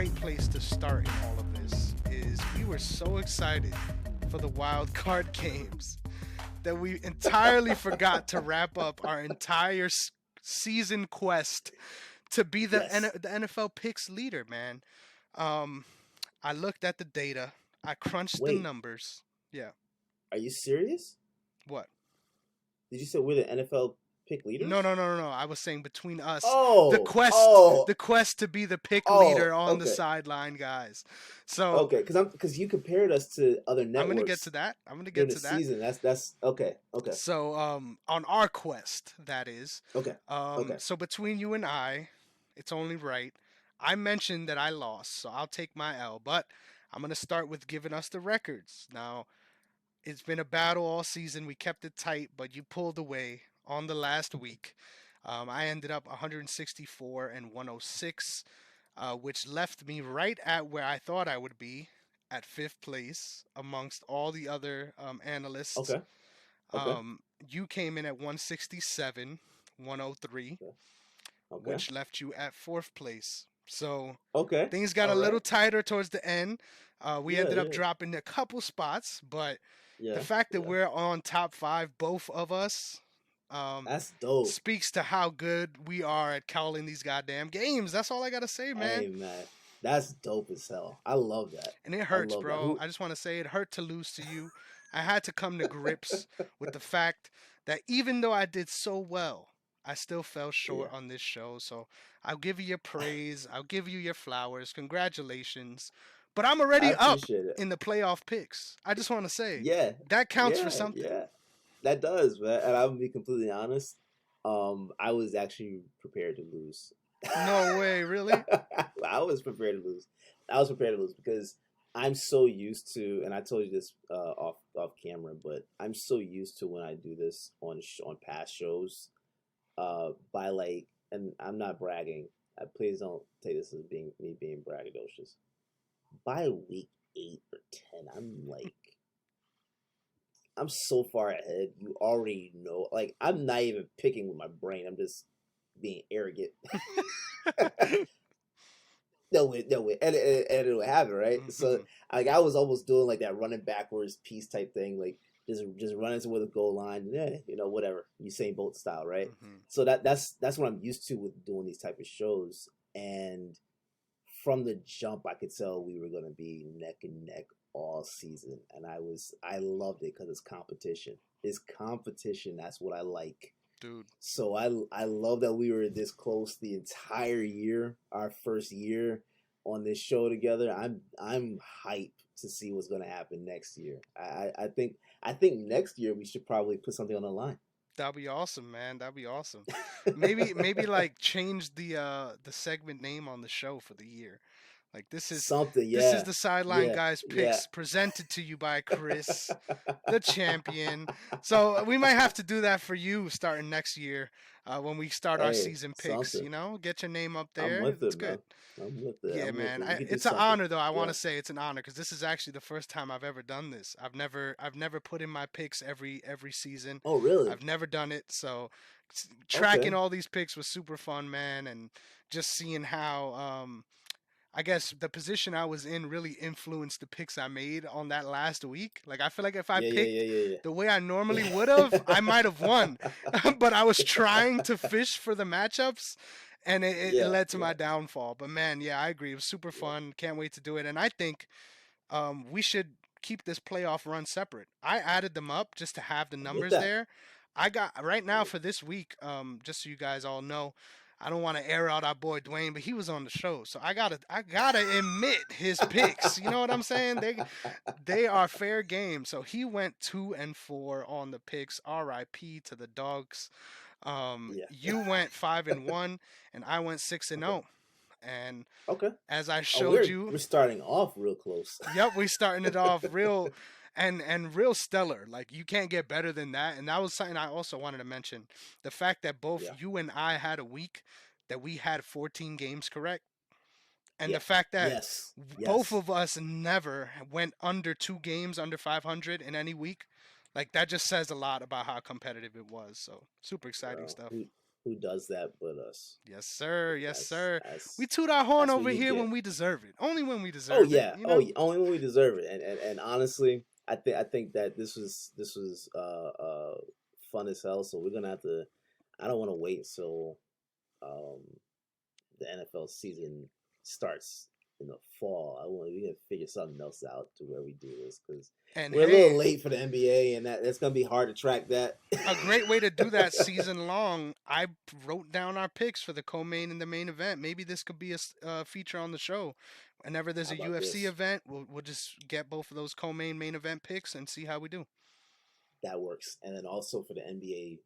great place to start in all of this is we were so excited for the wild card games that we entirely forgot to wrap up our entire season quest to be Yes. the NFL picks leader, man. Um, I looked at the data. I crunched the Wait, numbers. Yeah. are you serious? What? Did you say we're the NFL pick No, leaders? no, no, no, no. I was saying between us, Oh, oh, the quest to be the pick leader oh. on the Okay, sideline, guys. So okay. Because you compared us to other I'm gonna get to networks that. I'm gonna during get the to that. season. That's okay, okay, So on our quest, that is, okay, okay. so between you and I, it's only right. I mentioned that I lost, so I'll take my L. But I'm gonna start with giving us the records. Now, it's been a battle all season. We kept it tight, but you pulled away on the last week. I ended up 164 and 106, which left me right at where I thought I would be, at fifth place amongst all the other analysts. Okay. Okay. You came in at 167, 103, Okay. Okay. which left you at fourth place. So Okay. things got a All little right. tighter towards the end. We Yeah. ended up Yeah. dropping a couple spots, but the Yeah. fact that Yeah. we're on top five, both of us, um, That's dope. speaks to how good we are at calling these goddamn games. That's all I gotta say, man. Hey man, that's dope as hell. I love that. And it I hurts, love that. bro. Who? I just want to say it hurt to lose to you. I had to come to grips with the fact that even though I did so well, I still fell short Yeah. on this show. So I'll give you your praise. I'll give you your flowers. Congratulations. But I'm I already up appreciate it. in the playoff picks. I just want to say Yeah. that counts for Yeah. something. Yeah. That does, man. And I'm gonna be completely honest. I was actually prepared to lose. No way, really? I was prepared to lose. I was prepared to lose because I'm so used to, and I told you this off camera, but I'm so used to when I do this on past shows. By like, and I'm not bragging. Please don't take this as being me being braggadocious. By week 8 or 10, I'm so far ahead. You already know. Like, I'm not even picking with my brain. I'm just being arrogant. No way, and it'll happen, right? So, Hmm. like, I was almost doing like that running backwards piece type thing, like just running toward the goal line, yeah, whatever, Usain Bolt style, right? Hmm. So that's what I'm used to with doing these type of shows, and from the jump, I could tell we were gonna be neck and neck all season, and I loved it because it's competition. It's competition. That's what I like. Dude. So I love that we were this close the entire year, our first year on this show together. I'm hyped to see what's gonna happen next year. I think next year we should probably put something on the line. That'd be awesome, man. That'd be awesome. Maybe like change the segment name on the show for the year. Like Something, this is yeah, the Sideline yeah, Guys yeah. picks presented to you by Chris, the champion. So we might have to do that for you starting next year, when we start our Hey, season picks. something. Get your name up I'm there. with It's it, good. man. I'm with it. Yeah, I'm with man. it. We could do It's an something. honor, though. I want Yeah. to say it's an honor because this is actually the first time I've ever done this. I've never put in my picks every season. Oh, really? I've never done it, so tracking Okay. all these picks was super fun, man, and just seeing how I guess the position I was in really influenced the picks I made on that last week. Like I feel like if I Yeah, yeah, picked yeah, the way I normally would have, I yeah, might have won. yeah. But I was trying to fish for the matchups, and it Yeah, led to my yeah, downfall. But man, yeah, I agree. It was super yeah. fun. Can't wait to do it. And I think we should keep this playoff run separate. I added them up just to have the I'm with numbers that. there. I got right I'm now with for this week, just so you guys all know, I don't want to air out our boy Dwayne, but he was on the show, so I gotta admit his picks. You know what I'm saying? They are fair game. So he went 2-4 on the picks. R.I.P. to the dogs. Yeah. You went 5-1, and I went 6-0. Okay. And Okay. as I Oh, showed we're you, we're starting off real close. yep, we starting it off real and real stellar. Like you can't get better than that. And that was something I also wanted to mention. The fact that both Yeah. you and I had a week that we had 14 games correct. And the Yeah. fact that Yes. both Yes. of us never went under 2 games under 500 in any week. Like that just says a lot about how competitive it was. So super exciting Bro. stuff. Who does that but us? Yes, sir. Yes, That's sir. We that's toot our horn that's what over you here when get. we deserve it. Only when we Oh deserve it, yeah. you Oh, know? yeah. Only when we deserve it. And honestly, I think that this was fun as hell. So we're gonna have to. I don't want to wait until um the NFL season starts in the fall. I want we can figure something else out to where we do this because And we're a little hey, late for the NBA, and that's gonna be hard to track that. a great way to do that season long. I wrote down our picks for the co-main and the main event. Maybe this could be a feature on the show. Whenever there's How a about UFC this? event, we'll just get both of those co-main main event picks and see how we do. That works, and then also for the NBA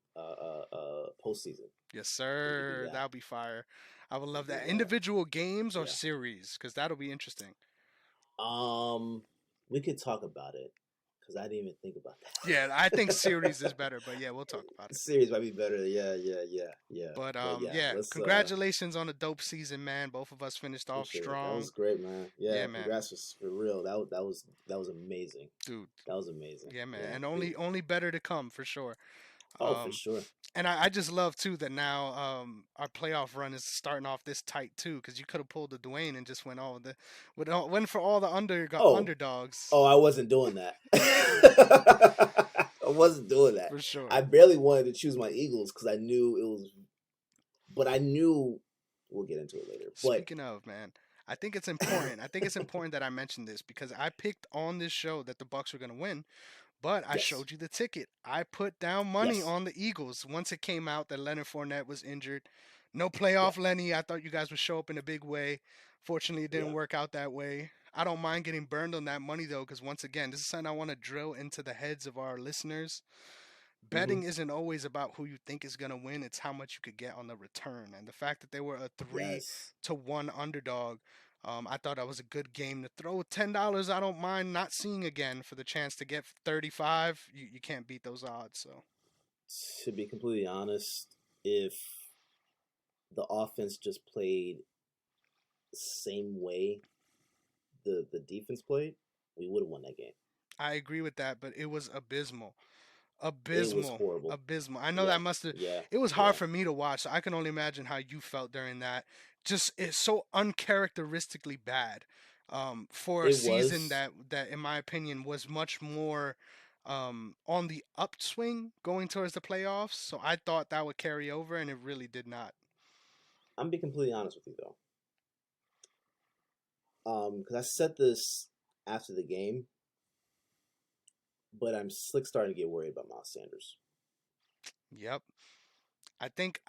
postseason, Yes, we could do sir. that. That'll be fire. I would We love could that. do that. Individual games or Yeah. series, because that'll be interesting. Um, we could talk about it because I didn't even think about Yeah, I think that. series is better, but yeah, we'll talk about it. Series might be better. Yeah, yeah, yeah, yeah. But But yeah, yeah, let's congratulations on a dope season, man. Both of us finished off appreciate it. That strong. was great, man. Yeah, Yeah, man, congrats for real. That was amazing. dude. That was amazing. Yeah, man, Yeah, and big. only better to come for sure. Oh, for Um, sure. and I just love too that now our playoff run is starting off this tight too, because you could have pulled the Dwayne and just went for all the Oh, underdogs oh, I wasn't doing that. I wasn't doing that. for sure. I barely wanted to choose my Eagles because I knew it was, but I knew we'll get into it later. But Speaking of, man, I think it's important. I think it's important that I mention this because I picked on this show that the Bucks were going to win, but I yes, showed you the ticket. I put down money yes, on the Eagles once it came out that Leonard Fournette was injured. No yeah, playoff Lenny. I thought you guys would show up in a big way. Fortunately, it didn't yeah. work out that way. I don't mind getting burned on that money though, because once again, this is something I want to drill into the heads of our listeners. Hmm. Betting isn't always about who you think is going to win, it's how much you could get on the return. And the fact that they were a 3 Yes. to 1 underdog, I thought that was a good game to throw $10. I don't mind not seeing again for the chance to get 35. You can't beat those odds. So, To be completely honest, if the offense just played the same way the defense played, we would have won that game. I agree with that, but it was abysmal. It was Abysmal. horrible. Abysmal. I know Yeah, that must have, yeah, it was hard yeah. for me to watch, so I can only imagine how you felt during that. Just it's so uncharacteristically bad for a It season was. that in my opinion was much more on the upswing going towards the playoffs. So I thought that would carry over, and it really did not. I'm be completely honest with you though, because I said this after the game, but I'm slick starting to get worried about Miles Sanders. Yep. I I'm. think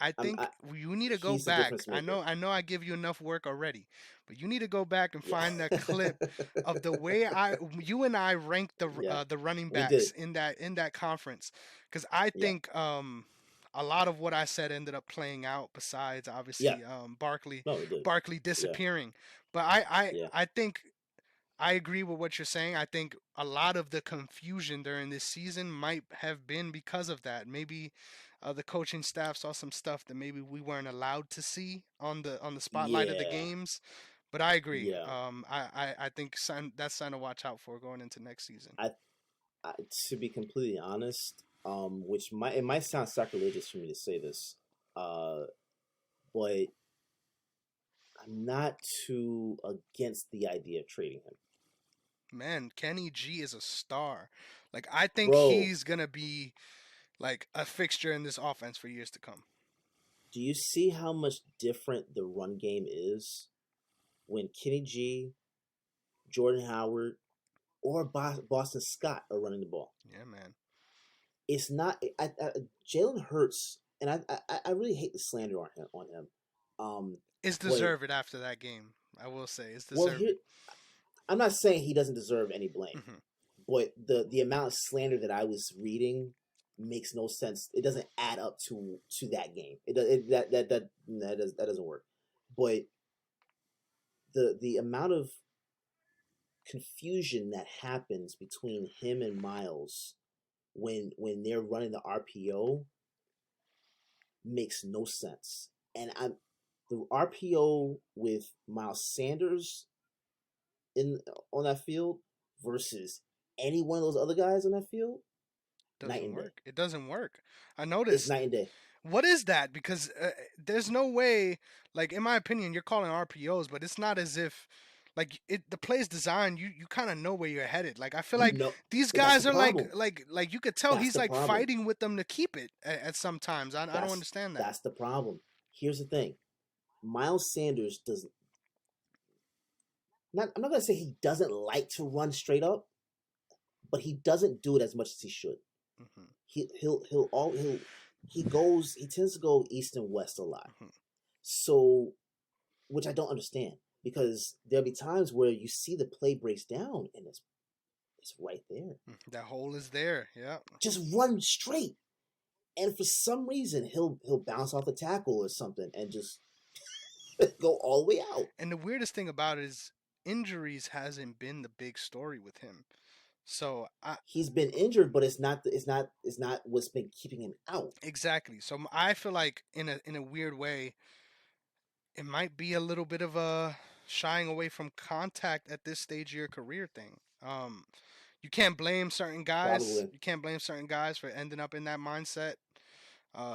you need to go He's the back. difference maker. I know I give you enough work already, but you need to go back and Yeah. find that clip of the way I you and I ranked Yeah. the running We backs did. in that conference because I Yeah. think a lot of what I said ended up playing out. Besides, Yeah. obviously, No, we did. Barkley Yeah. disappearing, but Yeah. I think I agree with what you're saying. I think a lot of the confusion during this season might have been because of that. Maybe the coaching staff saw some stuff that maybe we weren't allowed to see on the spotlight of the Yeah. games. But I agree. Yeah. I think that's something to watch out for going into next season. I, I to be completely honest, which might it might sound sacrilegious for me to say this, uh, but I'm not too against the idea of trading him, Man, Kenny G is a star. Like I think bro. he's gonna be like a fixture in this offense for years to come. Do you see how much different the run game is when Kenny G, Jordan Howard, or Boston Scott are running the ball? Yeah, man. It's not Jalen Hurts, and I really hate the slander on him. It's But deserved after that game. I will say it's well, deserved. here I'm not saying he doesn't deserve any blame, Hmm. but the amount of slander that I was reading makes no sense. It doesn't add up to that game. That doesn't work. But the amount of confusion that happens between him and Miles when they're running the RPO makes no sense. And I'm the RPO with Miles Sanders in on that field versus any one of those other guys on that field, night Doesn't and day. work. It doesn't work. I It's noticed night and day. What is that? Because there's no way, like in my opinion, you're calling RPOs, but it's not as if like the play's designed. You kind of know where you're headed. Like I feel You like know, these but that's the guys are problem. like you could tell That's he's the like problem. fighting with them to keep it at some times. I don't That's understand that. that's the problem. Here's the thing. Miles Sanders does not. I'm not gonna say he doesn't like to run straight up, but he doesn't do it as much as he should. Hmm. He tends to go east and west a lot. Hmm. So, which I don't understand because there'll be times where you see the play breaks down and it's right there. That hole is there. Yeah. Just run straight. And for some reason he'll bounce off a tackle or something and just go all the way out. And the weirdest thing about it is injuries hasn't been the big story with him. So He's been injured, but it's not what's been keeping him out. exactly. So I feel like in a weird way, it might be a little bit of a shying away from contact at this stage of your career thing. You can't blame certain guys. Probably. You can't blame certain guys for ending up in that mindset.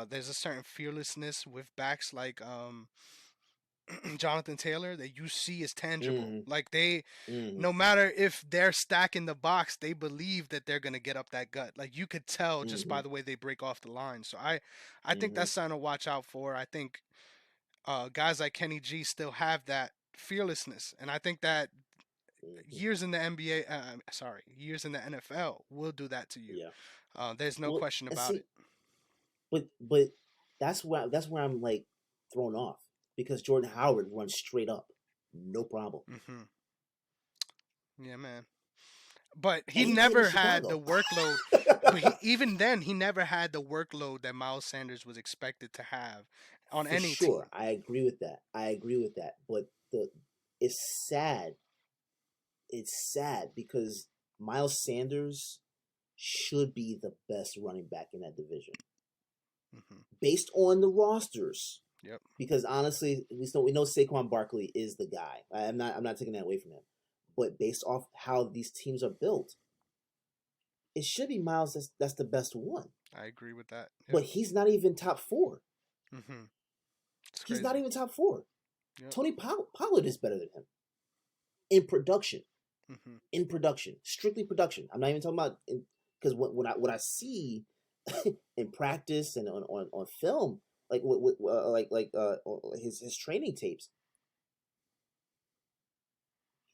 There's a certain fearlessness with backs like Jonathan Taylor that you see is tangible. Mm-hmm. Like they, Mm-hmm. no matter if they're stacking the box, they believe that they're gonna get up that gut. Like you could tell just Mm-hmm. by the way they break off the line. So I think Mm-hmm. that's something to watch out for. I think guys like Kenny G still have that fearlessness, and I think that Mm-hmm. years in the NBA, sorry, years in the NFL will do that to you. Yeah. There's no Well, question and about see, it. but that's where I'm like thrown off because Jordan Howard runs straight up, no problem, Hmm. Yeah, man. But he and he played in never had the Chicago. workload. But even then, he never had the workload that Miles Sanders was expected to have on For any team. sure, I agree with that. I agree with that. But it's sad. It's sad because Miles Sanders should be the best running back in that division Hmm. based on the rosters. Yep. Because honestly, we know Saquon Barkley is the guy. I'm not taking that away from him. But based off how these teams are built, it should be Miles that's the best one. I agree with that. Yep. But he's not even top four. Hmm. It's He's not crazy. even top four. Yep. Tony Pollard is better than him in production. Hmm. In production, strictly production. I'm not even talking about because what I see in practice and on film, like his training tapes,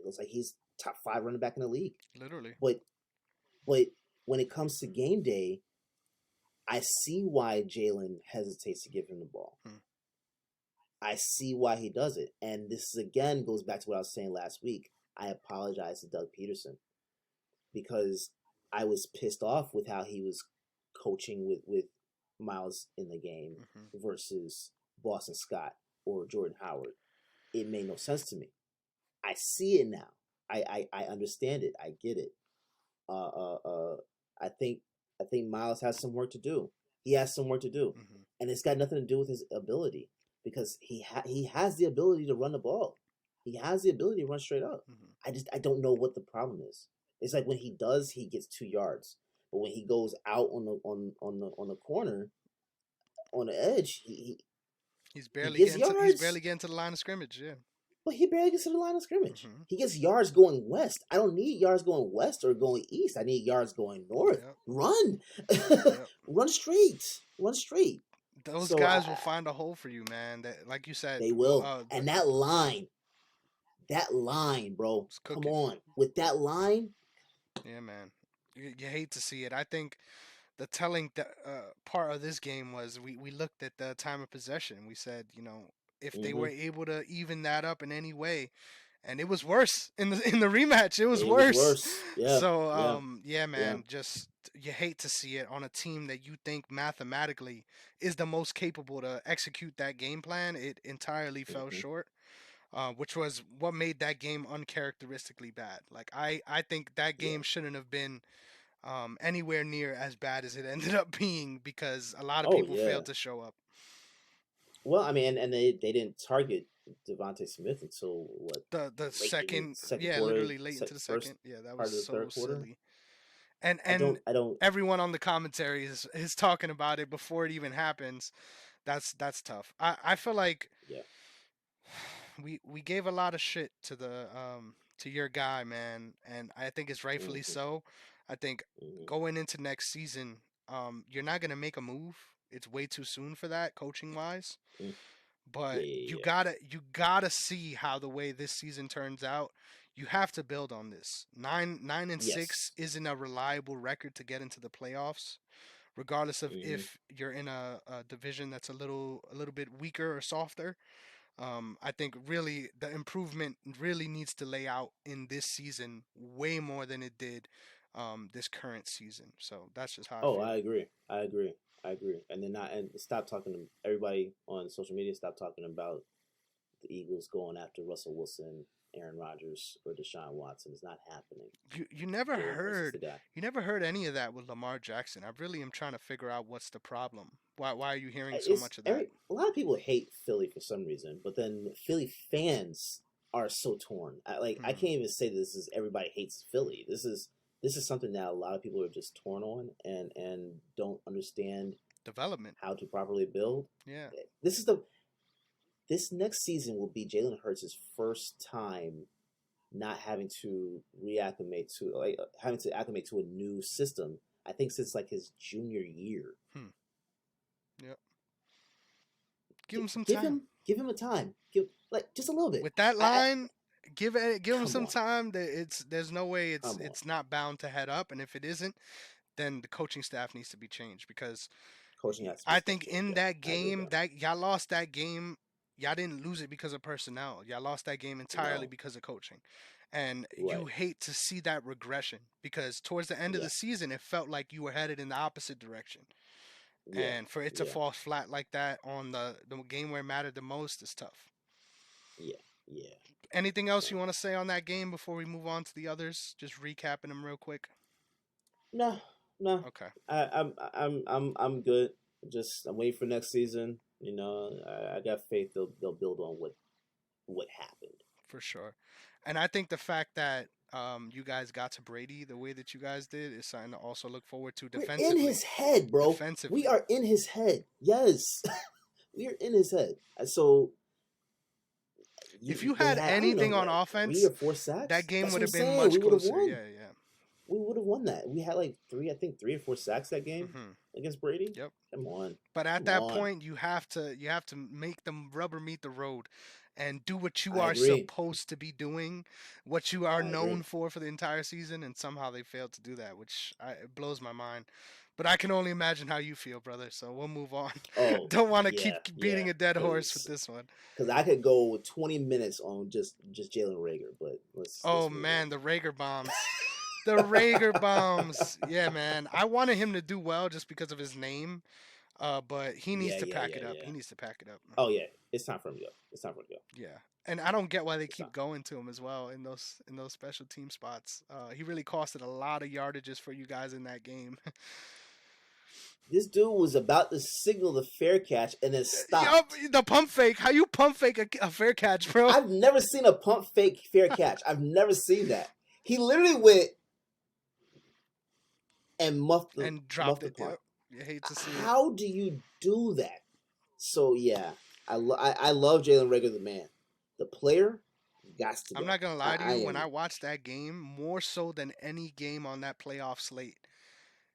it looks like he's top five running back in the league. Literally. But but when it comes to game day, I see why Jalen hesitates to give him the ball. Hmm. I see why he does it, and this again goes back to what I was saying last week. I apologize to Doug Peterson because I was pissed off with how he was coaching with Miles in the game Hmm. versus Boston Scott or Jordan Howard. It made no sense to me. I see it now. I understand it. I get it. Uh, uh, uh, I think I think Miles has some work to do. He has some work to do, Hmm. and it's got nothing to do with his ability because he has the ability to run the ball. He has the ability to run straight up. Hmm. I don't know what the problem is. It's like when he does, he gets 2 yards, but when he goes out on the corner on the edge, he gets He's yards, barely getting to the line of scrimmage. Yeah. but he barely gets to the line of scrimmage. Hmm. He gets yards going west. I don't need yards going west or going east. I need yards going north. Yep. Run, Yep. run straight, run straight. Those So guys will find a hole for you, man. That, like you said, they will. And that line, bro. it's Come cooking. on, with that line. Yeah, man. You hate to see it. I think the telling part of this game was we looked at the time of possession. We said, if they Mm-hmm. were able to even that up in any way, and it was worse in the rematch. It was It was worse. worse. Yeah, So yeah, yeah, yeah. man, just you hate to see it on a team that you think mathematically is the most capable to execute that game plan. It entirely fell Mm-hmm. short. Which was what made that game uncharacteristically bad. Like I think that Yeah. game shouldn't have been anywhere near as bad as it ended up being because a lot of Oh people yeah. failed to show up. Well, I mean, and they didn't target Devontae Smith until what The late in the second, second yeah, quarter, literally late into the first second. Yeah, that was part of the so third quarter. silly. And I don't. everyone on the commentary is talking about it before it even happens. That's tough. I feel like Yeah. we gave a lot of shit to your guy, man, and I think it's rightfully Hmm. so. I think Hmm. going into next season, you're not gonna make a move. It's way too soon for that, coaching wise. Mm. Yeah. But Yeah. Yeah. you gotta see how the way this season turns out. You have to build on this. Nine and six Yes. isn't a reliable record to get into the playoffs, regardless of Hmm. if you're in a division that's a little bit weaker or softer. I think really the improvement really needs to lay out in this season way more than it did this current season. So that's just how I Oh, feel. I agree. I agree. I agree. And then not and stop talking to everybody on social media. Stop talking about the Eagles going after Russell Wilson, Aaron Rodgers, or Deshaun Watson. It's not happening. You never Jalen Hurts is the heard guy. you never heard any of that with Lamar Jackson. I really am trying to figure out what's the problem. Why are you hearing so It's much of that? every a lot of people hate Philly for some reason, but then Philly fans are so torn. I Hmm. can't even say this is everybody hates Philly. This is something that a lot of people are just torn on and don't understand Development. how to properly build. Yeah. This is the this next season will be Jalen Hurts' first time not having to reacclimate to like having to acclimate to a new system. I think since like his junior year. Hmm. Yep. Give him some Give time. him a time. Give like just a little bit. With that I line, give him come some on, time. There's no way it's come on. it's not bound to head up, and if it isn't, then the coaching staff needs to be changed because Coaching has to be I step think change. in Yeah, that I agree with game that. that y'all lost that game, y'all didn't lose it because of personnel. Y'all lost that game entirely No, because of coaching. And you right. hate to see that regression because towards the end of Yeah, the season it felt like you were headed in the opposite direction. yeah, And for it to yeah, fall flat like that on the game where it mattered the most is tough. yeah, yeah. Anything else you No, want to say on that game before we move on to the others? Just recapping them real quick. no, no. Okay, I'm good. Just I'm waiting for next season. I got faith they'll build on what happened. for sure. And I think the fact that you guys got to Brady the way that you guys did is something to also look forward to We're in defensively. his head, bro. We Defensively. are in his head. Yes, we are in his head. So If you they had had I don't know anything on like 3 offense, or 4 that sacks. game That's would what I'm have been saying. much We would have closer. won. Yeah, yeah. We would have won that. We had like three, I think 3 or 4 sacks that game Hmm. against Brady. Yep. Come on, But at come that on. point, you have to make them rubber meet the road, and do what you I are agree. supposed to be doing, what you are I known agree. for the entire season, and somehow they failed to do that, it blows my mind. But I can only imagine how you feel, brother. So we'll move on. Oh Don't want to yeah, keep yeah. beating a dead horse with Because this one. I could go 20 minutes on just Jalen Rager, but Oh let's move on. man, the Rager bombs. The Rager bombs. Yeah, man. I wanted him to do well just because of his name. But he needs Yeah, to yeah, pack yeah, it up. yeah. He needs to pack it up. Oh yeah, it's time for him to go. It's time for him to go. Yeah. And I don't get why they It's keep time. going to him as well in those special team spots. He really costed a lot of yardages for you guys in that game. This dude was about to signal the fair catch and then Yup, stopped. the pump fake. How you pump fake a fair catch, bro? I've never seen a pump fake fair catch. I've never seen that. He literally went and And dropped muffed the it. punt. Yep. You hate to see it. How do you do that? So yeah, I love Jalen Rager the man. The player got to I'm go. not gonna lie to I you. When I am. watched that game, more so than any game on that playoff slate,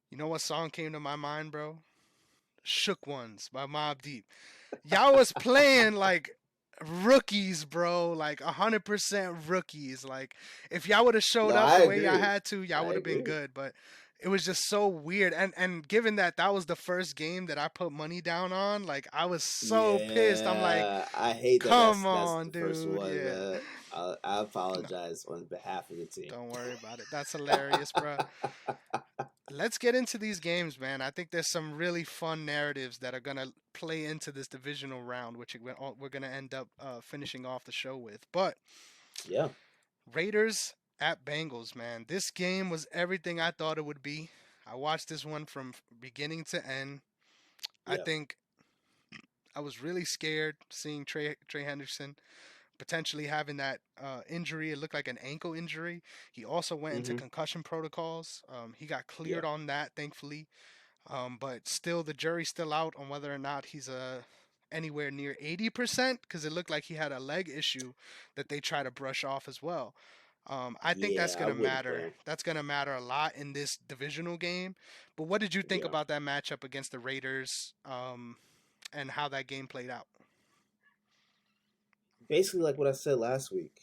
you know what song came to my mind, bro? Shook Ones by Mob Deep. Y'all was playing like rookies, bro. Like 100% rookies. Like if y'all would have showed No, up I the way y'all agree. had to, y'all I would have been agree. good. But it was just so weird. And given that that was the first game that I put money down on, like I was so pissed. I'm like, Yeah, I hate that. come That's on, the first dude. one, Yeah. man. I No, apologize on behalf of the team. don't worry about it. That's hilarious, bro. Let's get into these games, man. I think there's some really fun narratives that are gonna play into this divisional round, which we're gonna end up finishing off the show with. But Yeah, Raiders at Bengals, man. This game was everything I thought it would be. I watched this one from beginning to end. I yeah. think I was really scared seeing Trey Henderson, potentially having that injury. It looked like an ankle injury. He also went into Hmm. concussion protocols. He got Yeah. cleared on that, thankfully. But still, the jury's still out on whether or not he's anywhere near 80% because it looked like he had a leg issue that they try to brush off as well. I think that's Yeah, I gonna wouldn't play matter. him. That's gonna matter a lot in this divisional game. But what did you think Yeah. about that matchup against the Raiders, and how that game played out? Basically, like what I said last week,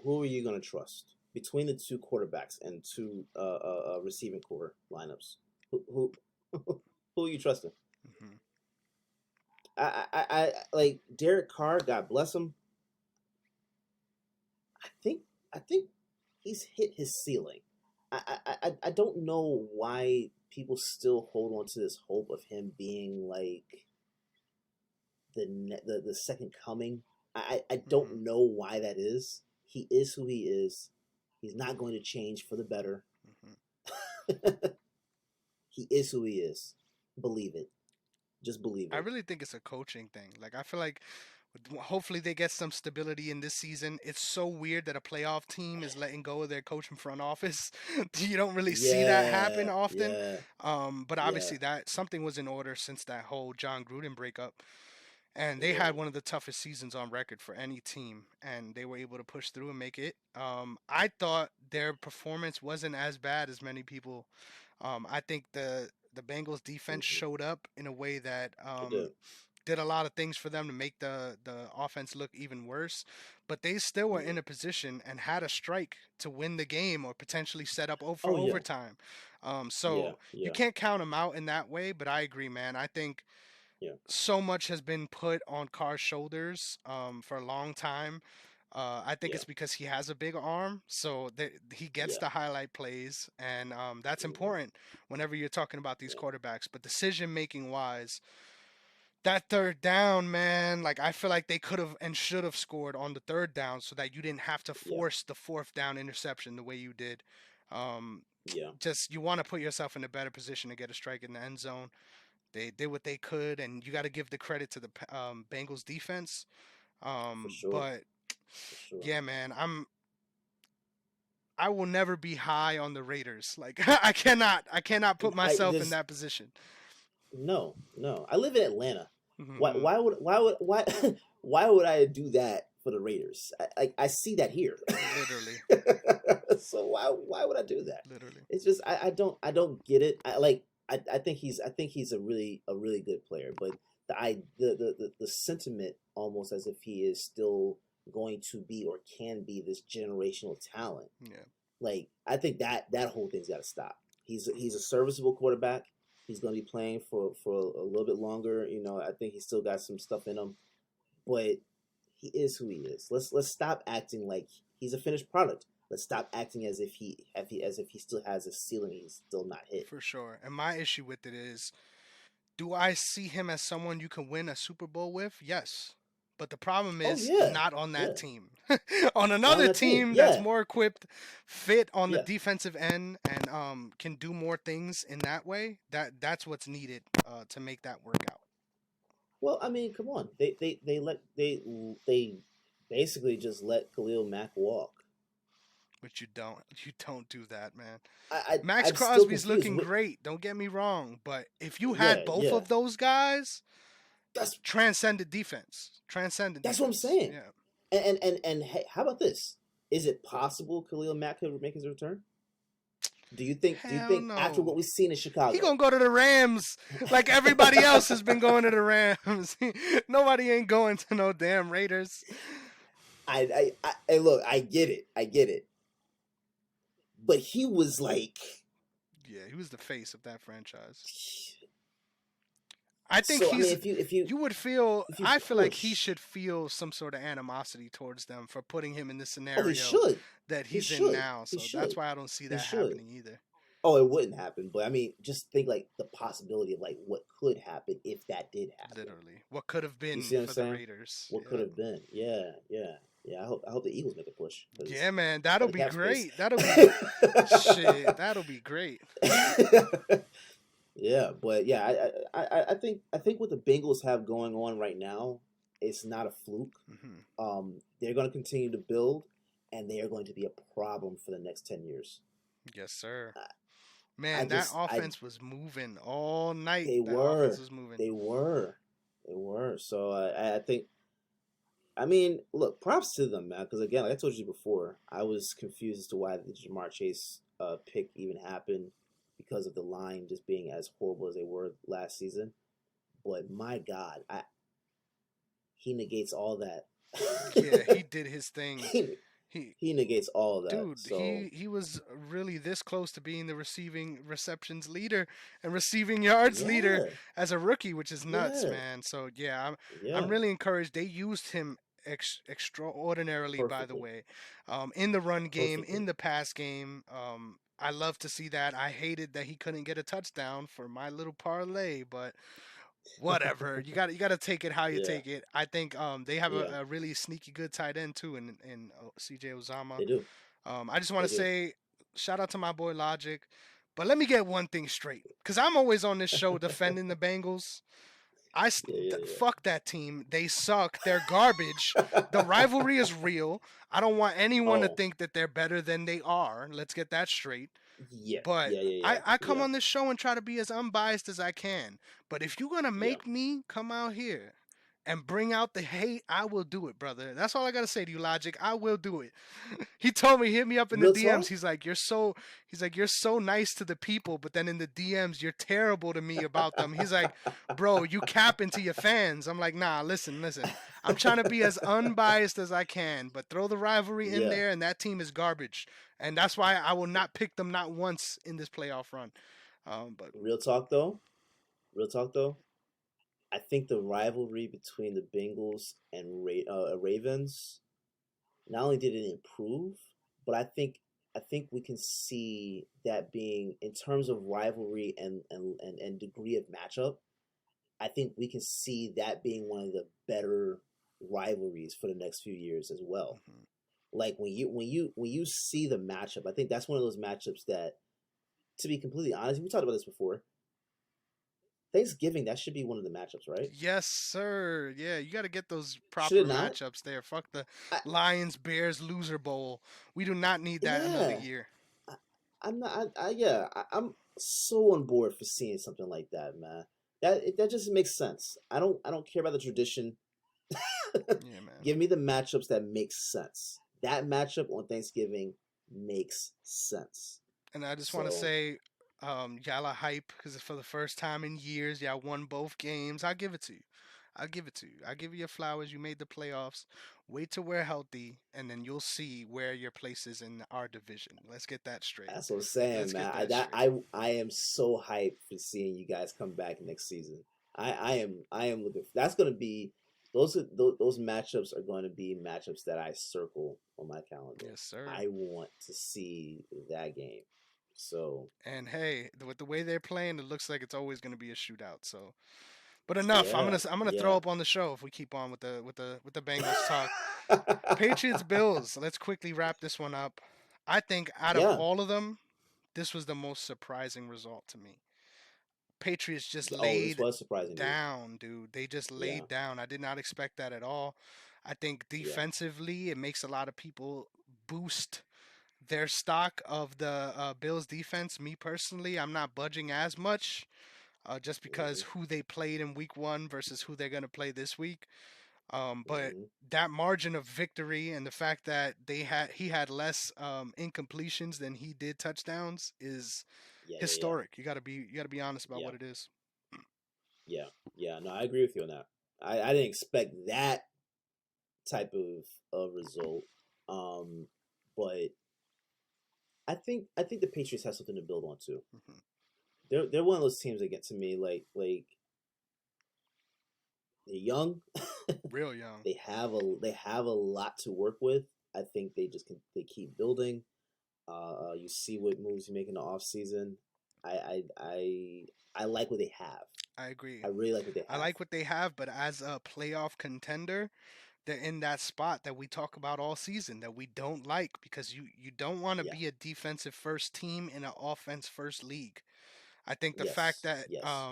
who are you going to trust between the two quarterbacks and two receiving core lineups? Who who are you trusting? Hmm. I like Derek Carr. God bless him. I think I think he's hit his ceiling. I don't know why people still hold on to this hope of him being like the second coming. I Hmm. don't know why that is. He is who he is. He's not going to change for the better. Hmm. He is who he is. Believe it. Just believe I it. really think it's a coaching thing. Like I feel like hopefully they get some stability in this season. It's so weird that a playoff team is letting go of their coach and front office. You don't really see that happen Yeah, often. yeah, But yeah, obviously that something was in order since that whole John Gruden breakup. And they yeah, had one of the toughest seasons on record for any team, and they were able to push through and make it. I thought their performance wasn't as bad as many people. I think the Bengals defense hmm showed up in a way that it did. did a lot of things for them to make the offense look even worse. But they still were Hmm. in a position and had a strike to win the game or potentially set up for Oh yeah, overtime. yeah, So you yeah, can't count them out in that way. But I agree, man. I think yeah, so much has been put on Carr's shoulders for a long time. I think yeah, it's because he has a big arm, so he gets yeah, the highlight plays, and that's hmm important whenever you're talking about these yeah, quarterbacks. But decision making wise, that third down, man, like I feel like they could have and should have scored on the third down so that you didn't have to yeah, force the fourth down interception the way you did. Um, yeah, just you want to put yourself in a better position to get a strike in the end zone. They did what they could, and you got to give the credit to the Bengals defense. for sure, But for sure. yeah, man, I will never be high on the Raiders. Like I cannot put I myself in there's that position. no, no. I live in Atlanta. Why? Hmm. Why? Why would I do that for the Raiders? I see that here. Literally, So why would I do that? literally, It's just I don't get it. I think he's a really good player, but the sentiment almost as if he is still going to be or can be this generational talent. yeah, Like I think that whole thing's got to stop. He's a serviceable quarterback. He's going to be playing for a little bit longer. You know, I think he's still got some stuff in him, but he is who he is. Let's stop acting like he's a finished product. Let's stop acting as if he still has a ceiling he's still not hit. for sure. And my issue with it is, do I see him as someone you can win a Super Bowl with? Yes. But the problem Oh is yeah, not on that yeah. team. On Not on another that team. team that's Yeah, more equipped, fit on the yeah. defensive end, and can do more things in that way. That's what's needed to make that work out. Well, I mean, come on. They basically just let Khalil Mack walk. But you don't do that, man. Max I'm still Crosby's confused. looking great. Don't get me wrong, but if you had Yeah, both yeah. of those guys, That's transcended defense, transcended that's what I'm defense. saying. Yeah. And hey, how about this? Is it possible Khalil Mack could make his return? Do you Hell think after what no. we've seen in He Chicago? gonna go to the Rams like everybody else has been going to the Rams. Nobody ain't going to no damn Raiders. Look, I get it, but he was like, Yeah, he was the face of that franchise. I think so. I mean, he's. You would feel. if you I feel like he push, should feel some sort of animosity towards them for putting him in the oh, he scenario should, that he he's in should, now. he So that's should, why I don't see he that should. happening either. Oh, it wouldn't happen, but I mean, just think like the possibility of like what could happen if that did happen. Literally, what could have You been see what I'm for the saying? Raiders? What could Yeah. have been? Yeah, yeah, yeah. I hope the Eagles make a push because Yeah, man, for that'll the be cap space. great. That'll be shit. That'll be great. Yeah, but yeah, I think what the Bengals have going on right now It's not a fluke. Hmm. They're going to continue to build, and they are going to be a problem for the next 10 years. Yes, sir. I Man, that just I offense was moving all night. they That offense were was moving. they were they were. So I think I mean, look, props to them, man. Because again, like I told you before, I was confused as to why the Jamar Chase pick even happened because of the line just being as horrible as they were last season. But my God, he negates all that. Yeah, he did his thing. he, He he negates all of that. Dude, So he was really this close to being the receiving receptions leader and receiving yards leader yeah, as a rookie, which is nuts, yeah, man. So yeah, I'm yeah, really encouraged. They used him extraordinarily, by the perfectly, way, in the run game, perfectly. in the pass game. I love to see that. I hated that he couldn't get a touchdown for my little parlay, but whatever. You got to take it how you Yeah, take it. I think they have yeah, a really sneaky good tight end too in CJ Uzama. they do, I just want they to do. say shout out to my boy Logic. But let me get one thing straight, because I'm always on this show defending the Bengals. Yeah, yeah, Fuck that team. They suck. They're garbage. The yeah. rivalry is real. I don't want anyone to Oh, think that they're better than they are. Let's get that straight. yeah, But yeah, yeah, I come yeah, on this show and try to be as unbiased as I can. But if you're gonna yeah, make me come out here and bring out the hate, I will do it, brother. That's all I gotta say to you, Logic. I will do it. He told me, hit me up in the Real DMs. talk. He's like, you're so nice to the people, but then in the DMs, you're terrible to me about them. He's like, bro, you capping to your fans. I'm like, nah, listen. I'm trying to be as unbiased as I can, but throw the rivalry in Yeah. there, and that team is garbage, and that's why I will not pick them not once in this playoff run. But Real talk though. Real talk though. I think the rivalry between the Bengals and Ravens not only did it improve, but I think we can see that being in terms of rivalry and degree of matchup. I think we can see that being one of the better rivalries for the next few years as well. mhm. Like when you see the matchup, I think that's one of those matchups that, to be completely honest, we talked about this before. Thanksgiving, that should be one of the matchups, right? Yes, sir. Yeah, you got to get those Should proper it not? matchups there. Fuck the I, Lions Bears loser bowl. We do not need that another yeah, year. I, I'm not. Yeah, I'm so on board for seeing something like that, man. That just makes sense. I don't care about the tradition. Yeah, man. Give me the matchups that make sense. That matchup on Thanksgiving makes sense. And I just want to So say, y'all are hype because for the first time in years, y'all won both games. I'll give it to you. I'll give it to you. I'll give you your flowers. You made the playoffs. Wait till we're healthy, and then you'll see where your place is in our division. Let's get that straight. that's what I'm saying, Let's man. get I that that straight. I am so hyped for seeing you guys come back next season. I am looking. That's gonna be those matchups are going to be matchups that I circle on my calendar. Yes, sir. I want to see that game. So And hey, with the way they're playing, it looks like it's always going to be a shootout. So, but enough. yeah, I'm gonna throw yeah, up on the show if we keep on with the Bengals talk. Patriots Bills. Let's quickly wrap this one up. I think out of yeah. all of them, this was the most surprising result to me. Patriots just Oh, this laid was surprising to you. down, dude. They just Yeah, laid down. I did not expect that at all. I think yeah. defensively, it makes a lot of people boost their stock of the Bills defense. Me personally, I'm not budging as much just because Hmm, who they played in week one versus who they're going to play this week. But hmm. that margin of victory and the fact that he had less incompletions than he did touchdowns is Yeah, yeah, yeah, historic. You got to be honest about yeah, what it is. yeah, yeah. No, I agree with you on that. I didn't expect that type of result. Um, but I think the Patriots have something to build on too. Hmm. They're one of those teams that get to me like they're young. Real young. they have a lot to work with. I think they keep building. You see what moves you make in the off season. I like what they have. I agree. I really like what they I have. like what they have, but as a playoff contender, they're in that spot that we talk about all season that we don't like because you don't want to Yeah. be a defensive first team in an offense first league. I think the fact Yes. that Yes.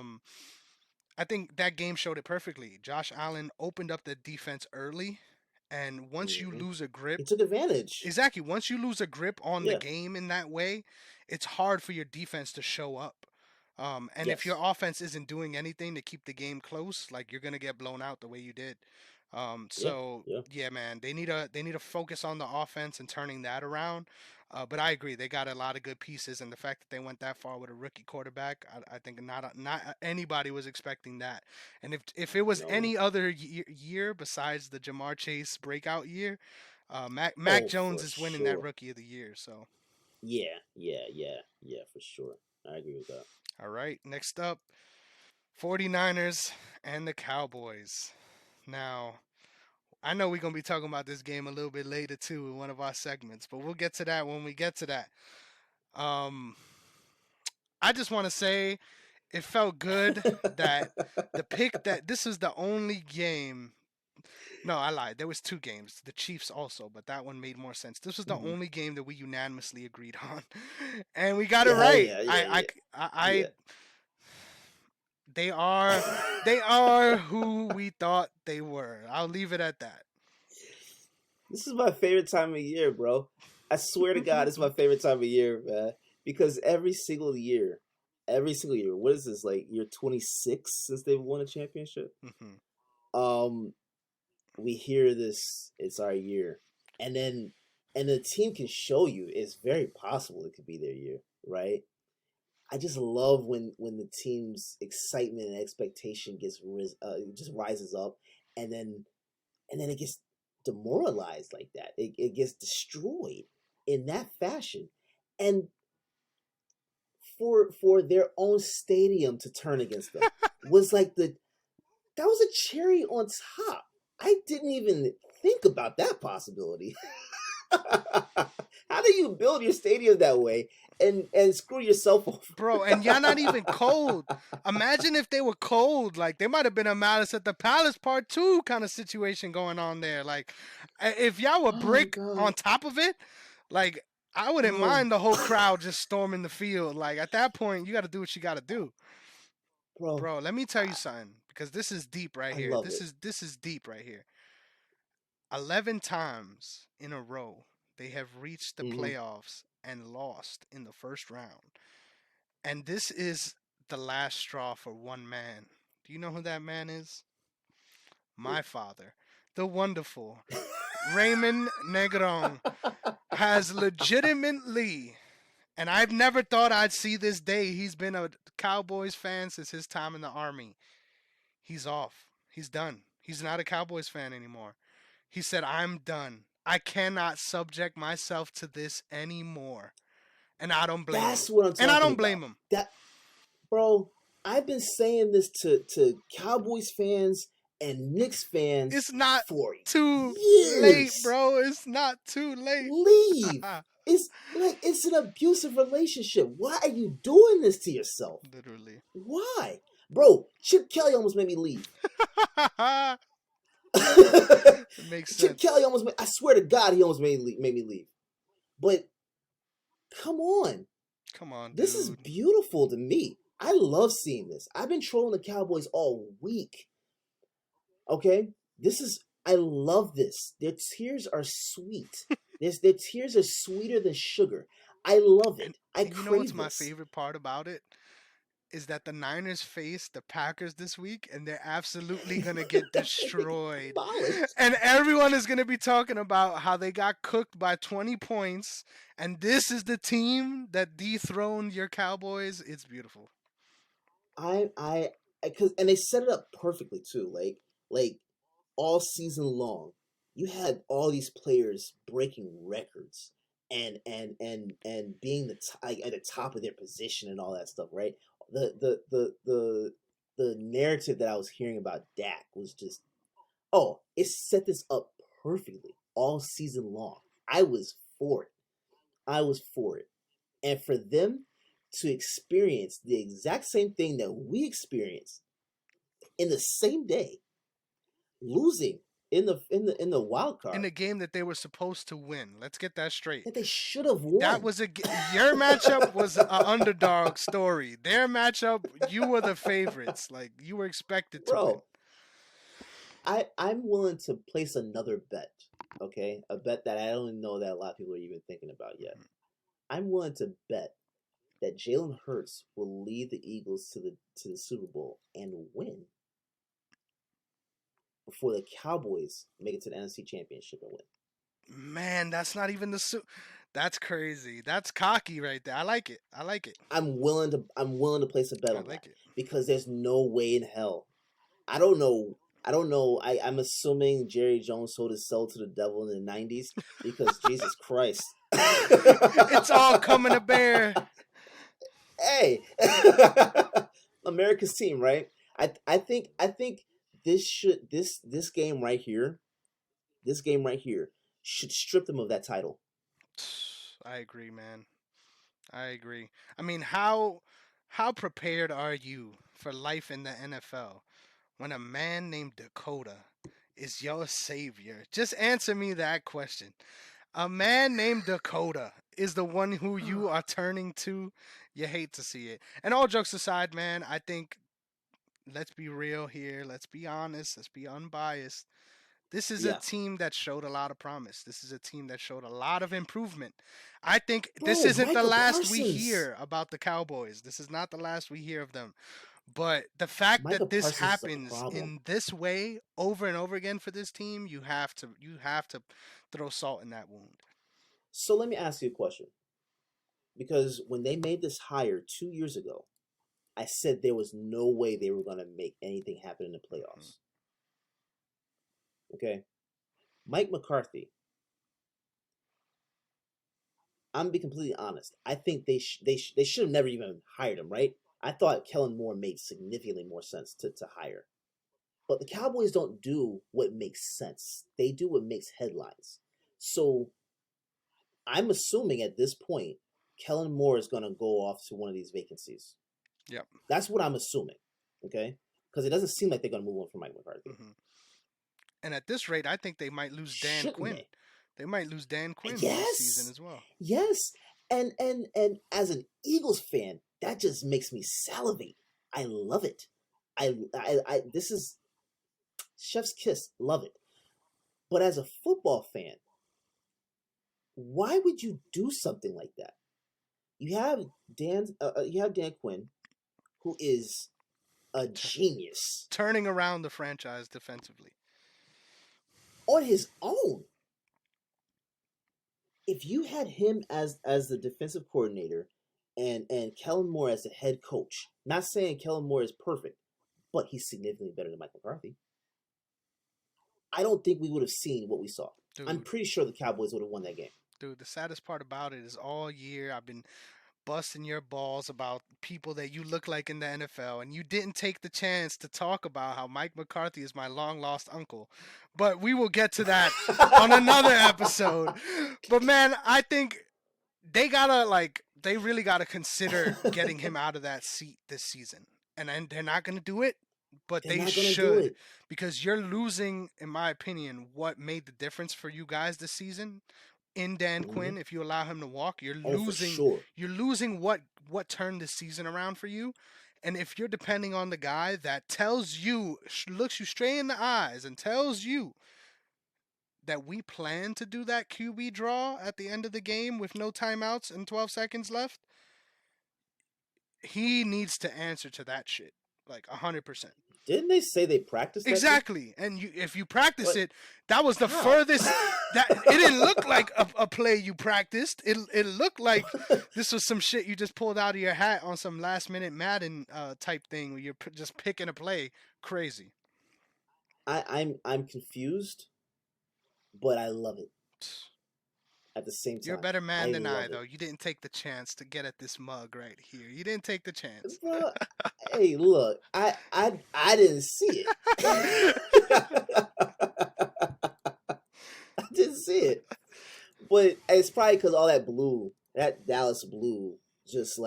I think that game showed it perfectly. Josh Allen opened up the defense early, and once you Hmm. lose a grip, He took advantage. exactly, once you lose a grip on the Yeah. game in that way, it's hard for your defense to show up. And if your Yes. offense isn't doing anything to keep the game close, like you're gonna get blown out the way you did. Yeah. So Yeah. yeah, man, they need to focus on the offense and turning that around. But I agree, they got a lot of good pieces, and the fact that they went that far with a rookie quarterback, I think not anybody was expecting that. And if it was No. any other year besides the Jamar Chase breakout year, Mac Oh, Jones for is winning that sure. Rookie of the Year. So Yeah. Yeah. Yeah. Yeah. For sure. I agree with that. all right, next up, 49ers and the Cowboys. Now, I know we're going to be talking about this game a little bit later too in one of our segments, but we'll get to that when we get to that. Um, I just want to say it felt good that the pick that this is the only game. No, I lied. There was two games. The Chiefs also, but that one made more sense. This was the Mhm. only game that we unanimously agreed on, and we got it Yeah. Hell right. yeah. Yeah. Yeah. They are, they are who we thought they were. I'll leave it at that. This is my favorite time of year, bro. I swear to God, it's my favorite time of year, man. Because every single year, what is this, like year 26 since they've won a championship? Mhm. Um, we hear this, it's our year. And then and the team can show you it's very possible it could be their year, right? I just love when the team's excitement and expectation just rises up, and then it gets demoralized like that. It gets destroyed in that fashion, and for their own stadium to turn against them was like that was a cherry on top. I didn't even think about that possibility. How do you build your stadium that way and screw yourself over? Bro, and y'all not even cold. Imagine if they were cold. Like, they might have been a Malice at the Palace Part 2 kind of situation going on there. Like, if y'all were Oh my brick god, on top of it, like, I wouldn't bro, mind the whole crowd just storming the field. Like, at that point, you got to do what you got to do. bro, Bro, let me tell you something, because this is deep right I here. love This it. is this is deep right here. 11 times in a row they have reached the Hmm. playoffs and lost in the first round. And this is the last straw for one man. Do you know who that man is? My father, the wonderful Raymond Negron, has legitimately, and I've never thought I'd see this day. He's been a Cowboys fan since his time in the Army. He's off. He's done. He's not a Cowboys fan anymore. He said, I'm done. I cannot subject myself to this anymore. And I don't blame him. That's what I'm And I talking don't blame about. him. That bro, I've been saying this to Cowboys fans and Knicks fans It's not for too late, years. bro. It's not too late. Leave. It's like it's an abusive relationship. Why are you doing this to yourself? Literally. Why? Bro, Chip Kelly almost made me leave. It makes Chip sense. Kelly almost made, I swear to God, he almost made me leave. But come on. Come on, This is dude. beautiful to me. I love seeing this. I've been trolling the Cowboys all week. Okay? I love this. Their tears are sweet. Their tears are sweeter than sugar. I love And it. I and you know what's crave my this. favorite part about it? Is that the Niners face the Packers this week, and they're absolutely going to get They get destroyed. demolished. And everyone is going to be talking about how they got cooked by 20 points, and this is the team that dethroned your Cowboys. It's beautiful. I, because and they set it up perfectly too. Like all season long, you had all these players breaking records and being like, at the top of their position and all that stuff, right? The narrative that I was hearing about Dak was just, oh, it set this up perfectly all season long. I was for it. I was for it. And for them to experience the exact same thing that we experienced in the same day, losing in the wild in card a game that they were supposed to win. Let's get that straight. that they should have That won. was your matchup was an underdog story. Their matchup, you were the favorites. Like you were expected to win. Bro, I'm willing to place another bet. Okay, a bet that I don't know that a lot of people are even thinking about yet. I'm willing to bet that Jalen Hurts will lead the Eagles to the Super Bowl and win before the Cowboys make it to the NFC Championship and win. Man, that's not even that's crazy. That's cocky right there. I like it. I like it. I'm willing to place a bet I on like that it. because there's no way in hell. I don't know. I'm assuming Jerry Jones sold his soul to the devil in the 90s because Jesus Christ. It's all coming to bear. Hey, America's team, right? I think this game right here, should strip them of that title. I agree, man. I agree. I mean, how prepared are you for life in the NFL when a man named Dakota is your savior? Just answer me that question. A man named Dakota is the one who you are turning to. You hate to see it. And all jokes aside, man, I think let's be real here. Let's be honest. Let's be unbiased. This is a Yeah, team that showed a lot of promise. This is a team that showed a lot of improvement. I think this bro, isn't the Micah last we Parsons. hear about the Cowboys. This is not the last we hear of them. But the fact Micah that this Parsons is a happens problem. in this way over and over again for this team, you have to throw salt in that wound. So let me ask you a question. Because when they made this hire 2 years ago, I said there was no way they were going to make anything happen in the playoffs. Okay? Mike McCarthy, I'm gonna be completely honest. I think they should have never even hired him, right? I thought Kellen Moore made significantly more sense to hire. But the Cowboys don't do what makes sense. They do what makes headlines. So I'm assuming at this point, Kellen Moore is going to go off to one of these vacancies. Yep. That's what I'm assuming. Okay? Because it doesn't seem like they're going to move on from Mike McCarthy. Hmm. And at this rate, I think they might lose Dan Shouldn't Quinn. they? They might lose Dan Quinn this season Yes. as well. Yes. And as an Eagles fan, that just makes me salivate. I love it. I this is chef's kiss. Love it. But as a football fan, why would you do something like that? You have Dan Quinn, who is a genius Turning around the franchise defensively. on his own. If you had him as the defensive coordinator and Kellen Moore as the head coach, not saying Kellen Moore is perfect, but he's significantly better than Mike McCarthy. I don't think we would have seen what we saw. Dude, I'm pretty sure the Cowboys would have won that game. dude, the saddest part about it is all year I've been busting your balls about people that you look like in the NFL, and you didn't take the chance to talk about how Mike McCarthy is my long lost uncle. But we will get to that on another episode. But man, I think they really gotta consider getting him out of that seat this season. And they're not gonna do it, but They're they not gonna do should, it. because you're losing, in my opinion, what made the difference for you guys this season in Dan Mm-hmm. Quinn. If you allow him to walk, Oh, for sure. you're losing what turned the season around for you. And if you're depending on the guy that tells you, looks you straight in the eyes and tells you that we plan to do that QB draw at the end of the game with no timeouts and 12 seconds left, he needs to answer to that shit like 100%. Didn't they say they practiced that shit? Exactly. And if you practice What? it, that was the How? furthest that it didn't look like a play you practiced. It looked like this was some shit you just pulled out of your hat on some last minute Madden type thing where you're just picking a play. Crazy. I'm confused, but I love it at the same time. You're a better man than I, love though. it. You didn't take the chance to get at this mug right here. You didn't take the chance. Bro, hey, look, I didn't see it. I didn't see it. But it's probably because all that blue, that Dallas blue, just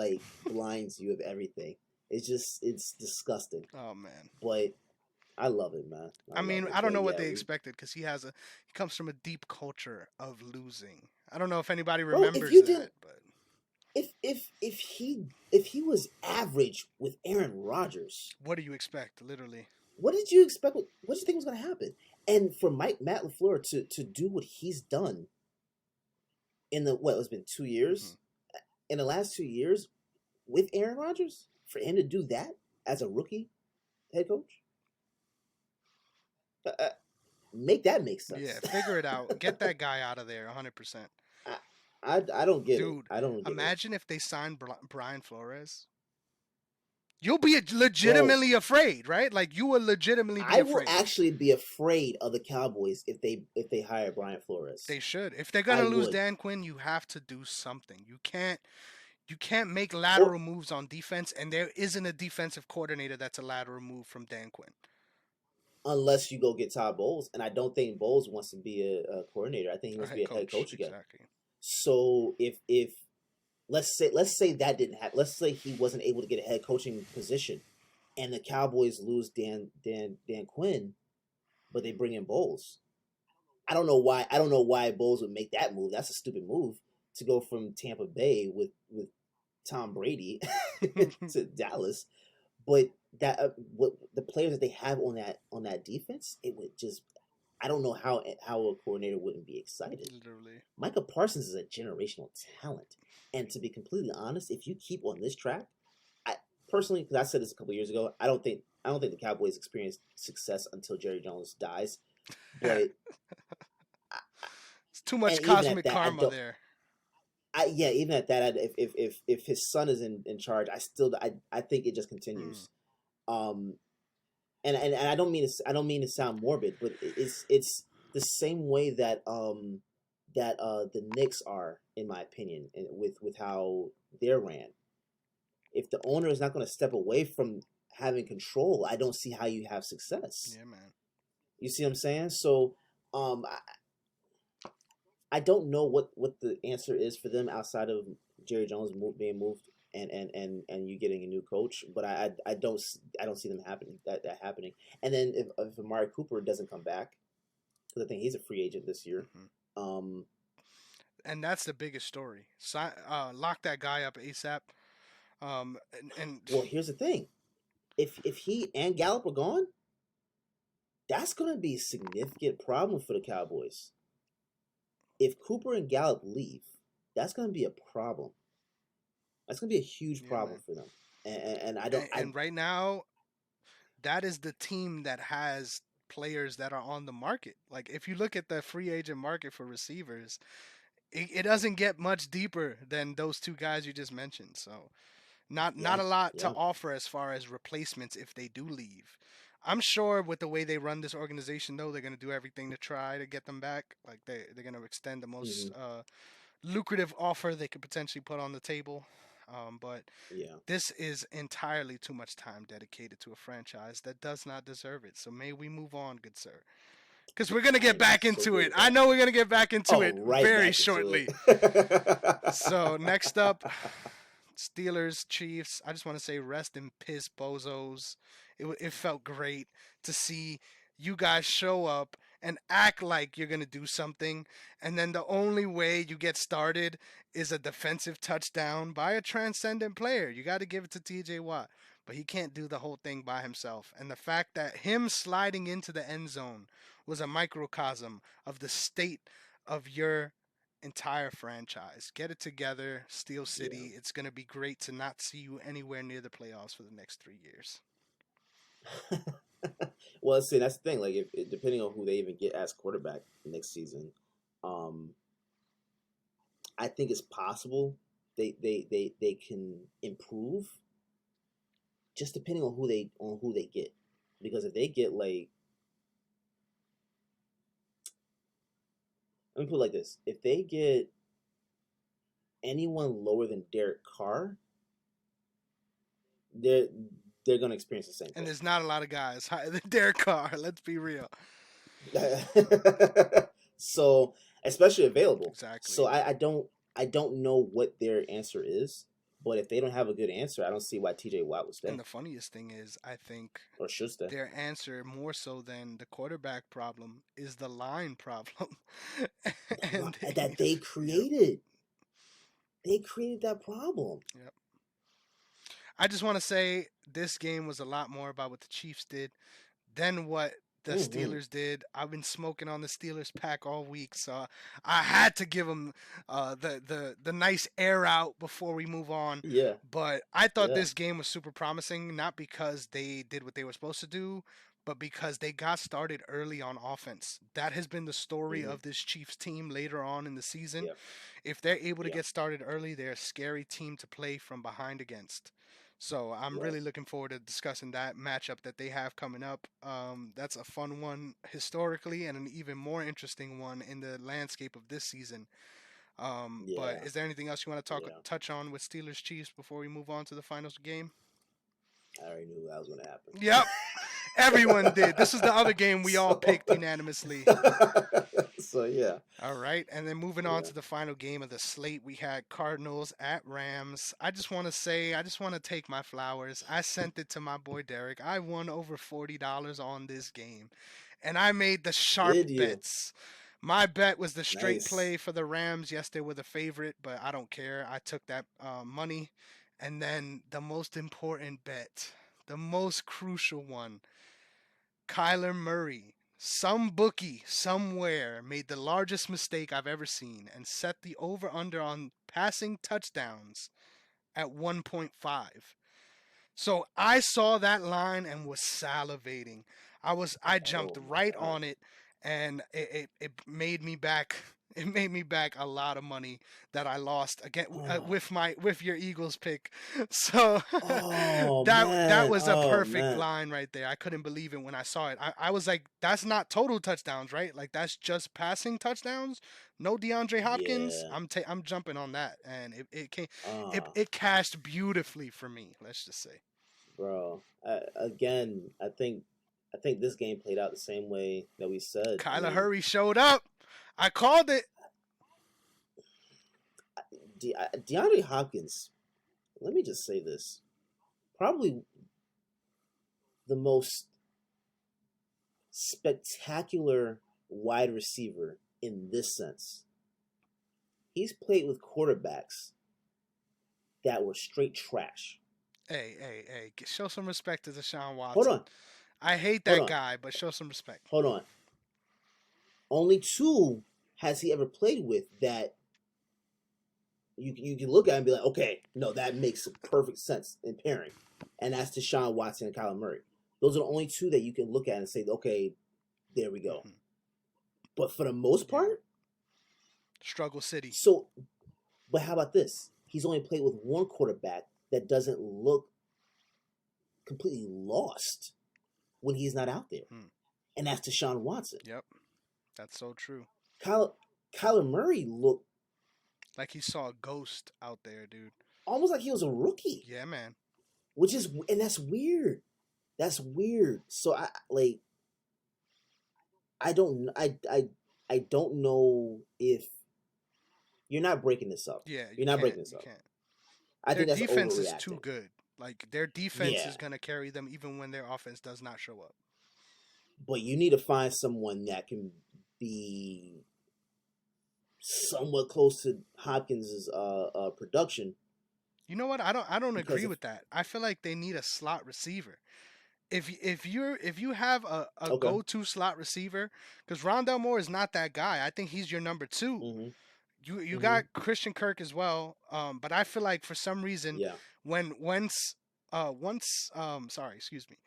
blinds you of everything. It's disgusting. Oh man. But I love it, man. I I love mean, it. I don't But know what yeah, they expected because he comes from a deep culture of losing. I don't know if anybody bro, if remembers you that, didn't, but if he was average with Aaron Rodgers, what do you expect, literally? what did you expect? What did you think was going to happen? And for Matt LaFleur to do what he's done in the what it's been 2 years, Hmm. in the last 2 years with Aaron Rodgers, for him to do that as a rookie head coach, uh, uh, make that make Yeah, sense. figure it out. Get that guy out of there, 100%. I, I don't get it. Dude, I don't get it, imagine if they signed Brian Flores. You'll be bro. legitimately afraid, right? Like you will legitimately be I will afraid. actually be afraid of the Cowboys if they hire Brian Flores. They should. If they're I gonna lose would. Dan Quinn, you have to do something. You can't make Or lateral moves on defense, and there isn't a defensive coordinator that's a lateral move from Dan Quinn. unless you go get Todd Bowles, and I don't think Bowles wants to be a coordinator. I think he A wants to head be a head coach, coach again. exactly. So if let's say that didn't happen, let's say he wasn't able to get a head coaching position, and the Cowboys lose Dan Quinn, but they bring in Bowles. I don't know why Bowles would make that move. That's a stupid move to go from Tampa Bay with Tom Brady to Dallas. But that what the players that they have on that defense, it would just I don't know how a coordinator wouldn't be excited. Literally. Micah Parsons is a generational talent, and to be completely honest, if you keep on this track, I personally, because I said this a couple years ago, I don't think the Cowboys experience success until Jerry Jones dies. But It's too much and even at cosmic that, I karma don't. there. Yeah, even at that, if his son is in charge, I think it just Hmm. continues. Um, and I don't mean to sound morbid, but it's the same way that the Knicks are, in my opinion, with how they're ran. If the owner is not going to step away from having control, I don't see how you have success. Yeah, man. You see what I'm saying? So um, I don't know what the answer is for them outside of Jerry Jones being moved and you getting a new coach, but I don't see them that happening. And then if Amari Cooper doesn't come back, because I think he's a free agent this year, Hmm. um, And that's the biggest story. Lock that guy up ASAP. And well, here's the thing: if he and Gallup are gone, that's going to be a significant problem for the Cowboys. If Cooper and Gallup leave, that's going to be a problem. That's going to be a huge yeah, problem man. for them. And I don't And right now, that is the team that has players that are on the market. Like if you look at the free agent market for receivers, it doesn't get much deeper than those two guys you just mentioned. So not yeah, a lot to yeah. offer as far as replacements if they do leave. I'm sure with the way they run this organization, though, they're going to do everything to try to get them back. Like they're going to extend the most Hmm. lucrative offer they could potentially put on the table. But Yeah. this is entirely too much time dedicated to a franchise that does not deserve it. So may we move on, good sir. Because we're going to I get am back so into good it. with I that. know we're going to get back into Oh, it right very back into it. shortly. So next up, Steelers, Chiefs. I just want to say rest in piss, bozos. It felt great to see you guys show up and act like you're going to do something. And then the only way you get started is a defensive touchdown by a transcendent player. You got to give it to TJ Watt. But he can't do the whole thing by himself. And the fact that him sliding into the end zone was a microcosm of the state of your entire franchise. Get it together, Steel Yeah. City. It's going to be great to not see you anywhere near the playoffs for the next 3 years. Well, see, that's the thing. Like, if depending on who they even get as quarterback next season, um, I think it's possible they can improve, just depending on who they get. Because if they get like, let me put it like this: if they get anyone lower than Derek Carr, they're they're gonna experience the same And thing. there's not a lot of guys higher than Derek Carr. Let's be real. So especially available. Exactly. So I don't know what their answer is. But if they don't have a good answer, I don't see why T.J. Watt would And stay the funniest thing is, I think or should stay. their answer more so than the quarterback problem is the line problem. And they That need, they yep, created. They created that problem. yep. I just want to say this game was a lot more about what the Chiefs did than what the Hmm. Steelers did. I've been smoking on the Steelers pack all week, so I had to give them the nice air out before we move on. Yeah. But I thought Yeah. this game was super promising, not because they did what they were supposed to do, but because they got started early on offense. That has been the story Hmm. of this Chiefs team later on in the season. Yeah. If they're able to Yeah. get started early, they're a scary team to play from behind against. So I'm Right. really looking forward to discussing that matchup that they have coming up. That's a fun one historically and an even more interesting one in the landscape of this season. But Yeah. is there anything else you want to Yeah. touch on with Steelers Chiefs before we move on to the finals game? I already knew that was going to happen. Yep, everyone did. This is the other game we all so, picked unanimously. so yeah. All right, and then moving on Yeah. to the final game of the slate, we had Cardinals at Rams. I just want to say, I just want to take my flowers. I sent it to my boy Derrick. I won over $40 on this game, and I made the sharp Did you? bets. My bet was the straight Nice. play for the Rams. Yes, they were the favorite, but I don't care. I took that money, and then the most important bet, the most crucial one, Kyler Murray. Some bookie somewhere made the largest mistake I've ever seen and set the over under on passing touchdowns at 1.5. So I saw that line and was salivating. I jumped Oh my right God. on it, and it made me back. It made me back a lot of money that I lost again Oh. with your Eagles pick. So Oh that man. was a Oh perfect man. line right there. I couldn't believe it when I saw it. I was like, that's not total touchdowns, right? Like that's just passing touchdowns. No DeAndre Hopkins. Yeah. I'm jumping on that, and it came Ah, it cashed beautifully for me. Let's just say. bro. Again, I think this game played out the same way that we said. I Kyler mean, Hurry showed up. I called it. DeAndre Hopkins. Let me just say this: probably the most spectacular wide receiver in this sense. He's played with quarterbacks that were straight trash. Hey, show some respect to Deshaun Hold Watson. on, I hate hold that on, guy, but show some respect. hold on. Only two has he ever played with that you can look at and be like, okay, no, that makes perfect sense in pairing, and that's Deshaun Watson and Kyler Murray. Those are the only two that you can look at and say, okay, there we go. Hmm. But for the most Yeah, part, struggle city. so but how about this? He's only played with one quarterback that doesn't look completely lost when he's not out there, Hmm. and that's Deshaun Watson. Yep, that's so true. Kyler, Kyler Murray looked Like he saw a ghost out there, dude. almost like he was a rookie, Yeah, man. which is and that's weird. That's weird. So I like I don't know if you're not breaking this up. Yeah, you You're not can't. breaking this You up. can't. I Their think that's defense is too overreacting. good. Like their defense Yeah, is gonna carry them even when their offense does not show up. but you need to find someone that can be somewhat close to Hopkins's production You know what? I don't because agree of with that. I feel like they need a slot receiver. If you have a okay. go to slot receiver, because Rondell Moore is not that guy. I think he's your number two. Mhm. You Mhm. got Christian Kirk as well. But I feel like for some reason Yeah. when once sorry, excuse me.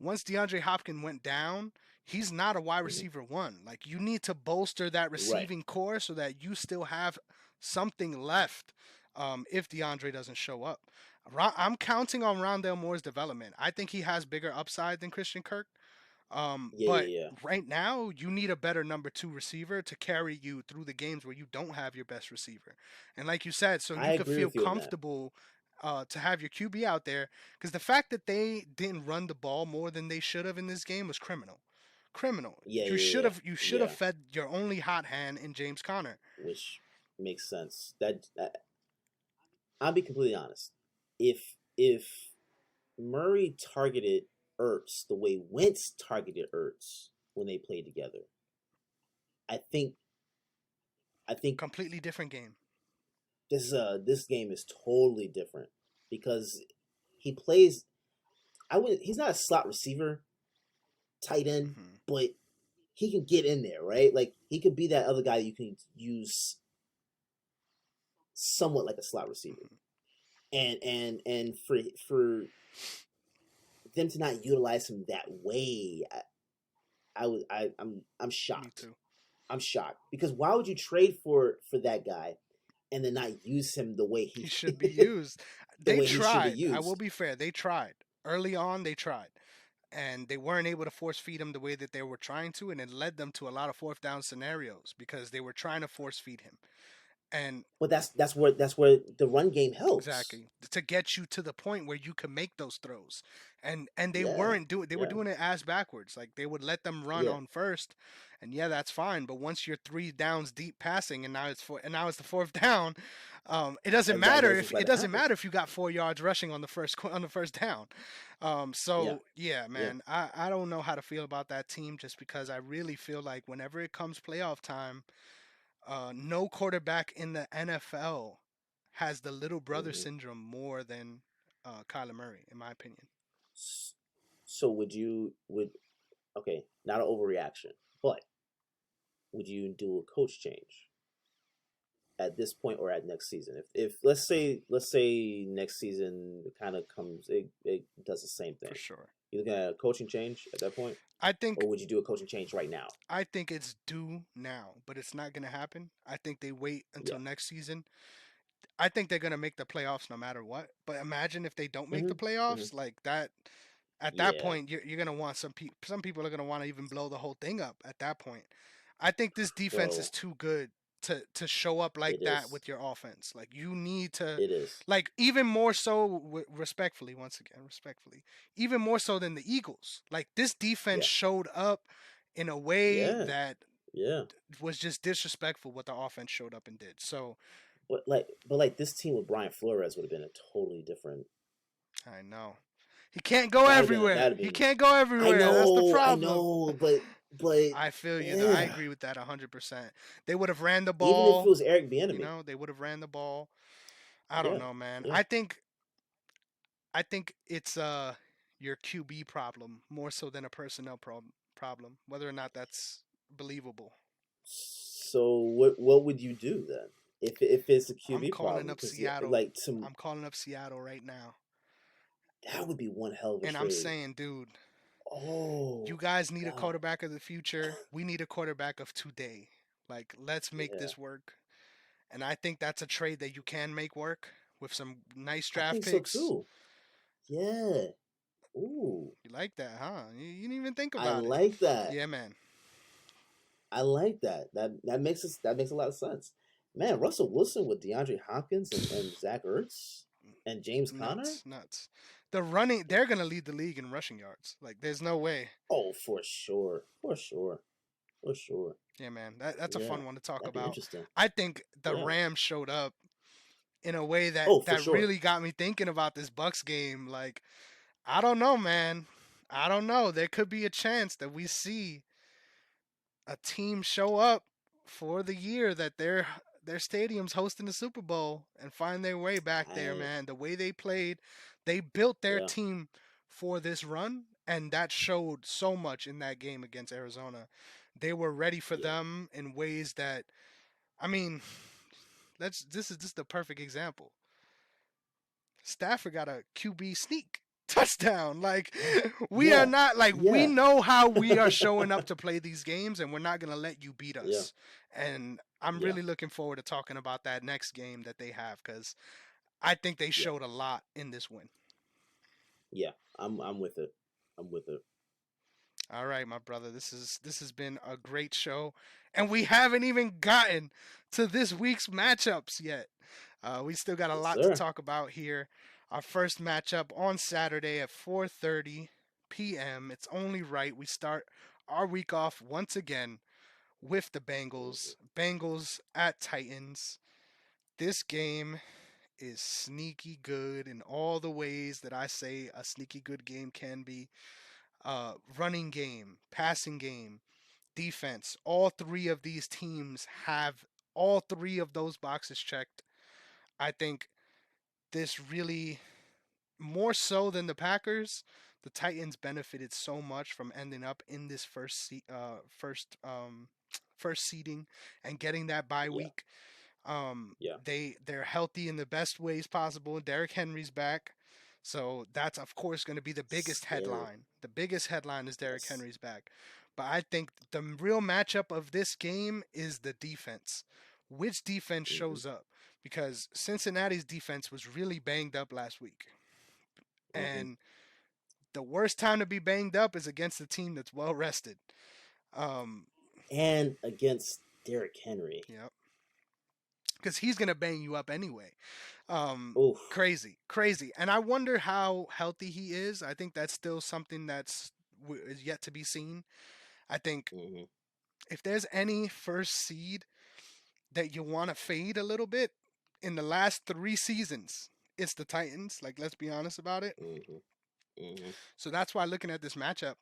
Once DeAndre Hopkins went down, he's not a wide Mhm. receiver one. Like you need to bolster that Right. receiving core so that you still have something left if DeAndre doesn't show up. I'm counting on Rondell Moore's development. I think he has bigger upside than Christian Kirk. Yeah. But Yeah. Yeah. right now, you need a better number two receiver to carry you through the games where you don't have your best receiver. And like you said, so I you could agree feel with you on that. comfortable to have your QB out there, because the fact that they didn't run the ball more than they should have in this game was criminal. Criminal. Yeah. You Yeah. should Yeah. have you should have Yeah. fed your only hot hand in James Conner. Which makes sense. That I'll be completely honest. If Murray targeted Ertz the way Wentz targeted Ertz when they played together, I think I think Completely different game. this game is totally different because he plays. I would. He's not a slot receiver, tight end, Hmm. but he can get in there, right? Like he could be that other guy you can use somewhat like a slot receiver. Hmm. And for them to not utilize him that way, I'm Me shocked. too. I'm shocked because why would you trade for that guy and then not use him the way He he should be used. the They way he should be tried. I will used? be fair. They tried. Early on, they tried. And they weren't able to force feed him the way that they were trying to. And it led them to a lot of fourth down scenarios because they were trying to force feed him. And But that's where the run game helps. exactly, to get you to the point where you can make those throws. And they Yeah, weren't doing they were yeah, doing it ass backwards. Like they would let them run yeah. on first, and yeah, that's fine. But once you're three downs deep passing, and now it's the fourth down, it doesn't Everybody matter knows what's if about it to doesn't happen. matter if you got 4 yards rushing on the first down. Yeah, So yeah, yeah. man, I don't know how to feel about that team just because I really feel like whenever it comes playoff time, no quarterback in the NFL has the little brother Hmm. syndrome more than Kyler Murray, in my opinion. So would okay, not an overreaction, but would you do a coach change at this point or at next season? If let's say next season it kind of comes it does the same For thing. sure. You looking at a coaching change at that point, I or think would you do a coaching change right now? I think it's due now, but it's not going to happen. I think they wait until Yeah. next season. I think they're going to make the playoffs no matter what. But imagine if they don't make the Hmm. Hmm. playoffs, like that. At that Yeah. point, you're going to want some people. Some people are going to want to even blow the whole thing up. At that point, I think this defense is Bro, too good to show up like it that is. with your offense. Like you need to, It is. like even more so, respectfully, once again, respectfully, even more so than the Eagles. Like this defense Yeah. showed up in a way Yeah. that Yeah. was just disrespectful what the offense showed up and did. So But like this team with Brian Flores would have been a totally different. I know he can't go everywhere. That'd He been. can't go everywhere. That's the I problem. know, but I feel you though. I yeah. agree with that 100%. They would have ran the Even if it ball. was Eric Bieniemy, They would have ran the ball. I don't yeah, know, man. yeah. I think it's your QB problem more so than a personnel problem. Whether or not that's believable. So what would you do then if it's a I'm QB calling problem? up Because Seattle. like some I'm calling up Seattle right now. that would be one hell of a And I'm trade. saying, dude, you Oh guys need a God, quarterback of the future. We need a quarterback of today. Like, let's make yeah, this work. And I think that's a trade that you can make work with some nice I draft think so picks. too. Yeah. Ooh, You like that, huh? You didn't even think I about it. like that. Yeah, man. I like that. That makes a lot of sense. Man, Russell Wilson with DeAndre Hopkins and Zach Ertz and James Conner. Nuts, nuts. They're going to lead the league in rushing yards. Like, there's no way. Oh, for sure, for sure, for sure. Yeah, man. That's a Yeah, fun one to talk that'd be about. interesting. I think the Yeah. Rams showed up in a way that Oh, for that sure. really got me thinking about this Bucks game. Like, I don't know, man. I don't know. There could be a chance that we see a team show up for the year that their stadium's hosting the Super Bowl and find their way back there, I man. The way they played, they built their yeah, team for this run, and that showed so much in that game against Arizona. They were ready for yeah. them in ways that, I mean, let's this is just the perfect example. Stafford got a QB sneak touchdown. Like we are Yeah, not like we yeah, know how we are showing up to play these games and we're not going to let you beat yeah, us. And I'm yeah, really looking forward to talking about that next game that they have cuz I think they yeah, showed a lot in this win. yeah. I'm with it. I'm with it. All right, my brother. This has been a great show and we haven't even gotten to this week's matchups yet. We still got a Yes, lot to sir. talk about here. Our first matchup on Saturday at 4:30 p.m. It's only right we start our week off once again with the Mhm. Bengals. Bengals at Titans. This game is sneaky good in all the ways that I say a sneaky good game can be. Running game, passing game, defense. All three of these teams have all three of those boxes checked. I think this really, more so than the Packers, the Titans benefited so much from ending up in this first seeding and getting that bye Yeah, week. yeah, They're healthy in the best ways possible. Derrick Henry's back, so that's of course going to be the biggest scary. headline. The biggest headline is Derrick Yes. Henry's back. But I think the real matchup of this game is the defense. Which defense Mm-hmm. shows up? Because Cincinnati's defense was really banged up last week, Mm-hmm. and the worst time to be banged up is against a team that's well rested. Um, And against Derrick Henry. yeah, because he's gonna bang you up anyway. Oof. Crazy, crazy. And I wonder how healthy he is. I think that's still something that's is yet to be seen. I think Mm-hmm. if there's any first seed that you want to fade a little bit in the last 3 seasons, it's the Titans. Like, let's be honest about it. Mm-hmm. Mm-hmm. So that's why looking at this matchup,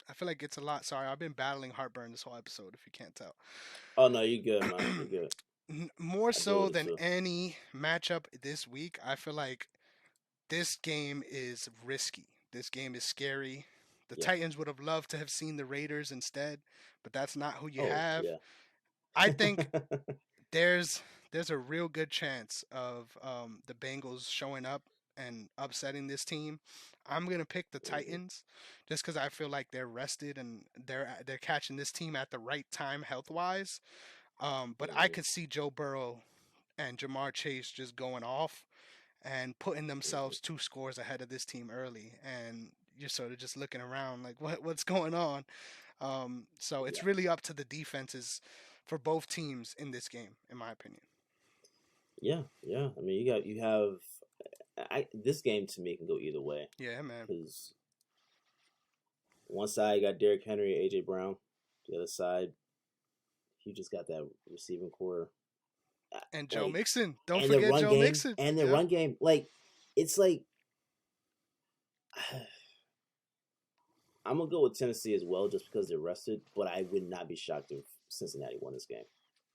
I feel like it's a lot. Sorry, I've been battling heartburn this whole episode, if you can't tell. Oh no, you good, man. You good. More I deal so with it than too. any matchup this week, I feel like this game is risky. This game is scary. The Yeah. Titans would have loved to have seen the Raiders instead, but that's not who you Oh have. yeah. I think there's there's a real good chance of the Bengals showing up and upsetting this team. I'm gonna pick the Mm-hmm. Titans just because I feel like they're rested and they're catching this team at the right time health wise. But I Mm-hmm. could see Joe Burrow and Jamar Chase just going off and putting Mm-hmm. themselves 2 scores ahead of this team early, and you're sort of just looking around like what's going on. So it's Yeah. really up to the defenses for both teams in this game, in my opinion. Yeah. Yeah. I mean, you have. I this game to me can go either way Yeah, man. because one side you got Derrick Henry, AJ Brown. The other side, you just got that receiving core. And Joe Like, Mixon. Don't and their forget run Joe game, Mixon. and their Yep. run game, like it's like I'm gonna go with Tennessee as well, just because they're rested. But I would not be shocked if Cincinnati won this game.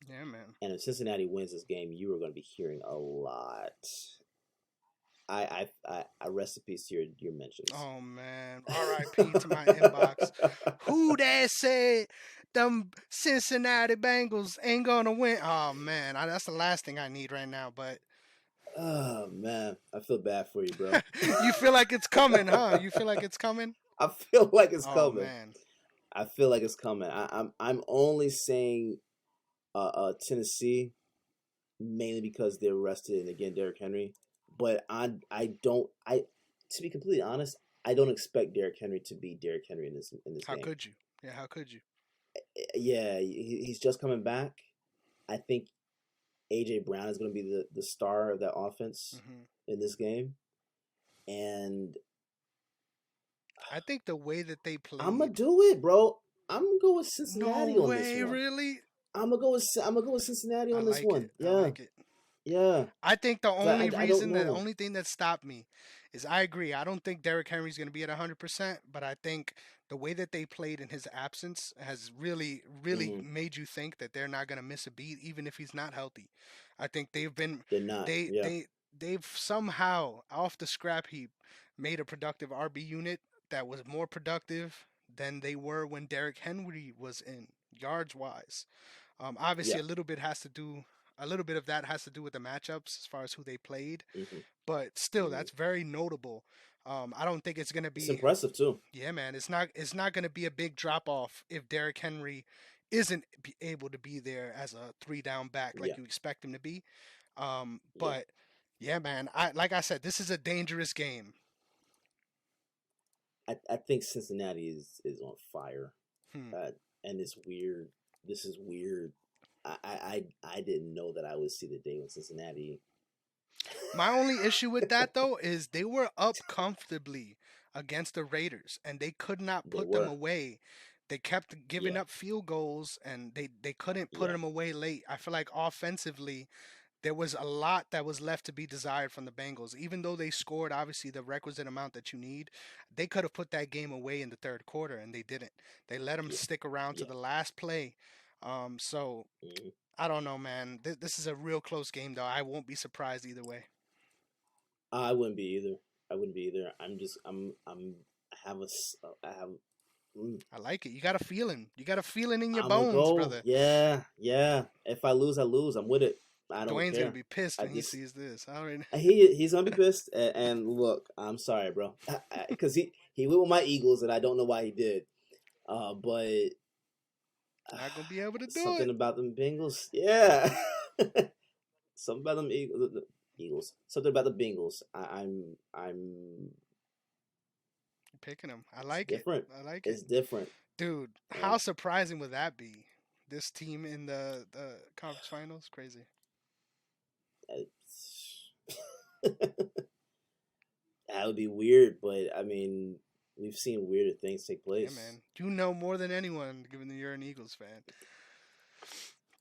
Yeah, man. And if Cincinnati wins this game, you are going to be hearing a lot. I rest in peace to your mentions. Oh man. R.I.P. to my inbox. Who that said them Cincinnati Bengals ain't gonna win? Oh man, that's the last thing I need right now. But Oh man, I feel bad for you, bro. you feel like it's coming, huh? You feel like it's coming? I feel like it's Oh coming. man. I feel like it's coming. I'm only saying Tennessee mainly because they're rested and again Derrick Henry. But I don't I to be completely honest, I don't expect Derrick Henry to be Derrick Henry in this How game. could you? Yeah, how could you? Yeah, he's just coming back. I think AJ Brown is going to be the star of that offense Hmm. in this game, and I think the way that they I'm gonna played. do it, bro. I'm gonna go with No Cincinnati on this way, one. really? I'm gonna go with Cincinnati I on this like one. it. I Yeah, like it. yeah. I think the 'Cause only I don't reason, the know. only thing that stopped me is I agree. I don't think Derrick Henry's going to be at 100%, but I think the way that they played in his absence has really, really Hmm. made you think that they're not going to miss a beat, even if he's not healthy. I think they've been, They're not. they, Yeah, they, they've somehow off the scrap heap made a productive RB unit that was more productive than they were when Derrick Henry was in yards wise. Obviously, yeah. a little bit of that has to do with the matchups as far as who they played, Hmm. but still, Hmm. that's very notable. I don't think it's gonna It's be, impressive too. yeah, man. It's not gonna be a big drop off if Derrick Henry isn't able to be there as a 3 down back like Yeah, you expect him to be. yeah. But yeah, man. I like I said, this is a dangerous game. I think Cincinnati is on fire, Hmm. uh, and it's weird. This is weird. I didn't know that I would see the day when Cincinnati. My only issue with that though is they were up comfortably against the Raiders and they could not They put them were. away. They kept giving Yeah, up field goals and they couldn't put yeah. them away late. I feel like offensively there was a lot that was left to be desired from the Bengals. Even though they scored obviously the requisite amount that you need, they could have put that game away in the third quarter, and they didn't. They let them Yeah, stick around to yeah. the last play. So Hmm. I don't know, man. This is a real close game, though. I won't be surprised either way. I wouldn't be either. I wouldn't be either. I have I have. Mm, I like it. You got a feeling. You got a feeling in your I'm gonna bones, go. brother. Yeah, yeah. If I lose, I lose. I'm with it. I don't Dwayne's gonna care. be pissed I when he just sees this. I already he's gonna be pissed. And look, I'm sorry, bro, because he went with my Eagles, and I don't know why he did. But not gonna be able to do something it. about them Bengals, yeah. Something about them Eagles. Eagles. Something about the Bengals. I'm. Picking him. I It's like it. different. I like it, It's different. dude. Yeah. How surprising would that be? This team in the conference finals, crazy. That would be weird, but I mean, we've seen weirder things take Yeah, place. man. You know more than anyone, given that you're an Eagles fan.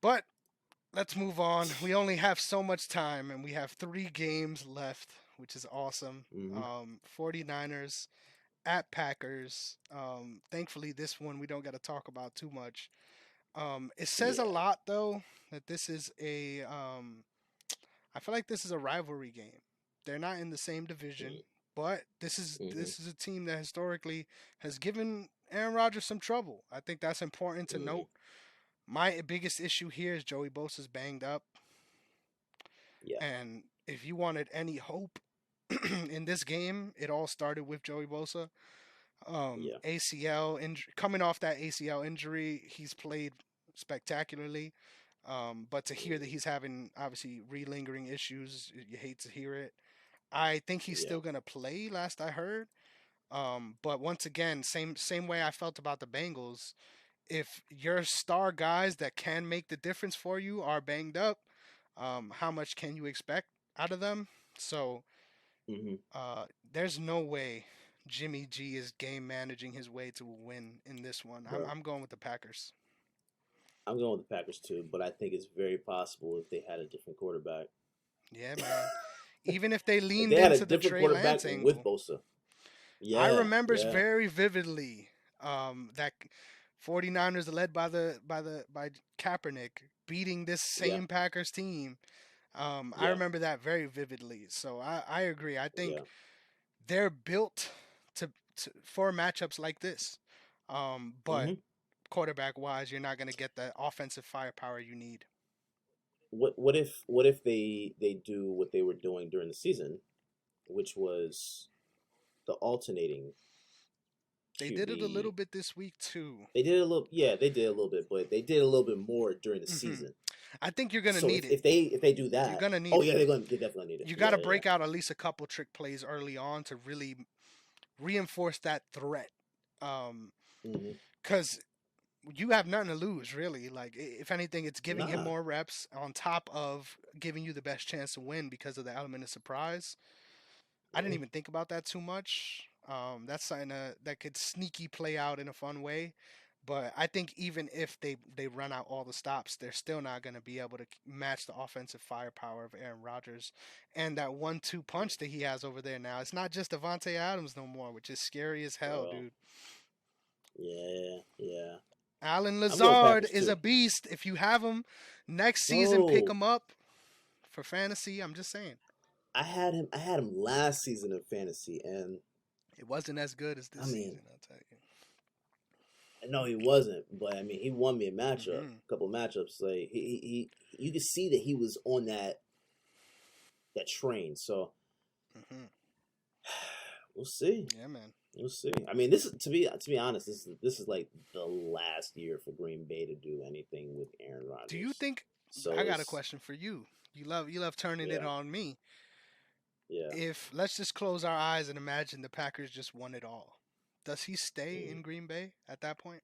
But let's move on. We only have so much time, and we have 3 games left, which is awesome. Hmm. 49ers at Packers. Thankfully, this one we don't got to talk about too much. It says a Yeah. lot, though, that this is a. I feel like this is a rivalry game. They're not in the same division, but this is Mm-hmm. this is a team that historically has given Aaron Rodgers some trouble. I think that's important to Hmm. note. My biggest issue here is Joey Bosa's banged up, Yeah. and if you wanted any hope in this game, it all started with Joey Bosa. Yeah. ACL injury, coming off that ACL injury, he's played spectacularly. But to hear that Hmm. he's having obviously relingering issues, you hate to hear it. I think he's Yeah. still gonna play. Last I heard. But once again, same way I felt about the Bengals. If your star guys that can make the difference for you are banged up, how much can you expect out of them? So Hmm. there's no way Jimmy G is game managing his way to a win in this one. I'm Bro, I'm going with the Packers. I'm going with the Packers too, but I think it's very possible if they had a different quarterback. Yeah, man. Even if they If they leaned had a into the different Trey quarterback Lance with angle, Bosa. I Yeah. remembers Yeah. very vividly that 49ers led by Kaepernick beating this Yeah. same Packers team. I Yeah. remember that very vividly. So I agree. I think Yeah. they're built for matchups like this. But Hmm. quarterback wise, you're not going to get the offensive firepower you need. What if they do what they were doing during the season, which was the alternating They did it a little QB. bit this week too. They did a little, yeah, they did a little bit, but they did a little bit more during the hmm season. I think you're going to So need it. if they do You're that, going to need oh it. yeah, they definitely need it. You got Yeah, to yeah, break out at least a couple trick plays early on to really reinforce that threat. Um, yeah. Hmm. Because you have nothing to lose, really. Like, if anything, it's giving him Nah. more reps on top of giving you the best chance to win because of the element of surprise. I didn't Yeah. even think about that too much. That's something that could sneaky play out in a fun way. But I think even if they run out all the stops, they're still not going to be able to match the offensive firepower of Aaron Rodgers and that 1-2 punch that he has over there now. It's not just Devontae Adams no more, which is scary as hell, Bro. dude. Yeah, yeah. Alan I'm going Lazard Packers is a too. beast. If you have him next season, pick Bro, him up for fantasy. I'm just saying. I had him last season in fantasy, and It wasn't as good as I this mean, season, I'll tell no, he wasn't. But I mean, he won me a you. matchup, a couple matchups. Like you could see that he was on that train. So hmm we'll see. Yeah, man. We'll see. I mean, this is to be honest, this is like the last year for Green Bay to do anything with Aaron Do you Rodgers. think? I So got a it's question for you. You love turning it yeah, on me. yeah. If let's just close our eyes and imagine the Packers just won it all, does he stay Mm. in Green Bay at that point?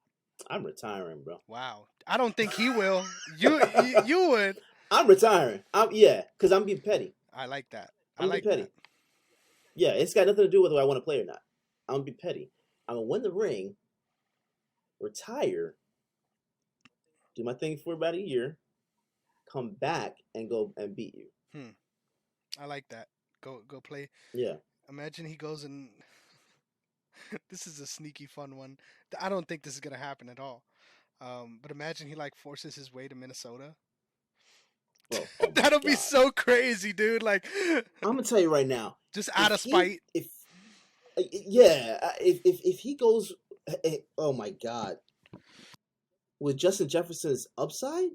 I'm retiring, bro. Wow, I don't think he will. You would. I'm retiring. Because I'm being petty. I like that. I I'm gonna be like that. petty. Yeah, it's got nothing to do with whether I want to play or not. I'm gonna be petty. I'm gonna win the ring, retire, do my thing for about a year, come back and go and beat you. Hmm. I like that. Go play. Yeah. Imagine he goes and this is a sneaky fun one. I don't think this is gonna happen at all. But imagine he like forces his way to Minnesota. Well, oh my That'll be God. so crazy, dude. Like, I'm gonna tell you right now. just out If of he spite. if yeah, if he goes, oh my God, with Justin Jefferson's upside,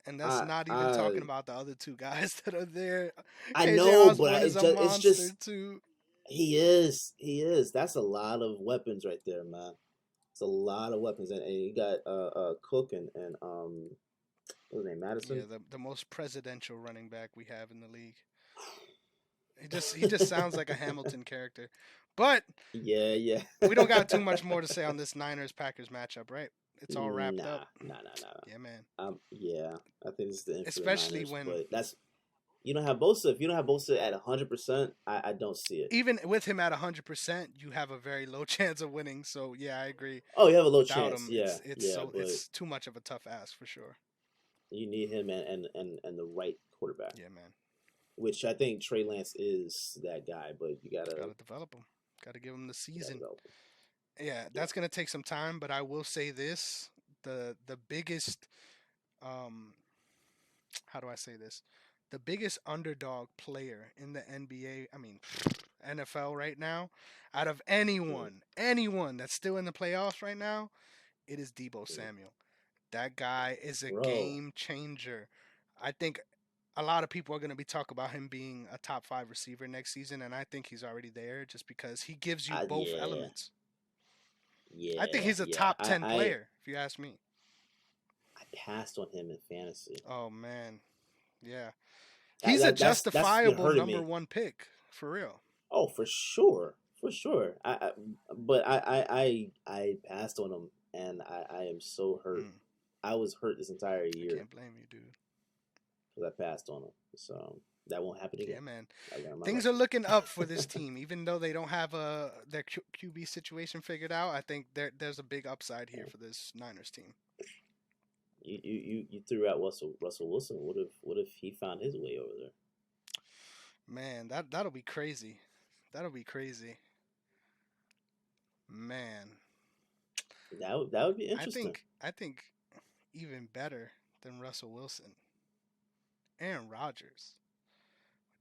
And that's I not even talking I about the other two guys that are there. I KJ know, but Osborne is a it's monster just too. he is. That's a lot of weapons right there, man. It's a lot of weapons, and you got Cook and what's his name, Yeah, Madison. the most presidential running back we have in the league. He just sounds like a Hamilton character. But Yeah, yeah. we don't got too much more to say on this Niners Packers matchup, right? It's all wrapped up. Nah. Yeah, man. Yeah, I think this is the end for the Especially Niners, when but that's you don't have Bosa. If you don't have Bosa at 100%, I don't see it. even with him at 100%, you have a very low chance of winning. So yeah, I agree. Oh, you have a low Without chance. him, Yeah, yeah, but it's too much of a tough ask for sure. you need him and the right quarterback, Yeah, man. which I think Trey Lance is that guy. But Got to develop him. Got to give him the you gotta season. develop him. Yeah, Yeah. that's gonna take some time, but I will say this: the biggest how do I say this? The biggest underdog player in the NBA, I mean NFL right now, out of Mm, anyone that's still in the playoffs right now, it is Debo mm. Samuel. That guy is a Bro, game changer. I think a lot of people are going to be talking about him being a top 5 receiver next season, and I think he's already there just because he gives you both yeah, elements. I think yeah, he's a yeah. top 10 player, if you ask me. I passed on him in fantasy. Oh man. Yeah. He's a That's been justifiable hurting number me. 1 pick, for real. Oh, for sure, for sure. But I passed on him, and I am so hurt. Mm, I was hurt this entire I year can't blame you, dude. because I passed on him. So that won't happen again. Yeah, man. I learned my Things are lesson. looking up for this team, even though they don't have their QB situation figured out. I think there's a big upside here Yeah. for this Niners team. You threw out Russell Wilson. What if he found his way over there? Man, that'll be crazy. That'll be crazy. Man, That would be interesting. I think even better than Russell Wilson, Aaron Rodgers,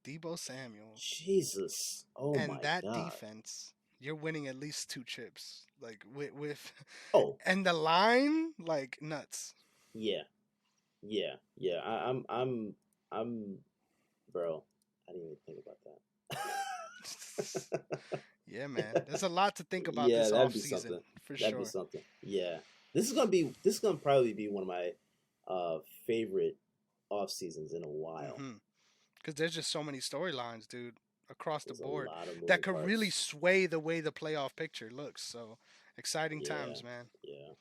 Debo Samuel, Jesus. Oh and my that God. defense. You're winning at least 2 chips, like with Oh and the line like nuts. yeah, yeah. I'm bro. I didn't even think about that. Yeah, man. There's a lot to think about Yeah, this that'd off be season something. for That'd be sure. something. Yeah. This is gonna probably be one of my favorite off seasons in a while. Mhm. Because there's just so many storylines, dude, across the There's a board lot of that moving could really parts. sway the way the playoff picture looks. So exciting Yeah, times, man. yeah,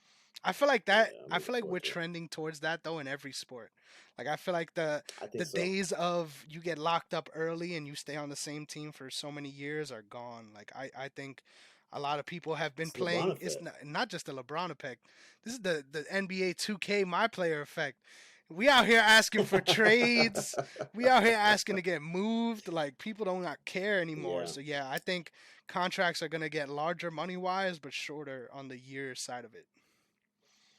I feel like that. yeah. I'm I looking feel like we're forward to it. trending towards that though in every sport. Like I feel like I the think so. days of you get locked up early and you stay on the same team for so many years are gone. Like I think a lot of people have been It's the LeBron playing. It's effect. not just the LeBron effect. This is the NBA 2K my player effect. We out here asking for trades. We out here asking to get moved. Like people don't not care anymore. Yeah, So yeah, I think contracts are gonna get larger money wise, but shorter on the year side of it.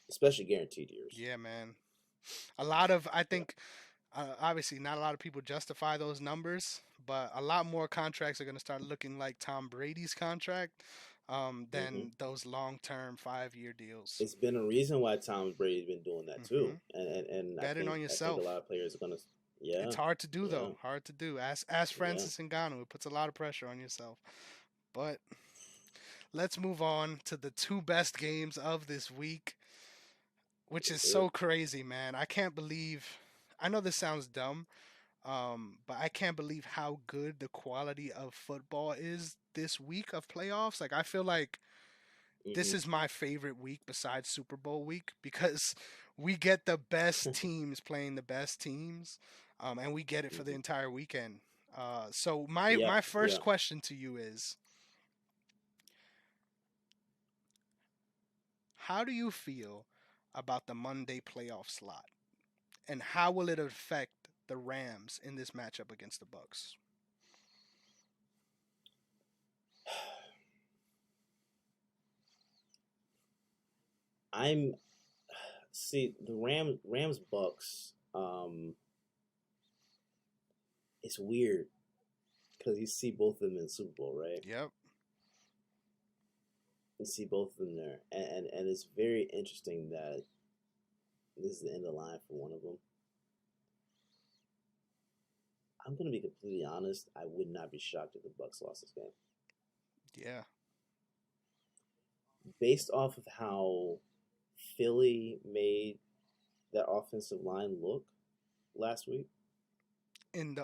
especially guaranteed years. Yeah, man. A lot of I Yeah. think obviously not a lot of people justify those numbers, but a lot more contracts are going to start looking like Tom Brady's contract hmm than those long-term 5-year deals. It's been a reason why Tom Brady's been doing that too, Hmm. and Betting on I think a lot yourself. of players are gonna. It's Yeah, hard to do yeah, though. Hard to do. Ask yeah. Francis and Ganu. It puts a lot of pressure on yourself. But let's move on to the 2 best games of this week, which is Let's hear so it. crazy, man. I can't believe. I know this sounds dumb, but I can't believe how good the quality of football is this week of playoffs. Like I feel like this Hmm is my favorite week besides Super Bowl week because we get the best teams playing the best teams, and we get it for the hmm entire weekend. So my Yep, my first yeah. question to you is, how do you feel about the Monday playoff slot, and how will it affect the Rams in this matchup against the Bucks? I'm see the Rams Bucks. It's weird because you see both of them in the Super Bowl, right? Yep. You see both of them there, and it's very interesting that this is the end of the line for one of them. I'm gonna be completely honest. I would not be shocked if the Bucks lost this game. Yeah. Based off of how Philly made that offensive line look last week. In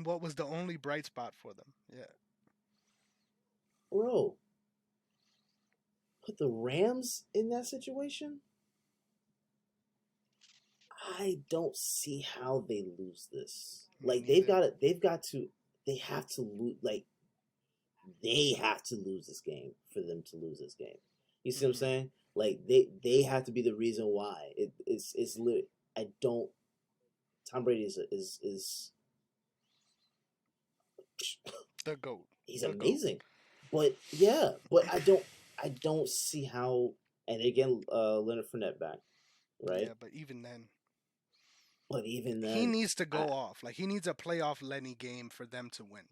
what was the only bright spot for them. Yeah. Bro, put the Rams in that situation? I don't see how they lose this. Like they have to lose. Like they have to lose this game for them to lose this game. You see what I'm saying? Like they have to be the reason why. It's lit. I don't. Tom Brady is the GOAT. He's the amazing, GOAT. but I don't see how. And again, Leonard Fournette back, right? Yeah, but even then, he needs to go off. Like he needs a playoff Lenny game for them to win.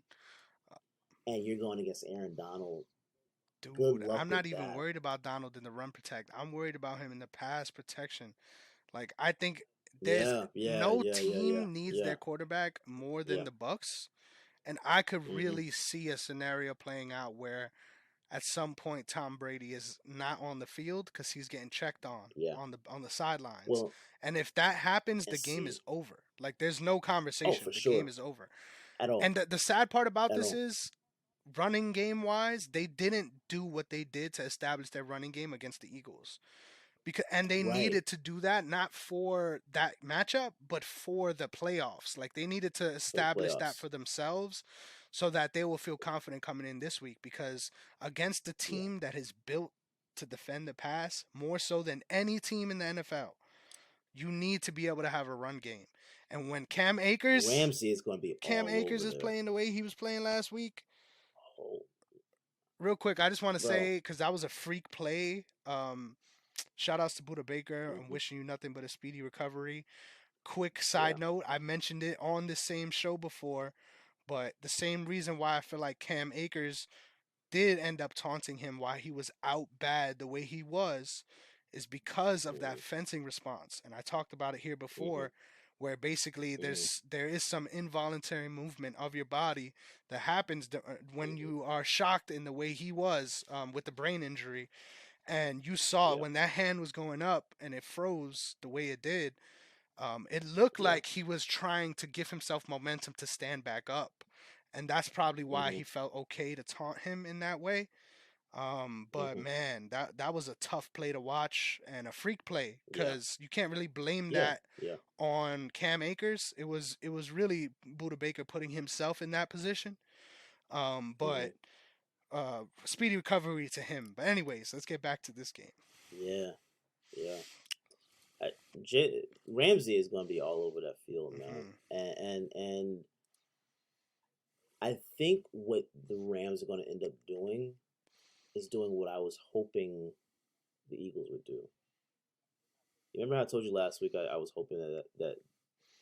And you're going against Aaron Donald. Dude, I'm not even worried about Donald in the run protect. I'm worried about him in the pass protection. Like I think there's no team needs their quarterback more than the Bucks. And I could really see a scenario playing out where at some point Tom Brady is not on the field because he's getting checked on the sidelines. Well, and if that happens, the game is over. Like there's no conversation. The game is over. At all. And the sad part about this is running game wise, they didn't do what they did to establish their running game against the Eagles. And they needed to do that not for that matchup, but for the playoffs. Like they needed to establish that for themselves so that they will feel confident coming in this week. Because against the team that is built to defend the pass more so than any team in the NFL, you need to be able to have a run game. And when Cam Akers is going to be playing the way he was playing last week. Real quick, I just want to say, because that was a freak play. Shout outs to Buda Baker. I'm wishing you nothing but a speedy recovery. Quick side note, I mentioned it on the same show before, but the same reason why I feel like Cam Akers did end up taunting him while he was out bad the way he was is because of that fencing response. And I talked about it here before, where basically there is some involuntary movement of your body that happens when you are shocked in the way he was with the brain injury. And you saw when that hand was going up and it froze the way it did, it looked like he was trying to give himself momentum to stand back up. And that's probably why he felt okay to taunt him in that way. But man, that was a tough play to watch and a freak play because you can't really blame that on Cam Akers. It was really Buda Baker putting himself in that position. But speedy recovery to him. But anyways, let's get back to this game. Ramsey is going to be all over that field, man. And I think what the Rams are going to end up doing is doing what I was hoping the Eagles would do. You remember how I told you last week I was hoping that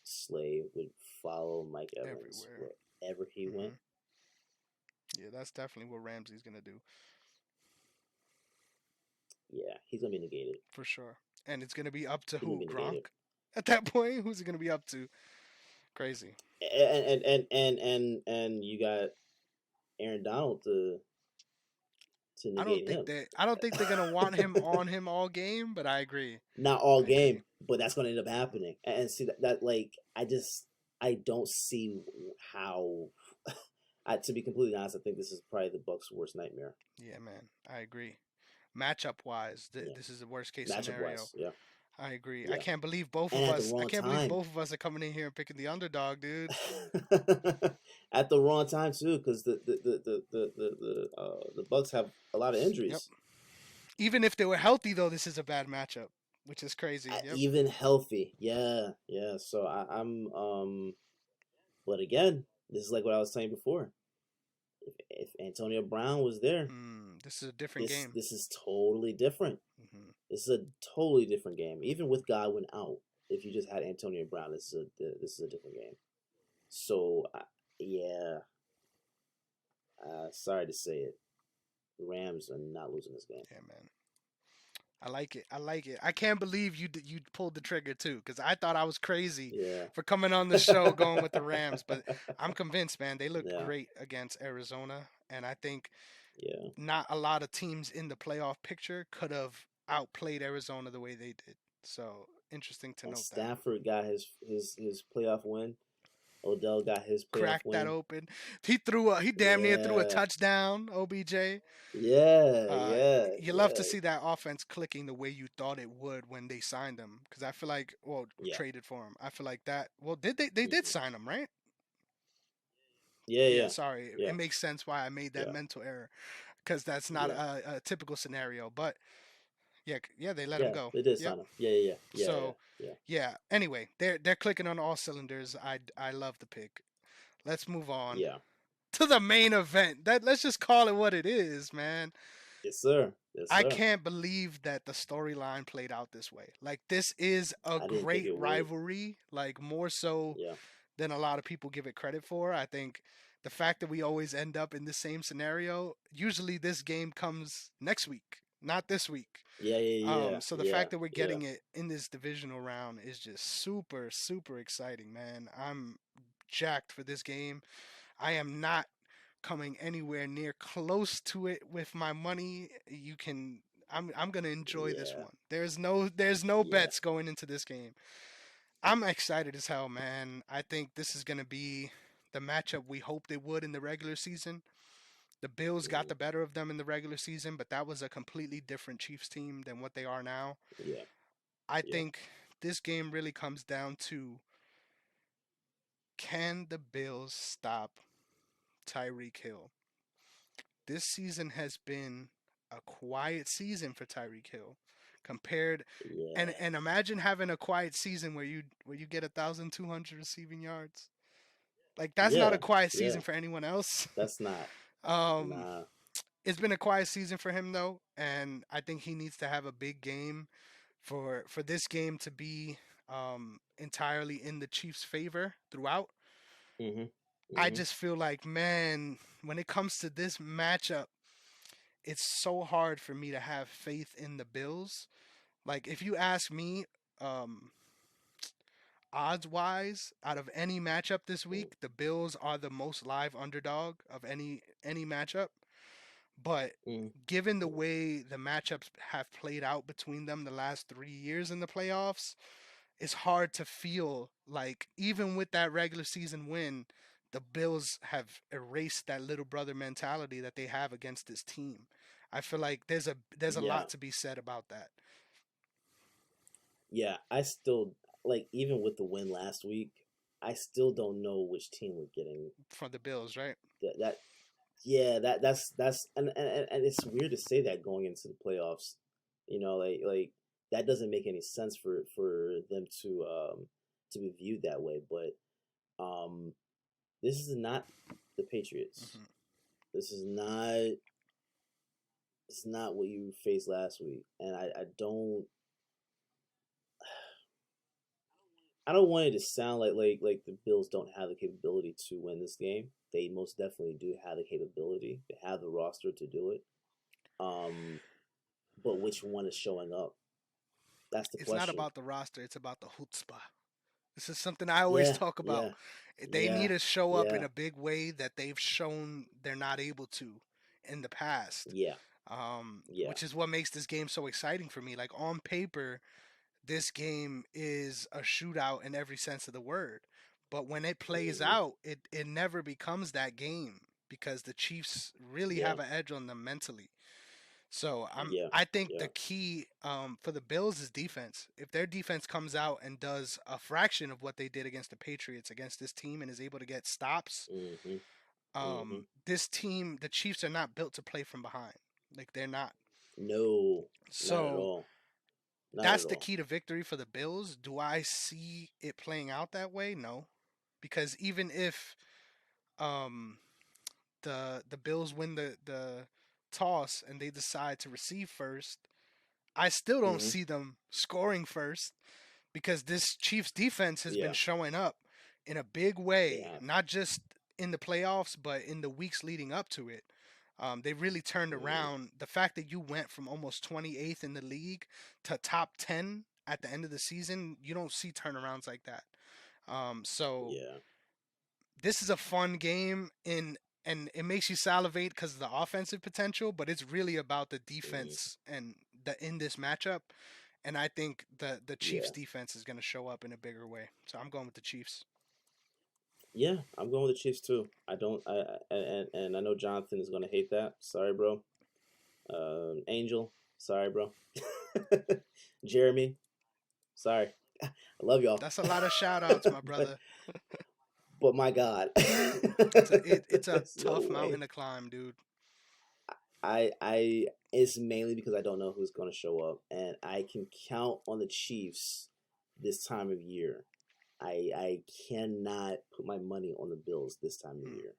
Slay would follow Mike Evans wherever he went? Yeah, that's definitely what Ramsey's going to do. Yeah, he's going to be negated. For sure. And it's going to be up to who? Gronk? At that point, who's it going to be up to? Crazy. And you got Aaron Donald to negate him. I don't think they're going to want him on him all game, but I agree. Not all game, but that's going to end up happening. And see that like I don't see how. To be completely honest, I think this is probably the Bucs' worst nightmare. Yeah, man, I agree. Matchup wise, this is the worst case scenario. I agree. Yeah. I can't believe both of us. Believe both of us are coming in here and picking the underdog, dude. At the wrong time too, because the Bucs have a lot of injuries. Even if they were healthy, though, this is a bad matchup. which is crazy. Yep. Even healthy. Yeah, yeah. So I'm but again, this is like what I was saying before. If Antonio Brown was there, This is a different this game. this is totally different. Hmm. This is a totally different game. Even with Godwin out, if you just had Antonio Brown, this is a different game. So yeah, sorry to say it, the Rams are not losing this game. Yeah, man. I like it. I like it. I can't believe you pulled the trigger too, because I thought I was crazy Yeah, for coming on the show going with the Rams, but I'm convinced, man. They looked yeah, great against Arizona, and I think yeah. not a lot of teams in the playoff picture could have outplayed Arizona the way they did. So interesting to And note that. Stafford got his playoff win. Odell got his playoff Cracked that win. open. He damn near threw a Yeah, touchdown. OBJ. yeah, Uh, yeah, you love to yeah, see that offense clicking the way you thought it would when they signed him, because I feel like, well, yeah. traded for him. I feel like that. Well, did they did Hmm. sign him, right? Yeah, Yeah. yeah, Sorry, it yeah, makes sense why I made that yeah, mental error, because that's not yeah, a typical scenario. But yeah, yeah, they let him yeah. go. They did Yep. sign him. Yeah, yeah, yeah, yeah, So yeah, yeah. Anyway, they're clicking on all cylinders. I love the pick. Let's move on yeah. to the main event. That let's just call it what it is, man. Yes, sir. Yes, I sir. can't believe that the storyline played out this way. Like this is a I didn't think great it would. rivalry, like more so Yeah. than a lot of people give it credit for. I think the fact that we always end up in the same scenario, usually this game comes next week, not this week. Yeah, yeah, So the yeah, fact that we're yeah, getting it in this divisional round is just super, super exciting, man. I'm jacked for this game. I am not coming anywhere near close to it with my money. You can I'm gonna enjoy this yeah, one. There's no yeah, bets going into this game. I'm excited as hell, man. I think this is gonna be the matchup we hoped it would in the regular season. The Bills got mhm, the better of them in the regular season, but that was a completely different Chiefs team than what they are now. yeah, I yeah, think this game really comes down to, can the Bills stop Tyreek Hill? This season has been a quiet season for Tyreek Hill compared, and yeah, and imagine having a quiet season where you get 1,200 receiving yards. Like that's not a yeah, quiet yeah. season for anyone else. That's not. um Nah. it's been a quiet season for him though, and I think he needs to have a big game for this game to be entirely in the Chiefs' favor throughout. Mhm. I Mhm. just feel like, man, when it comes to this matchup, it's so hard for me to have faith in the Bills. Like if you ask me, um, odds wise, out of any matchup this Mhm. week, the Bills are the most live underdog of any matchup. But Mhm. given the way the matchups have played out between them the last 3 years in the playoffs, it's hard to feel like even with that regular season win, the Bills have erased that little brother mentality that they have against this team. I feel like there's a Yeah. lot to be said about that Yeah. I still like even with the win last week. I still don't know which team we're getting. from the Bills, right? That yeah. That's and it's weird to say that going into the playoffs. Like that doesn't make any sense for them to be viewed that way. But this is not the Patriots. Hmm. This is not. It's not what you faced last week, and I don't want it to sound like the Bills don't have the capability to win this game. They most definitely do have the capability. They have the roster to do it. Um, but which one is showing up? That's the It's not question. about the roster; it's about the chutzpah. This is something I always Yeah, talk about. yeah, They need yeah, to show up in yeah, a big way that they've shown they're not able to in the past, yeah, yeah. which is what makes this game so exciting for me. Like on paper, this game is a shootout in every sense of the word. But when it plays Hmm. out, it never becomes that game because the Chiefs really Yeah, have an edge on them mentally. So yeah, I think the yeah. key for the Bills is defense. If their defense comes out and does a fraction of what they did against the Patriots against this team and is able to get stops, Hmm. Hmm. this team, the Chiefs, are not built to play from behind. Like they're not. No, not at So all. Not that's at the all. key to victory for the Bills. Do I see it playing out that way? No, because even if um the Bills win the toss and they decide to receive first, I still don't Hmm. see them scoring first because this Chiefs defense has been Yeah, showing up in a big they way, have. not just in the playoffs, but in the weeks leading up to it. They really turned Mm, around. The fact that you went from almost 28th in the league to top 10 at the end of the season, you don't see turnarounds like that. So yeah. this is a fun game and it makes you salivate because of the offensive potential, but it's really about the Hmm. defense and the in this matchup. And I think the Chiefs Yeah. defense is going to show up in a bigger way. So I'm going with the Chiefs. Yeah, I'm going with the Chiefs too. I don't. And I know Jonathan is going to hate that. Sorry, bro. Angel. Sorry, bro. Jeremy. Sorry. I love y'all. That's a lot of shout outs, my but brother. but my God, It's a there's no tough mountain way. to climb, dude. I it's mainly because I don't know who's going to show up, and I can count on the Chiefs this time of year. I cannot put my money on the Bills this time of Hmm. year.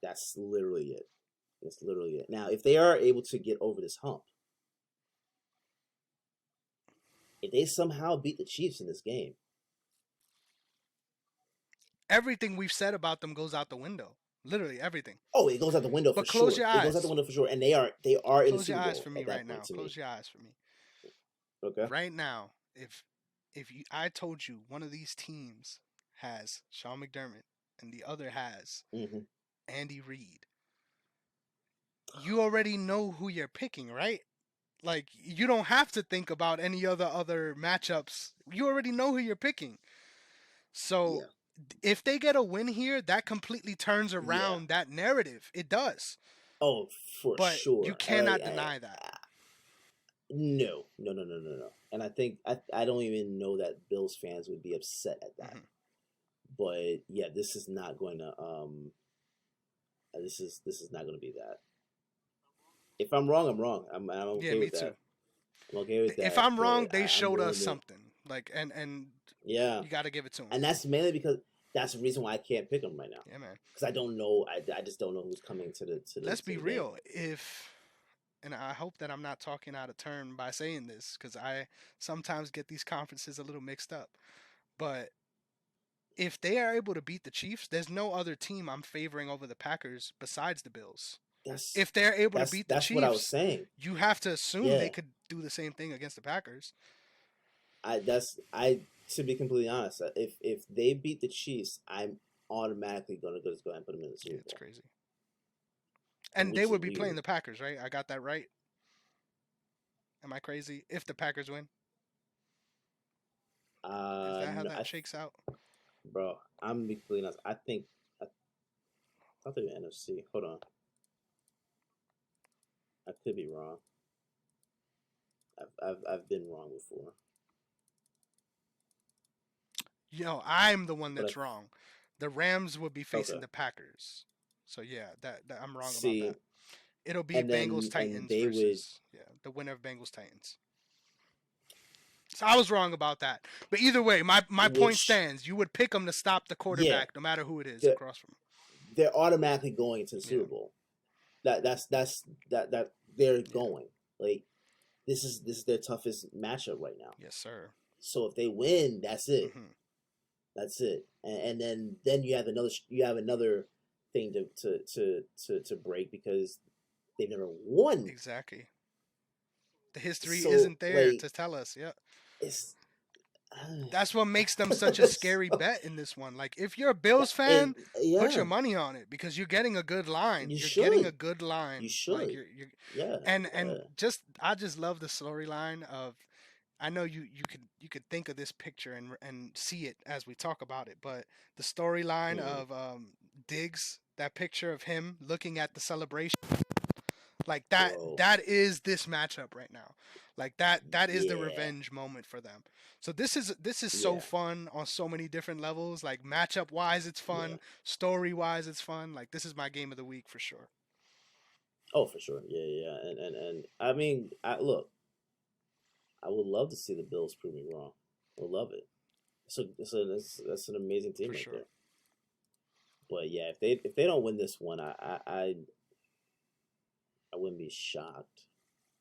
That's literally it. That's literally it. Now, if they are able to get over this hump, if they somehow beat the Chiefs in this game, Everything we've said about them goes out the window. Literally everything. oh, it goes out the window for But close sure. your It goes out the eyes. window for sure, and they are in the Close your Super eyes Bowl for me at right that point. now. To me, Close your eyes for me. okay. Right now, if I told you one of these teams has Sean McDermott and the other has Hmm. Andy Reid, you already know who you're picking, right? Like you don't have to think about any other matchups. You already know who you're picking. So Yeah. if they get a win here, that completely turns Yeah. around that narrative. It does. Oh, for But you sure. cannot deny that. No, no, no, no, no, no. And I think I don't even know that Bills fans would be upset at that. Hmm. But yeah, this is not going to this is not going to be that. If I'm wrong, I'm wrong. I'm Yeah, okay me with too. that. I'm okay with If that. I'm wrong, But they I'm showed us willing to. something. Like and Yeah, you got to give it to them. and that's mainly because that's the reason why I can't pick them right now Yeah, man. because I don't know. I just don't know who's coming to the Let's to be the game. real. If and I hope that I'm not talking out of turn by saying this because I sometimes get these conferences a little mixed up. But if they are able to beat the Chiefs, there's no other team I'm favoring over the Packers besides the Bills. That's If they're able to beat the that's what I was Chiefs, saying. you have to assume they Yeah, could do the same thing against the Packers. I to be completely honest, if they beat the Chiefs, I'm automatically gonna just go ahead and put them in the Yeah, Super it's Bowl, crazy. And they which is would be playing weird. the Packers, right? I got that right. Am I crazy? If the Packers win, is that how No, that shakes out? bro, I'm gonna be completely honest. I thought they were NFC. Hold on, I could be wrong. I've been wrong before, I'm the one but I that's wrong. The Rams would be facing okay. the Packers. So yeah, that I'm wrong about that. See, It'll be Bengals and Titans they would, versus the winner of Bengals Titans. So I was wrong about that. But either way, my point which stands. You would pick them to stop the yeah, quarterback, no matter who it is they're across from they're automatically going into the him. Yeah. Super Bowl. That they're Yeah. going. Like this is their toughest matchup right now. Yes, sir. So if they win, that's it. Hmm. That's it. And then you have another thing to break because they've never won. Exactly. The history So isn't there like to tell us. Yeah. it's That's what makes them such a scary so, bet in this one. Like if you're a Bills fan, and put your yeah, money on it because you're getting a good line. you You're getting a should. good You line. Like should. you're Yeah, and yeah. just I just love the storyline of I know you could think of this picture and see it as we talk about it, but the storyline Mm, of Diggs, that picture of him looking at the celebration, like that bro. that is this matchup right now. Like that is the Yeah, revenge moment for them. So this is so yeah, fun on so many different levels. Like matchup wise, it's yeah. fun. Story wise, it's fun. Like this is my game of the week for sure. Oh, for sure. Yeah, yeah. And I mean, I look. I would love to see the Bills prove me wrong. I would love it. So that's an amazing team For right sure. there. But yeah, if they don't win this one, I wouldn't be shocked.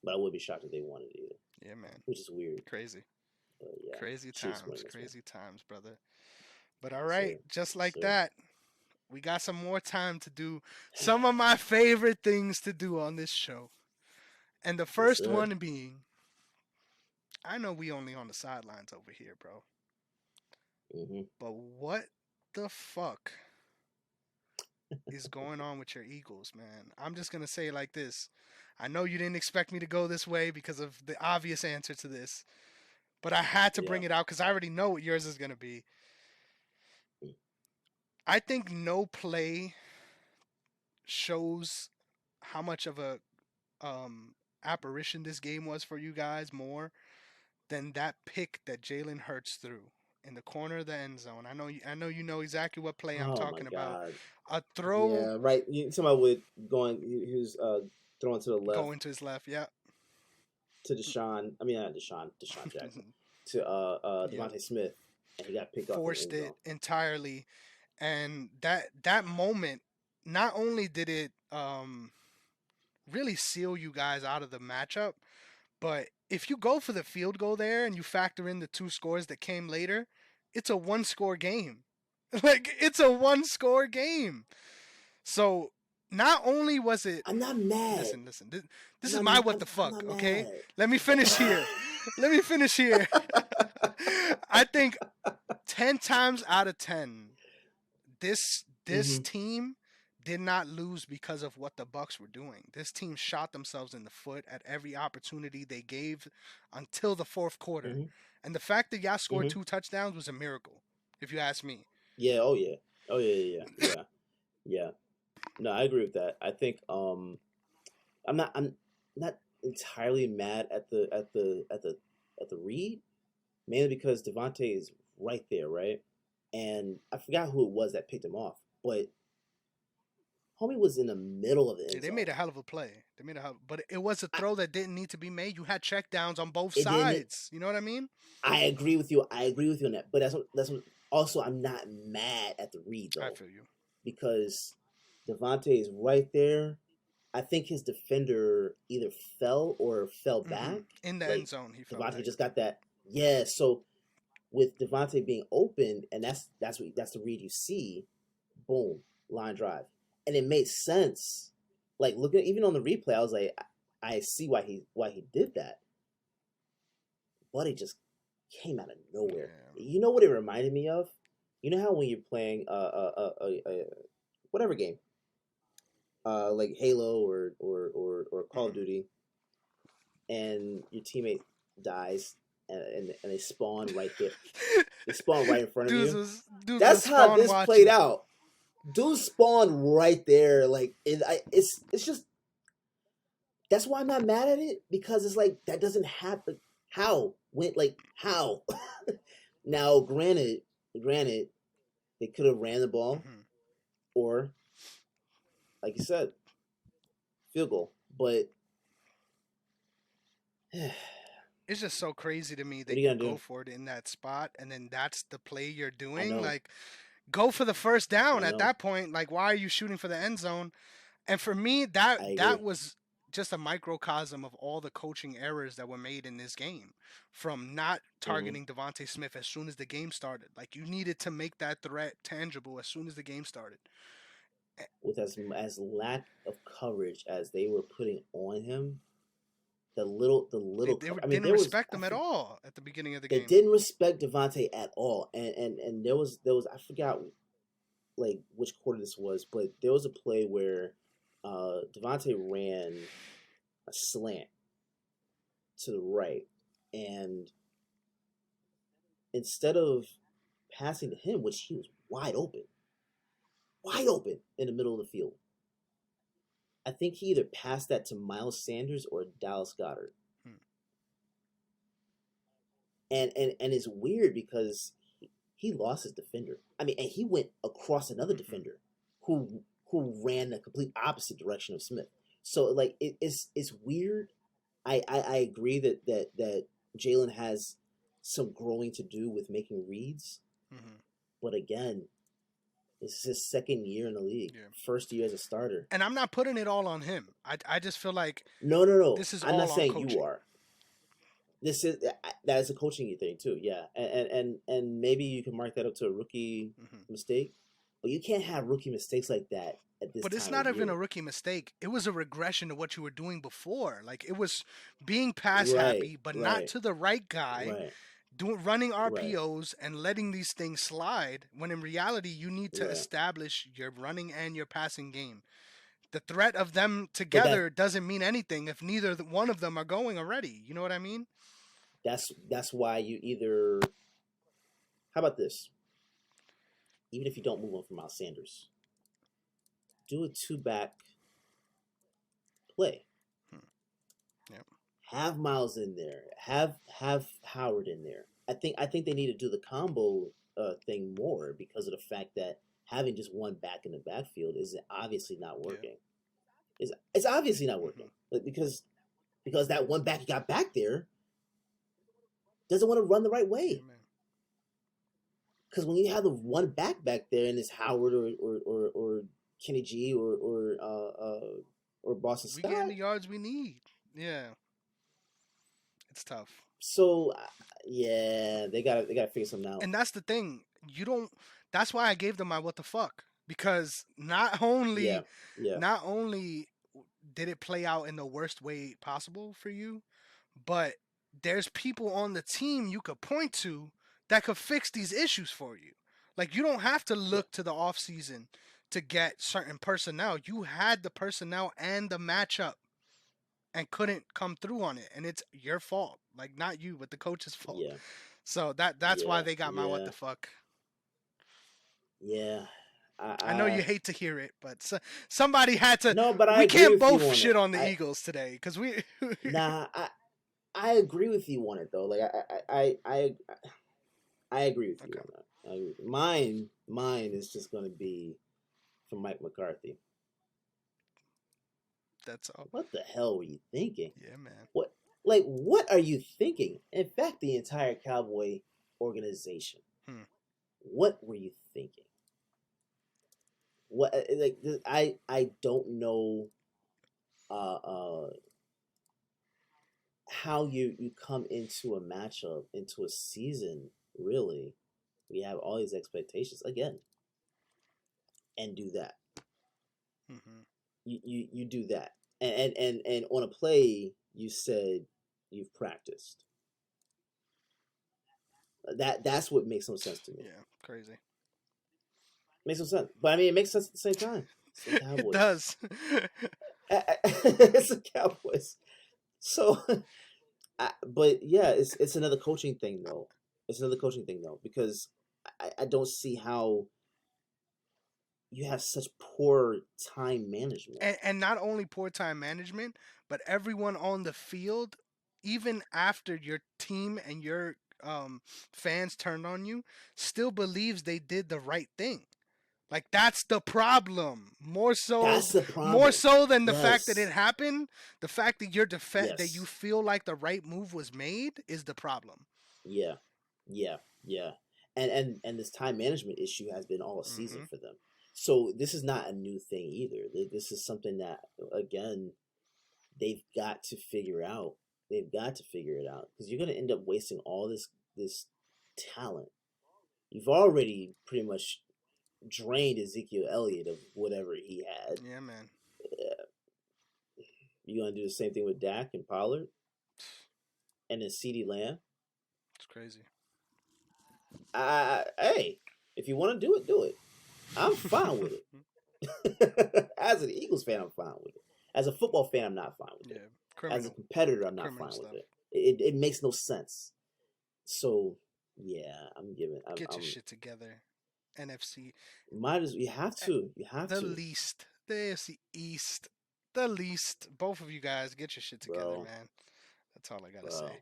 But I wouldn't be shocked if they won it either, Yeah, man. which is weird. Crazy. But yeah, Crazy Chiefs win times. this one. Crazy times, brother. But all Yes, right, sir. just Yes, like sir. that, we got some more time to do some of my favorite things to do on this show. And the Yes, first sir. one being, I know we only on the sidelines over here, bro. Mm-hmm. But what the fuck is going on with your Eagles, man? I'm just going to say it like this. I know you didn't expect me to go this way because of the obvious answer to this, but I had to Yeah. bring it out because I already know what yours is going to be. Mm. I think no play shows how much of a apparition this game was for you guys more than that pick that Jalen Hurts threw in the corner of the end zone. I know you know exactly what play I'm Oh my talking about. God. A throw Yeah. Right. You talking about with going? He was throwing to the left going to his left. Yep. to Deshaun. I mean, not Deshaun Jackson to Yep. Devontae Smith, and he got picked off in the Forced end zone. it entirely, and that moment, not only did it really seal you guys out of the matchup, but if you go for the field goal there and you factor in the two scores that came later, it's a one score game. Like it's a one score game. So not only was it I'm not mad. listen. This is my what the I'm fuck, not okay? mad. Let me finish here. Let me finish here. I think 10 times out of 10 this Mm-hmm. team did not lose because of what the Bucks were doing. This team shot themselves in the foot at every opportunity they gave until the fourth quarter. Mm-hmm. And the fact that y'all scored Mm-hmm. 2 touchdowns was a miracle, if you ask me. Yeah. Oh yeah. Oh yeah. Yeah. Yeah. Yeah. No, I agree with that. I think I'm not entirely mad at the read, mainly because Devontae is right there, right? And I forgot who it was that picked him off, but homie was in the middle of the Yeah, end they zone. made a hell of a play. But it was a I, throw that didn't need to be made. You had check downs on both it didn't. sides. You know what I mean? I agree with you. I agree with you on that. But that's what. Also, I'm not mad at the read I though, feel you. because Devontae is right there. I think his defender either fell or fell back. In the end Like zone, he fell Devontae back. just got that. Yeah. So with Devontae being open, and that's the read you see. Boom, line drive, and it made sense. Like looking even on the replay, I was like, I see why he did that, but it just came out of nowhere. Yeah. You know what it reminded me of? You know how when you're playing whatever game, like Halo or Call of Mm-hmm. Duty, and your teammate dies, and they spawn right there. They spawn right in front of you. Dudes was That's how spawn this played watching. out. Dude spawned right there. Like it's just that's why I'm not mad at it, because it's like that doesn't happen. How went like how? Now, granted, they could have ran the ball, Hmm. or like you said, field goal. But what It's just so crazy to me are that you you gonna go do? for it in that spot and then that's the play you're I doing. know, Like, go for the first down I at know, that point. Like, why are you shooting for the end zone? And for me, I that agree. was just a microcosm of all the coaching errors that were made in this game. From not Mm-hmm. targeting Devontae Smith as soon as the game started. Like, you needed to make that threat tangible as soon as the game started. With as lack of coverage as they were putting on him, the little They cover. I mean, didn't there was respect him at all at the beginning of the they game. didn't respect Devontae at all, and there was I forgot like which quarter this was, but there was a play where Devontae ran a slant to the right, and instead of passing to him, which he was wide open in the middle of the field, I think he either passed that to Miles Sanders or Dallas Goedert. Hmm. And it's weird because he lost his defender. I mean, and he went across another Mm-hmm. defender who ran the complete opposite direction of Smith. So like it's weird. I agree that Jalen has some growing to do with making reads, Mm-hmm. but again, this is his second year in the league, Yeah. first year as a starter. And I'm not putting it all on him. I just feel like No, no, no. this is I'm not all on saying you coaching. are. This is that is a coaching thing too, yeah. And maybe you can mark that up to a rookie Mm-hmm. mistake, but you can't have rookie mistakes like that at this But it's time of not even year. a rookie mistake. It was a regression to what you were doing before. Like it was being pass Right, happy, but not right, to the right guy, right, running right, RPOs and letting these things slide. When in reality, you need to right. establish your running and your passing game. The threat of them But that together doesn't mean anything if neither one of them are going already. You know what I mean? that's why you either. How about this? Even if you don't move on from Miles Sanders, do a two back play. Hmm. Yep. Have Miles in there. Have Howard in there. I think they need to do the combo thing more because of the fact that having just one back in the backfield is obviously not Yeah. working. It's obviously not Mm-hmm. working, but because that one back you got back there doesn't want to run the right Yeah, way. man. Because when you have the one back there and it's Howard or Kenny G or Boston We getting Scott, the yards we need. Yeah, it's tough. so yeah, they gotta figure something out. And that's the thing. You don't. That's why I gave them my what the fuck, because not only Yeah, yeah, not only did it play out in the worst way possible for you, but there's people on the team you could point to that could fix these issues for you. Like you don't have to yeah, look to the off season to get certain personnel. You had the personnel and the matchup and couldn't come through on it, and it's your fault. Like not you, but the coach's fault. yeah, So that's why yeah, they got my what yeah, the fuck. yeah. I know I you hate to hear it, but somebody had to. No, but I We agree can't with you both on shit it. on the Eagles today because we. Nah, I agree with you on it though. Like I agree with you Okay, on that. I agree. Mine is just gonna be from Mike McCarthy. that's all. What the hell were you thinking? Yeah, man. What are you thinking? In fact, the entire Cowboy organization. Hmm. What were you thinking? What like I don't know uh how you come into a matchup, into a season, really. We have all these expectations again and do that. Hmm. You do that. And on a play you said you've practiced. That's what makes no sense to me. Yeah, crazy. Makes no sense. But I mean it makes sense at the same time. It's the It Cowboys. does. It's the Cowboys. So but yeah, it's another coaching thing though. It's another coaching thing though because I don't see how you have such poor time management. And not only poor time management, but everyone on the field, even after your team and your fans turned on you, still believes they did the right thing. Like that's the problem. That's the More problem. so than the fact that it Yes. happened. The fact that that you Yes. feel like the right move was made is the problem. Yeah. Yeah. Yeah. And this time management issue has been all season Hmm. for them. So this is not a new thing either. This is something that again they've got to figure out. They've got to figure it out because you're going to end up wasting all this talent. You've already pretty much drained Ezekiel Elliott of whatever he had. Yeah, man. You're going to do the same thing with Dak and Pollard and then CeeDee Lamb. It's crazy. Hey, if you want to do it, do it. I'm fine with it. As an Eagles fan, I'm fine with it. As a football fan, I'm not fine with Yeah, it. As a criminal, competitor, I'm not criminal fine with stuff. it. It makes no sense. So yeah, I'm giving. Get your I'm shit together. NFC, might as you have to. You have the to, least, the AFC East, the least. Both of you guys, get your shit together, bro, man. That's all I gotta say. bro.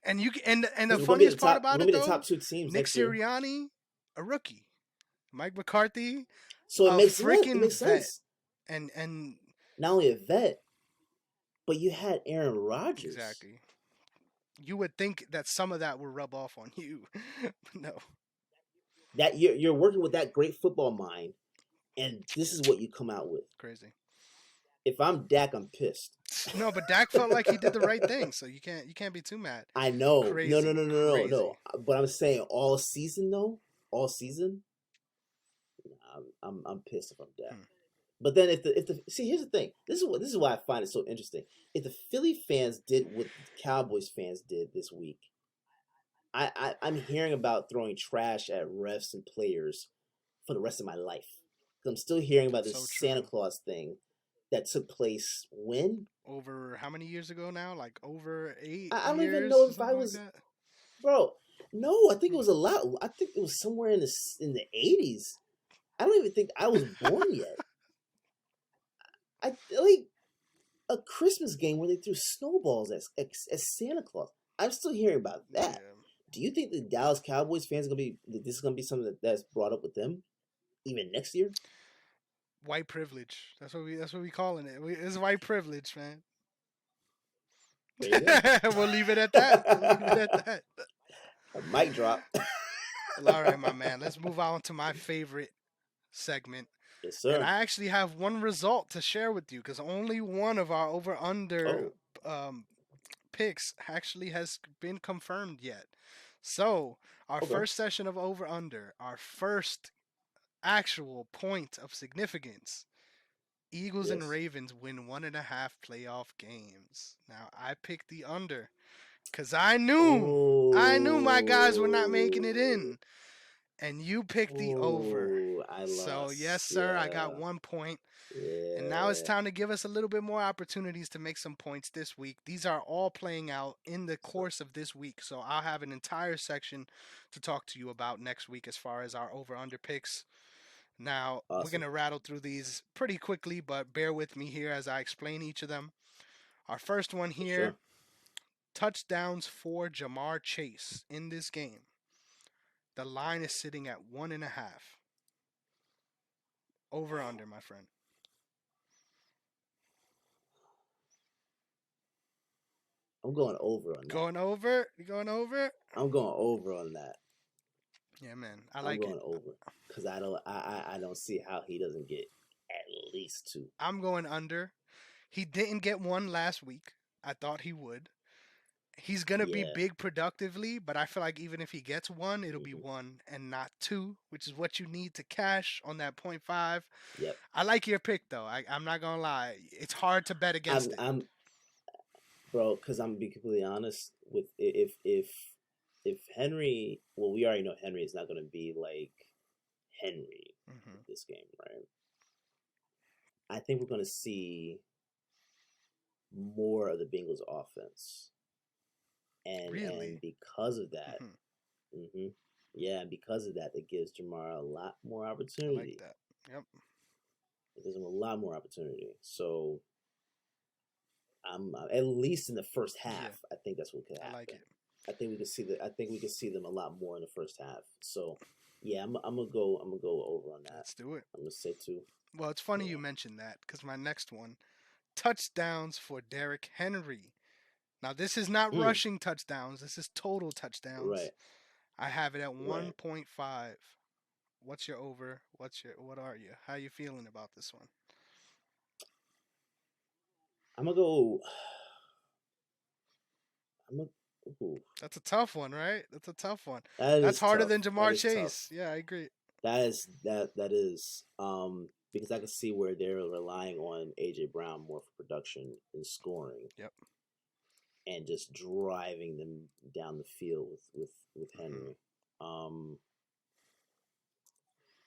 And and the Because we're gonna be the funniest part top. We're about gonna it be the though, top two teams Nick next year. Sirianni, a rookie, Mike McCarthy, So a it freaking makes vet, sense. and Not only a vet, but you had Aaron Rodgers. exactly, You would think that some of that will rub off on you. No, That you're working with that great football mind, and this is what you come out with. crazy. If I'm Dak, I'm pissed. No, but Dak felt like he did the right thing, so you can't be too mad. I know. No, no, Crazy, no, no, no, no. crazy. But I'm saying all season though, all season, I'm pissed if I'm Dak. Hmm. But then if the see, here's the thing. This is why I find it so interesting. If the Philly fans did what the Cowboys fans did this week, I'm hearing about throwing trash at refs and players for the rest of my life. 'Cause I'm still hearing about this So Santa true. Claus thing that took place when Over how many years ago now? Like over eight I don't even years know or if I something like was that. bro. No, I think it Hmm. was a lot. I think it was somewhere in the 80s. I don't even think I was born yet. I like a Christmas game where they threw snowballs as Santa Claus. I'm still hearing about that. Yeah. Do you think the Dallas Cowboys fans are gonna be this is gonna be something that's brought up with them even next year? White privilege. That's what we calling it. It's white privilege, man. There you go. We'll leave it at that. We'll leave it at that. A mic drop. Well, all right, my man. Let's move on to my favorite segment. Yes, And sir. I actually have one result to share with you because only one of our over under Oh, picks actually has been confirmed yet. So, our okay. first session of over under, our first actual point of significance, Eagles and Yes. Ravens win 1.5 playoff games. Now, I picked the under because I knew my guys were not making it Oh. in. And you picked the over. Oh, I So, yes, lost. sir, I got Yeah. 1 point. And now it's Yeah. time to give us a little bit more opportunities to make some points this week. These are all playing out in the So course of this week. So I'll have an entire section to talk to you about next week as far as our over under picks. Now, we're going awesome. to rattle through these pretty quickly, but bear with me here as I explain each of them. Our first one For here, sure. touchdowns for Jamar Chase in this game. The line is sitting at 1.5. Over under, my friend. I'm going over on that. Going over? You going over? I'm going over on that. Yeah, man. I I'm like it. going over because I don't see how he doesn't get at least two. I'm going under. He didn't get one last week. I thought he would. He's going to be Yeah. big productively, but I feel like even if he gets one, it'll be Hmm. one and not two, which is what you need to cash on that point 0.5. Yep. I like your pick, though. I'm not going to lie. It's hard to bet against I'm it. I'm bro because I'm be completely honest with if Henry. Well, we already know Henry is not going to be like Henry Hmm. this game, right? I think we're going to see more of the Bengals offense, and Really? because of that, Hmm. hmm yeah, and because of that, it gives Jamar a lot more I like opportunity. that. Yep. It gives him a lot more opportunity. So I'm at least in the first Yeah, half. I think that's what could I like happen. it. I think we could see them a lot more in the first half. So yeah, I'm gonna go over on that. Let's do it. I'm gonna say two. Well, it's funny you Yeah. mentioned that because my next one, touchdowns for Derrick Henry. Now, this is not Mm, rushing touchdowns. This is total touchdowns. right. I have it at Right. 1.5. What's your over? What are you? How are you feeling about this one? I'm gonna go. I'm gonna. Ooh, That's a tough one, right? That's a tough one. that That's is harder tough. than That Jamar is tough. Chase. Yeah, I agree. That is because I can see where they're relying on AJ Brown more for production and scoring Yep. and just driving them down the field with Hmm. Henry. Um,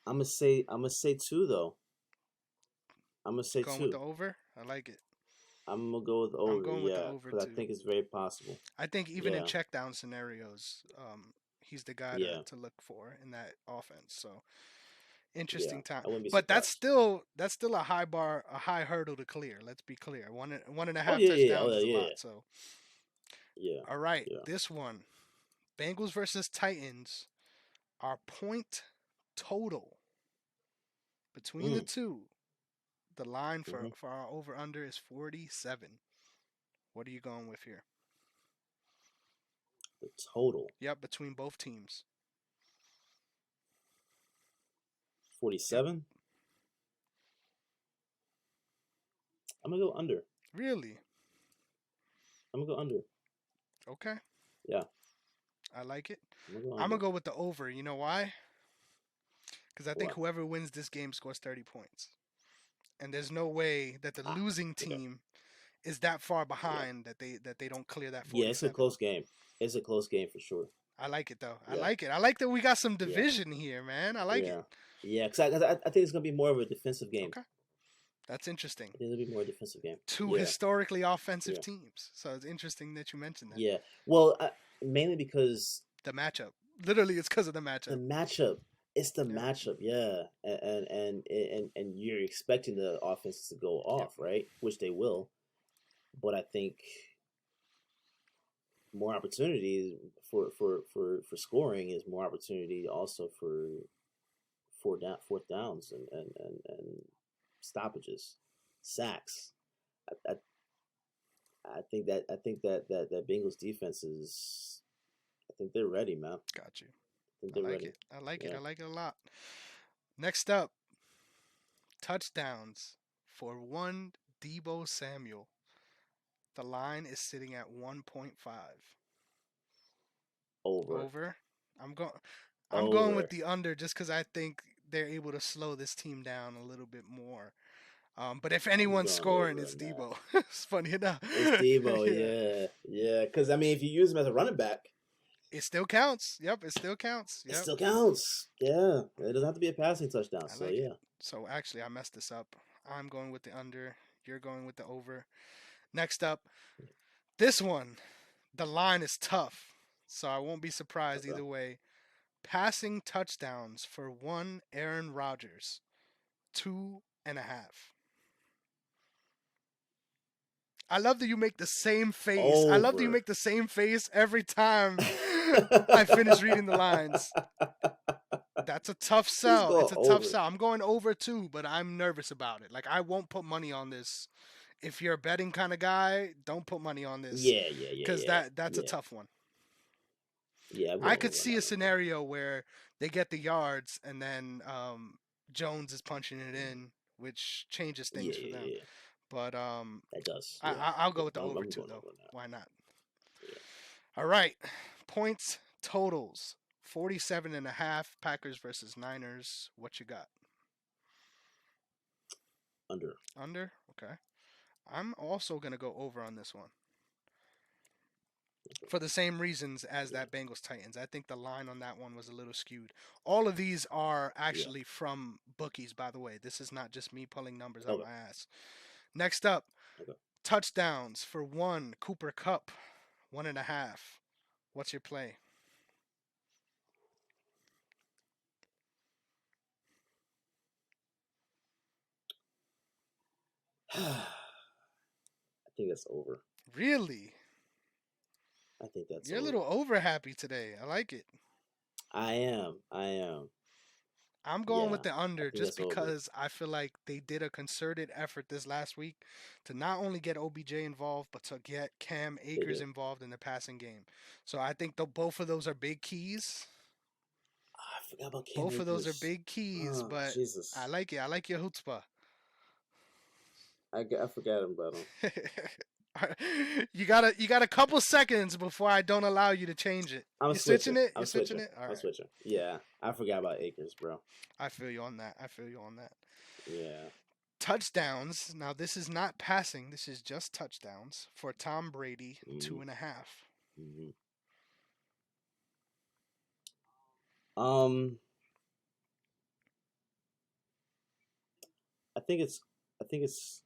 I'm gonna say two though. I'm gonna say Going with the two. over? I like it. I'm gonna go with I'm over, going with the yeah, over because I too. think it's very possible. I think even in Yeah, check down scenarios, he's the guy to, yeah, to look for in that offense. So yeah. interesting time. I wouldn't be But that's surprised. still that's still a high bar, a high hurdle to clear. Let's be clear. One and a Oh half yeah, yeah, yeah. Oh touchdowns yeah, is a yeah, lot. So yeah, all right, yeah. this one, Bengals versus Titans, our point total between the Mm, two. The line for mm-hmm. for our over under is 47. What are you going with here? The total. Yep, between both teams. 47. Yep. I'm gonna go under. Really? I'm gonna go under. Okay. Yeah. I like it. I'm gonna go I'm under. gonna go with the over. You know why? Because I think Why? whoever wins this game scores 30 points, and there's no way that the losing Okay. team is that far Yeah. behind that they don't clear that Yeah, it's a 47. close game. It's a close game for sure. I like it though. I Yeah. like it. I like that we got some Yeah. division here, man. I like it. Yeah. Yeah. Because I think it's gonna be more of a defensive game. Okay, that's interesting. I think it'll be more a defensive game. Two Yeah. historically offensive Yeah. teams, so it's interesting that you mentioned that. Yeah. Well, mainly because The matchup, literally, it's because of the the matchup. matchup. It's the Yep. matchup, yeah, and you're expecting the offenses to go Yep. off, right? Which they will, but I think more opportunities for scoring is more opportunity also for fourth downs and stoppages, sacks. I, I think that Bengals defense is. I think they're ready, man. Got you. I think I they're like ready. it. I like it. Yeah. I like it a lot. Next up, touchdowns for one Debo Samuel. The line is sitting at 1.5. Over. Over. I'm going. I'm going with Over. the under just because I think they're able to slow this team down a little bit more. But if I'm anyone's going scoring, over it's on that. Debo. It's funny enough. It's Debo, Yeah, yeah, yeah. Because I mean, if you use him as a running back, it still counts. Yep, it still counts. it Yep, still counts. Yeah, it doesn't have to be a passing touchdown. I So like it. yeah, So actually, I messed this up. I'm going with the under. You're going with the over. Next up, this one, the line is tough, so I won't be surprised okay. either way. Passing touchdowns for one Aaron Rodgers, 2.5. I love that you make the same face. I love that you Over. make the same face every time I finish reading the lines. That's a tough He's sell. going It's a tough over. sell. I'm going over too, but I'm nervous about it. Like I won't put money on this. If you're a betting kind of guy, don't put money on this Yeah, yeah, yeah, because yeah, that's a yeah, tough one. yeah. I'm I going could over on see a that one, bro. scenario where they get the yards and then Jones is punching it in, which changes Yeah, things for yeah, them. yeah. But That does. I, Yeah, I I'll go yeah. with the over I'm too going though. over on that. Why not? Yeah, All right, points totals 47.5. Packers versus Niners. What you got? under. Under. Okay. I'm also gonna go over on this one Okay. for the same reasons as Yeah, that Bengals Titans. I think the line on that one was a little skewed. All of these are yeah. actually from bookies, by the way. This is not just me pulling numbers out Okay, my ass. Next up, okay. touchdowns for one Cooper Cup, 1.5. What's your play? I think that's over. Really? I think that's You're a over. little over happy today. I like it. I am. I am. I'm going with Yeah, the I under think just that's over. because I feel like they did a concerted effort this last week to not only get OBJ involved, but to get Cam They Akers did. involved in the passing game. So I think both of those are big keys. Ah, I forgot about Cam Both of those are Akers. big keys, Oh, but I Jesus. like it. I like your chutzpah. I forgot about him. You got a couple seconds before I don't allow you to change it. I'm You switching switching. it? You I'm switching switching. it? All I'm right. switching. Yeah, I forgot about Akers, bro. I feel you on that. I feel you on that. Yeah. Touchdowns. Now this is not passing. This is just touchdowns for Tom Brady, Mm-hmm. 2.5. Mm-hmm. Um, I think it's. I think it's.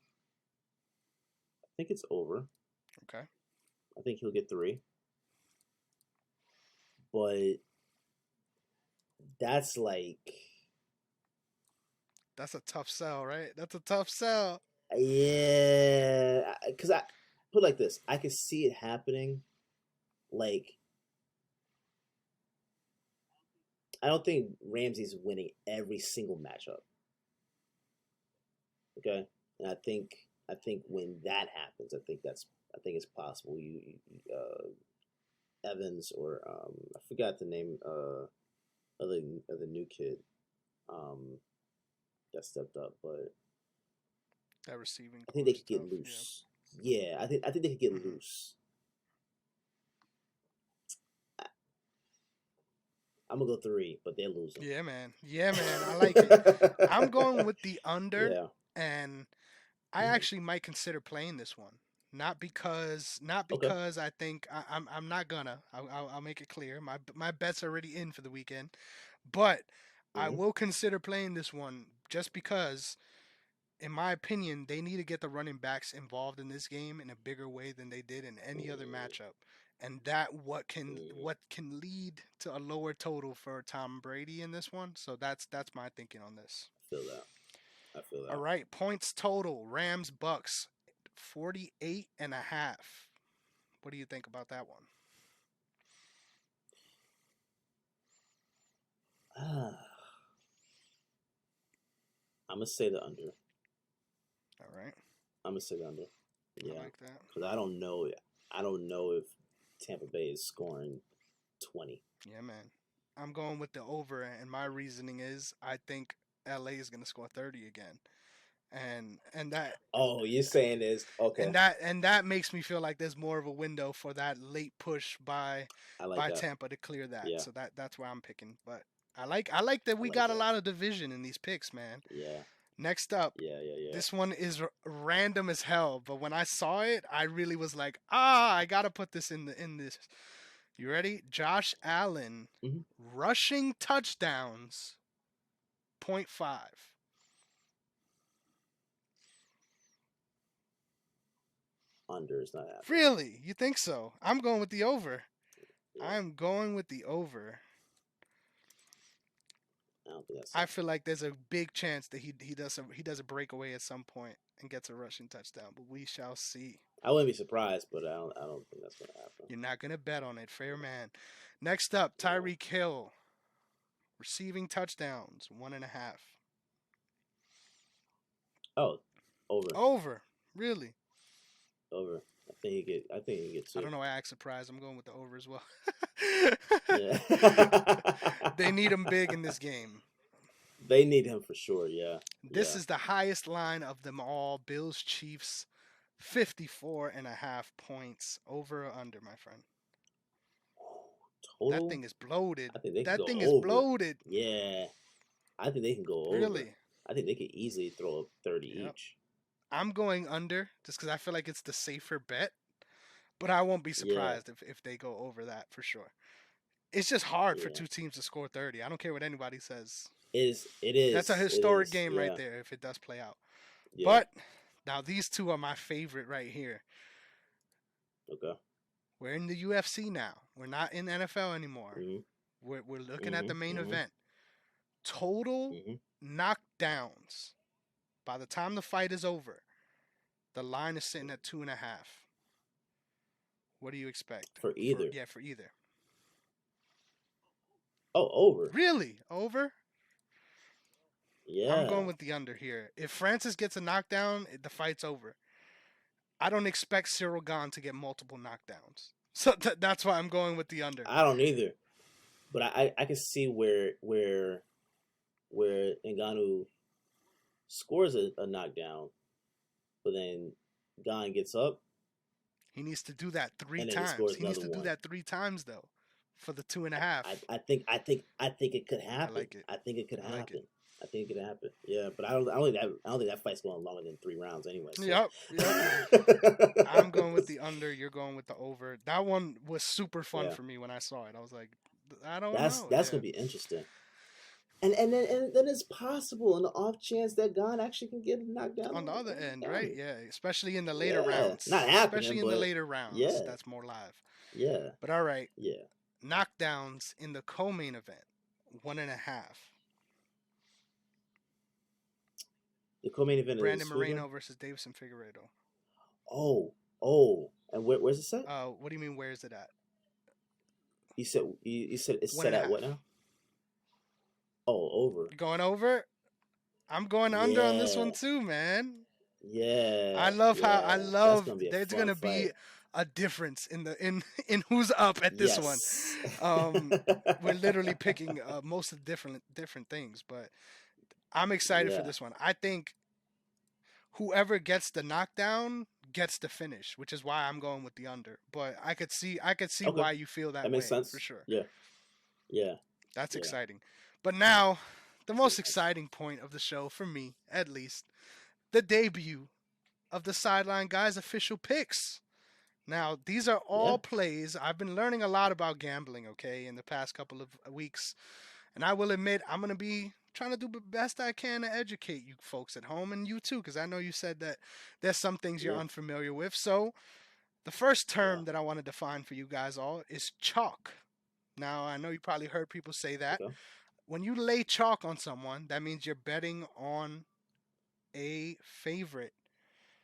I think it's over. Okay. I think he'll get 3, but that's like. That's a tough sell, right? That's a tough sell. Yeah, because I put it like this. I can see it happening. Like I don't think Ramsey's winning every single matchup. Okay, and I think when that happens, I think it's possible. Evans or I forgot the name of the new kid that stepped up, but That receiving I think core they could stuff. get loose. Yeah, I think they could get loose. I'm gonna go 3, but they're losing. Yeah, man. Yeah, man. I like it. I'm going with the under, Yeah. and I actually might consider playing this one. Not because Okay. I think I'm not gonna. I'll make it clear. My bet's already in for the weekend, but I Mm-hmm. will consider playing this one just because, in my opinion, they need to get the running backs involved in this game in a bigger way than they did in any other matchup. And that what can lead to a lower total for Tom Brady in this one. So that's my thinking on this. I feel All that. right, points total. Rams Bucks 48.5. What do you think about that one? I'm gonna say the under. All right. I'm gonna say the under. I Yeah, like that. because I don't know. I don't know if Tampa Bay is scoring 20. Yeah, man. I'm going with the over, and my reasoning is I think LA is going to score 30 again. And that Oh, you're saying is okay. and that makes me feel like there's more of a window for that late push I like by that. Tampa to clear that. Yeah, So that's why I'm picking. But I like that I we like got a that. lot of division in these picks, man. Yeah, Next up, yeah. this one is random as hell, but when I saw it, I really was like, I gotta put this in this. You ready? Josh Allen Mm-hmm. rushing touchdowns, .5. Under is not happening. Really? You think so? I'm going with the over. Yeah, I'm going with the over. I don't think that's. I feel like there's a big chance that he does a breakaway at some point and gets a rushing touchdown, but we shall see. I wouldn't be surprised, but I don't think that's gonna happen. You're not gonna bet on it, fair man. Next up, Yeah. Tyreek Hill receiving touchdowns, 1.5. Oh, over. Over, really? Over. I think he get 2. I don't know why I act surprised. I'm going with the over as well. Yeah. They need him big in this game. They need him for sure. Yeah. This is the highest line of them all. Bills Chiefs, 54.5 points. Over or under, my friend? Total. That thing is bloated. I think they That can thing go is over. bloated. Yeah. I think they can go over. Really? I think they could easily throw up 30 each. I'm going under just because I feel like it's the safer bet. But I won't be surprised if they go over that for sure. It's just hard for two teams to score 30. I don't care what anybody says. It is. That's a historic game right there if it does play out. Yeah. But now these two are my favorite right here. Okay. We're in the UFC now. We're not in NFL anymore. Mm-hmm. We're looking at the main event. Total knockdowns. By the time the fight is over, the line is sitting at 2.5. What do you expect? For either? For either. Oh, over. Really? Over? Yeah. I'm going with the under here. If Francis gets a knockdown, the fight's over. I don't expect Cyril Gane to get multiple knockdowns. So that's why I'm going with the under. I don't either. But I can see where Ngannou scores a knockdown, but then Gane gets up. He needs to do that 3 times. He needs to do that 3 times though, for the 2.5. I think it could happen. I like it. I think it could happen. I think it could happen. Yeah, but I don't think that fight's going longer than 3 rounds anyway. So. Yep. I'm going with the under. You're going with the over. That one was super fun for me when I saw it. I was like, I don't know. That's gonna be interesting. And then it's possible on the off chance that Gane actually can get knocked down on the other end, right? Yeah, especially in the later rounds. Not happening, especially in the later rounds. Yeah, that's more live. Yeah. But all right. Yeah. Knockdowns in the co-main event, 1.5. The co-main event Brandon Moreno versus Davison Figueiredo. Oh, and where's it set? What do you mean? Where is it at? You said it's set at what now? Oh, over. You going over? I'm going under on this one too, man. Yeah. I love how there's gonna be a difference in the in who's up at this one. Yes. Um, we're literally picking most of the different things, but I'm excited for Yeah. this one. I think whoever gets the knockdown gets the finish, which is why I'm going with the under. But I could see Okay. why you feel That that makes way for sense. sure. Yeah. Yeah. That's Yeah. exciting. But now, the That's most really nice. exciting point of the show for me, at least, the debut of the Sideline Guys official picks. Now, these are Yeah. all plays. I've been learning a lot about gambling, okay, in the past couple of weeks. And I will admit, I'm going to be trying to do the best I can to educate you folks at home and you too, because I know you said that there's some things you're Yeah. unfamiliar with. So, the first Yeah. term that I want to define for you guys all is chalk. Now, I know you probably heard people say that. Okay. When you lay chalk on someone, that means you're betting on a favorite.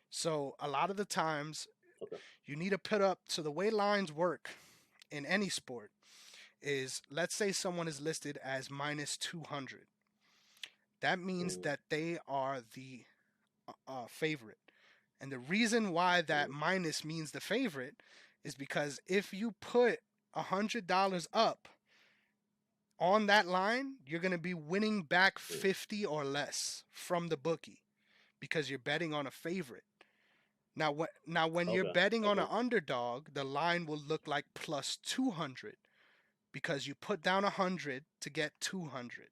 So, a lot of the times, Okay. you need to put up. So, the way lines work in any sport is, let's say someone is listed as minus 200. That means Mm, that they are the favorite. And the reason why that mm, minus means the favorite is because if you put $100 up on that line, you're going to be winning back mm. 50 or less from the bookie because you're betting on a favorite. Now when you're Okay. betting on an Okay. underdog, the line will look like plus 200 because you put down 100 to get 200.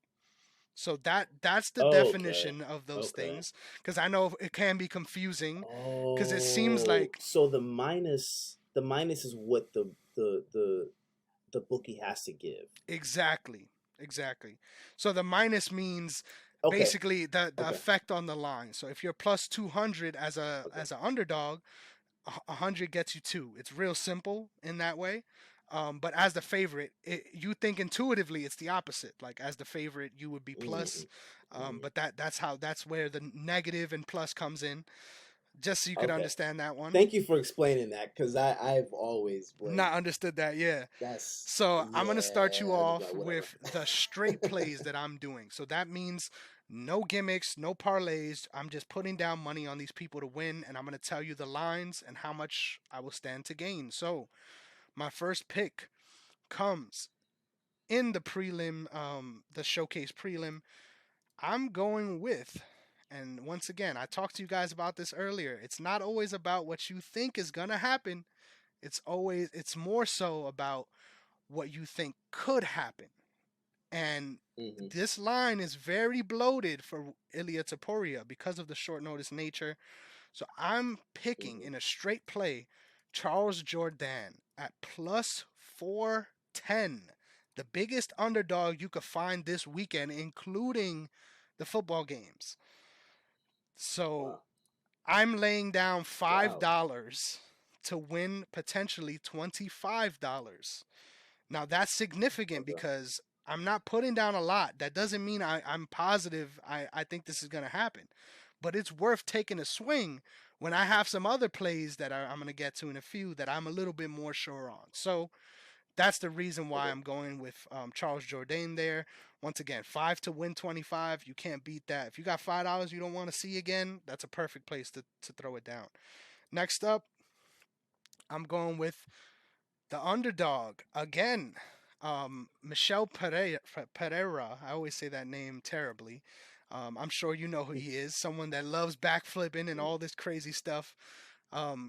So that's the Okay. definition of those Okay. things, because I know it can be confusing because it seems Oh, like so the minus is what the bookie has to give. exactly, exactly. So the minus means Okay. basically the Okay. effect on the line. So if you're plus 200 as a Okay. as an underdog, 100 gets you two. It's real simple in that way. But as the favorite, you think intuitively it's the opposite. Like as the favorite, you would be plus. Hmm. Hmm. But that's where the negative and plus comes in. Just so you could Okay. understand that one. Thank you for explaining that because I've always Not like understood that, yeah. that's So I'm gonna start you yeah. I just off like whatever. with the straight plays that I'm doing. So that means no gimmicks, no parlays. I'm just putting down money on these people to win, and I'm gonna tell you the lines and how much I will stand to gain. So my first pick comes in the showcase prelim. I'm going with, and once again, I talked to you guys about this earlier. It's not always about what you think is gonna happen. It's more so about what you think could happen. And Hmm. this line is very bloated for Ilya Taporia because of the short notice nature. So I'm picking Hmm. in a straight play Charles Jordan at plus 410. The biggest underdog you could find this weekend, including the football games. So Wow. I'm laying down Wow. $5 to win potentially $25. Now that's significant Okay. because I'm not putting down a lot. That doesn't mean I'm positive I think this is going to happen. But it's worth taking a swing when I have some other plays that I'm going to get to in a few that I'm a little bit more sure on. So that's the reason why Okay. I'm going with Charles Jourdain there. Once again, 5 to win 25. You can't beat that. If you got $5 you don't want to see again, that's a perfect place to throw it down. Next up, I'm going with the underdog again. Michel Pereira. I always say that name terribly. I'm sure you know who he is. Someone that loves backflipping and all this crazy stuff.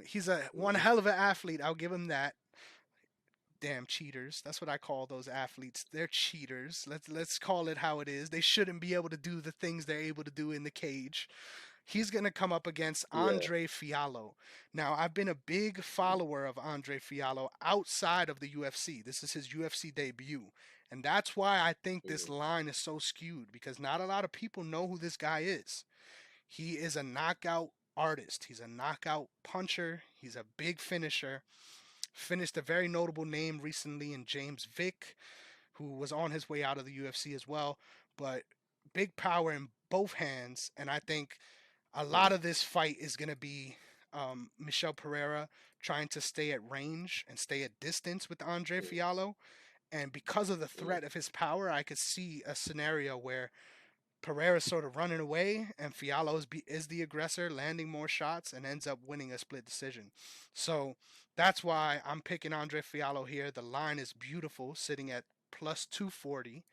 He's a one Hmm. hell of an athlete. I'll give him that. Damn cheaters. That's what I call those athletes. They're cheaters. Let's call it how it is. They shouldn't be able to do the things they're able to do in the cage. He's going to come up against Yeah. Andre Fialo. Now, I've been a big follower of Andre Fialo outside of the UFC. This is his UFC debut. And that's why I think this Hmm. line is so skewed because not a lot of people know who this guy is. He is a knockout artist, he's a knockout puncher, he's a big finisher. Finished a very notable name recently in James Vick, who was on his way out of the UFC as well. But big power in both hands. And I think a lot Hmm. of this fight is going to be Michel Pereira trying to stay at range and stay at distance with Andre Hmm. Fialo. And because of the Hmm. threat of his power, I could see a scenario where Pereira's sort of running away, and Fialo is the aggressor, landing more shots, and ends up winning a split decision. So that's why I'm picking Andre Fialo here. The line is beautiful, sitting at plus 240.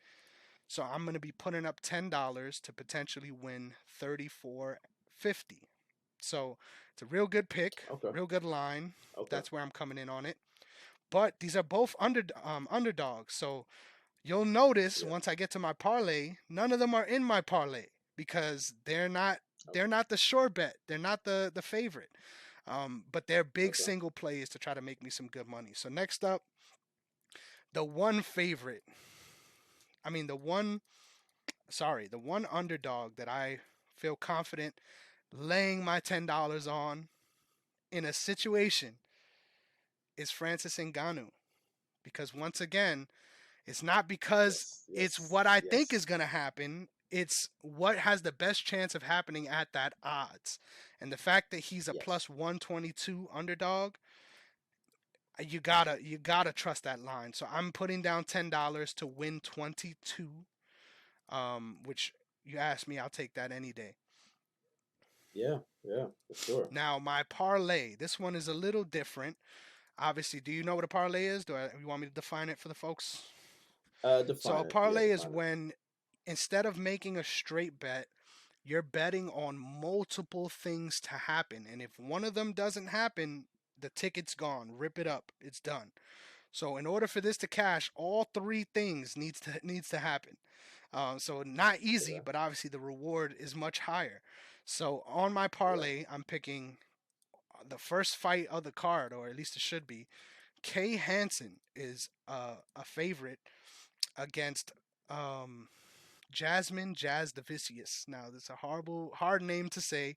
So I'm going to be putting up $10 to potentially win 34.50. So it's a real good pick, Okay. real good line. Okay. That's where I'm coming in on it. But these are both underdogs. So you'll notice Yeah. once I get to my parlay, none of them are in my parlay because they're Okay. not the sure bet. They're not the favorite. But they're big Okay. single plays to try to make me some good money. So next up, the one favorite. I mean the one underdog that I feel confident laying my $10 on in a situation is Francis Ngannou. Because once again, it's not because Yes. it's Yes. what I think is Yes. going to happen. It's what has the best chance of happening at that odds. And the fact that he's a Yes. plus 122 underdog, you gotta trust that line. So I'm putting down $10 to win 22. Which you ask me, I'll take that any day. Yeah. Yeah. For sure. Now my parlay, this one is a little different. Obviously, do you know what a parlay is? You want me to define it for the folks? So a Define it. Yeah. parlay is Define it. when instead of making a straight bet, you're betting on multiple things to happen. And if one of them doesn't happen, the ticket's gone. Rip it up. It's done. So in order for this to cash, all three things needs to happen. So not easy, Okay. but obviously the reward is much higher. So on my Yeah. parlay, I'm picking the first fight of the card, or at least it should be. Kay Hansen is a favorite against um, Jasmine Jazz Devicius. Now, this is a hard name to say,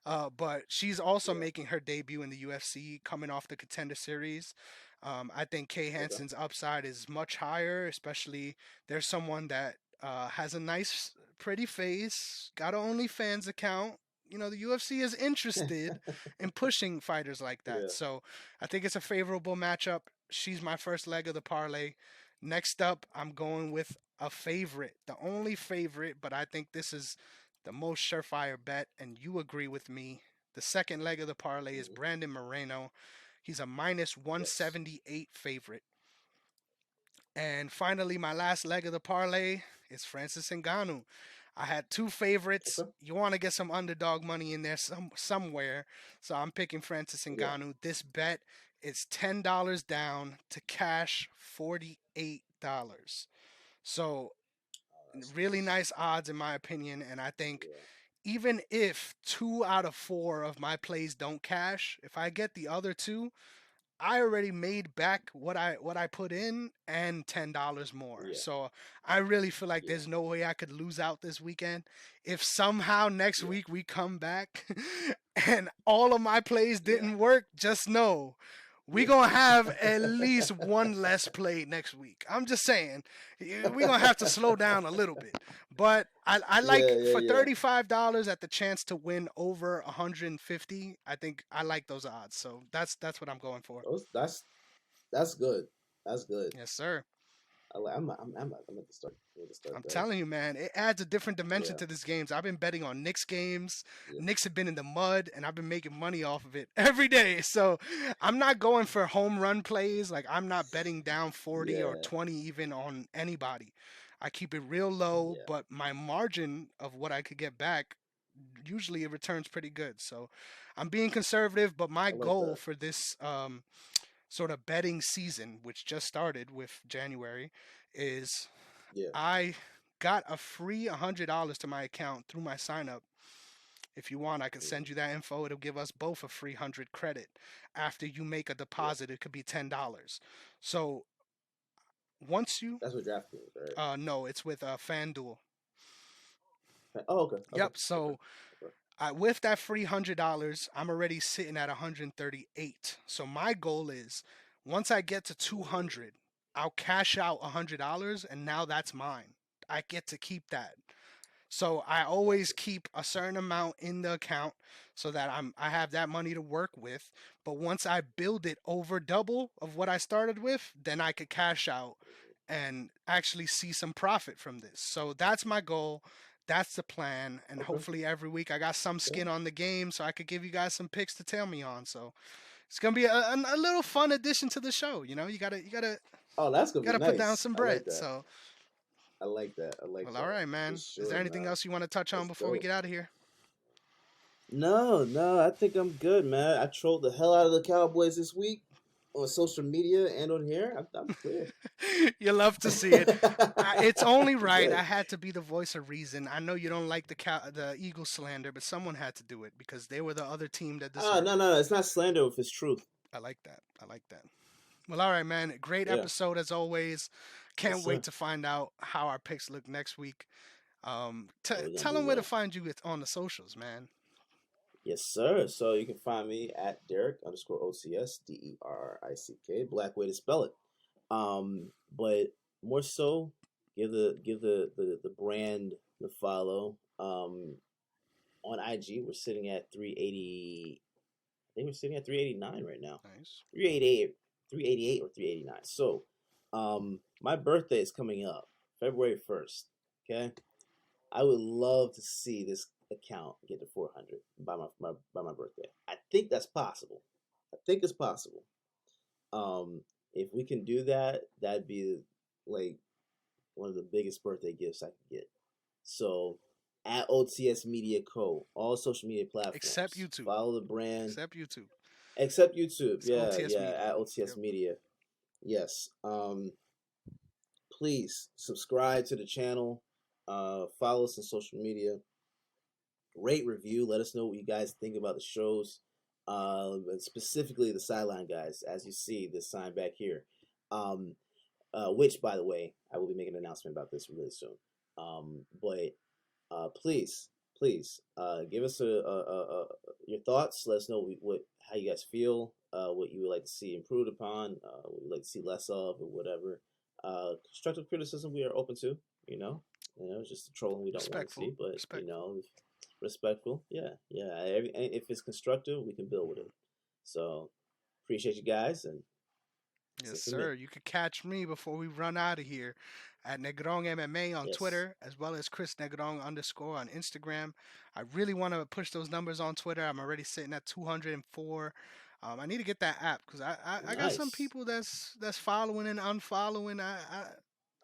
but she's also Yeah. making her debut in the UFC, coming off the Contender Series. I think Kay Okay. Hansen's upside is much higher, especially there's someone that has a nice, pretty face, got an OnlyFans account. The UFC is interested in pushing fighters like that. Yeah. So I think it's a favorable matchup. She's my first leg of the parlay. Next up, I'm going with a favorite, the only favorite, but I think this is the most surefire bet, and you agree with me. The second leg of the parlay is Hmm. Brandon Moreno. He's a minus Yes. 178 favorite. And finally, my last leg of the parlay is Francis Ngannou. I had two favorites. Okay. You want to get some underdog money in there somewhere, so I'm picking Francis Yeah. Ngannou. This bet is $10 down to cash $48. So Oh, that's really nice. nice odds in my opinion, and I think Yeah. even if 2 out of 4 of my plays don't cash, if I get the other two, I already made back what I put in and $10 more. Yeah. So I really feel like Yeah. there's no way I could lose out this weekend. If somehow next Yeah. week we come back and all of my plays Yeah. didn't work, just know we Yeah. gonna have at least one less play next week. I'm just saying, we gonna have to slow down a little bit. But I Yeah. like Yeah. for Yeah. $35 at the chance to win over 150. I think I like those odds. So that's what I'm going for. That's good. That's good. Yes, sir. I'm at the start. I'm at the start I'm that. telling you, man, it adds a different dimension Yeah. to these games. I've been betting on Knicks games. Yeah. Knicks have been in the mud, and I've been making money off of it every day. So I'm not going for home run plays. Like I'm not betting down 40 or Yeah. 20 even on anybody. I keep it real low, Yeah. but my margin of what I could get back usually it returns pretty good. So I'm being conservative, but my I like goal that. for this sort of betting season, which just started with January, is Yeah. I got a free $100 to my account through my sign up. If you want, I can Hmm. send you that info. It'll give us both a free 100 credit. After you make a Yeah. deposit, it could be $10. So once you, That's what DraftKings, right? no, it's with FanDuel. Oh, okay. Okay. Yep. Okay. So Okay. with that free $100, I'm already sitting at 138. So my goal is once I get to Mm, 200, I'll cash out $100, and now that's mine. I get to keep that. So I always gotcha. keep a certain amount in the account so that I have that money to work with. But once I build it over double of what I started with, then I could cash out Mhm. and actually see some profit from this. So that's my goal. That's the plan, and Okay. hopefully every week I got some Okay. skin on the game, so I could give you guys some picks to tell me on. So it's gonna be a little fun addition to the show. You know, Oh, that's gonna be gotta put down nice. some I like bread. that. So, I like that. I like well, all that. right, For man. Is there sure, anything man. else you want to touch on That's before we dope. get out of here? No, no, I think I'm good, man. I trolled the hell out of the Cowboys this week on social media and on here. I'm clear. You love to see it. It's only I'm right. I good. had to be the voice of reason. I know you don't like the Eagles slander, but someone had to do it because they were the other team that Ah, no, deserved it. no, no. It's not slander if it's truth. I like that. I like that. Well, all right, man. Great Yeah. episode as always. Yes, Can't wait sir. to find out how our picks look next week. Oh, we're gonna Tell do them where to well. find you on the socials, man. Yes, sir. So you can find me at Derrick underscore OCS DERICK. Black way to spell it. But more so, give the brand the follow. On IG, we're sitting at 380. I think we're sitting at 389 right now. Nice. 388, 388 or 389. So, my birthday is coming up February 1st. Okay, I would love to see this account get to 400 by my birthday. I think that's possible. I think it's possible. If we can do that, that'd be like one of the biggest birthday gifts I could get. So at OTS Media Co. All social media Except platforms. YouTube. Follow the brand. Except YouTube. Except YouTube. It's Yeah, OTS yeah. Media. At OTS Yep. Media. Yes. Please subscribe to the channel. Follow us on social media. Rate, review. Let us know what you guys think about the shows. Specifically the Sideline guys, as you see this sign back here. Which, by the way, I will be making an announcement about this really soon. But please, please, give us your thoughts. Let us know how you guys feel, what you would like to see improved upon, what you'd like to see less of, or whatever. Constructive criticism we are open to. It's just the trolling we don't want to Respectful. see, but Respectful. respectful. Yeah, yeah. If it's constructive, we can build with it. So appreciate you guys, and that's Yes, it for me. sir. You could catch me before we run out of here at Negrong MMA on Yes, Twitter, as well as Chris Negrong underscore on Instagram. I really want to push those numbers on Twitter. I'm already sitting at 204. I need to get that app because I got some nice. people that's following and unfollowing.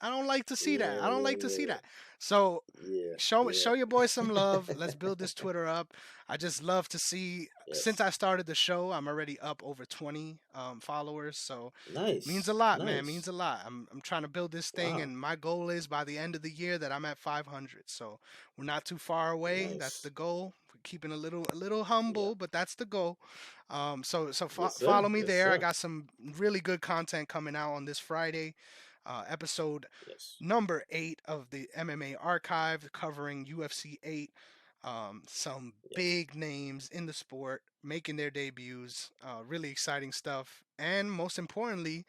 I don't like to see that. Yeah, I don't yeah, like to see yeah, that. So yeah, show yeah. your boy some love. Let's build this Twitter up. I just love to see. Since Yes. I started the show, I'm already up over 20 followers. So means a Nice. lot, man. Means Nice. a lot. I'm trying to build this thing, Wow. and my goal is by the end of the year that I'm at 500. So we're not too far away. That's the Nice. goal. We're keeping a little Yeah. humble, but that's the goal. Yes, sir. Follow me Yes, there. I sir. got some really good content coming out on this Friday. Episode Yes. number 8 of the MMA archive covering UFC 8. Some Yes. big names in the sport making their debuts. Really exciting stuff. And most importantly,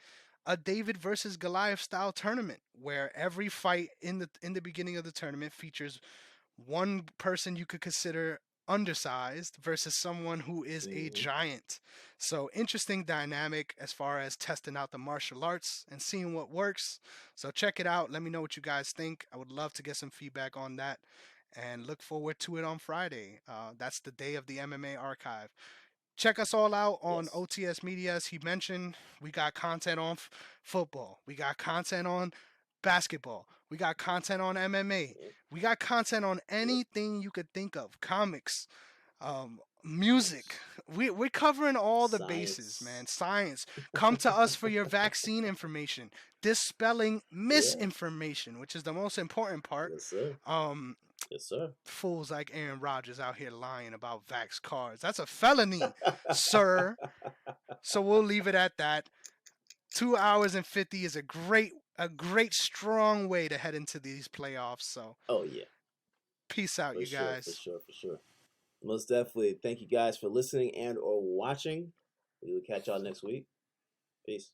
a David versus Goliath style tournament where every fight in the beginning of the tournament features one person you could consider undersized versus someone who is a Hmm. giant. So interesting dynamic as far as testing out the martial arts and seeing what works. So check it out. Let me know what you guys think. I would love to get some feedback on that and look forward to it on Friday. That's the day of the MMA archive. Check us all out on Yes. OTS Media. As he mentioned, we got content on football. We got content on basketball. We got content on MMA. Yep. We got content on Yep. anything you could think of. Comics, music. Yes. We're covering all the bases, Science. man. Science. Come to us for your vaccine information. Dispelling Yeah. misinformation, which is the most important part. Yes, sir. Um, Yes, sir. Fools like Aaron Rodgers out here lying about vax cards. That's a felony, sir. So we'll leave it at that. 2 hours and 50 is a great strong way to head into these playoffs. So Oh yeah. peace out, For you sure. For guys. sure. For sure. Most definitely. Thank you guys for listening and or watching. We will catch y'all next week. Peace.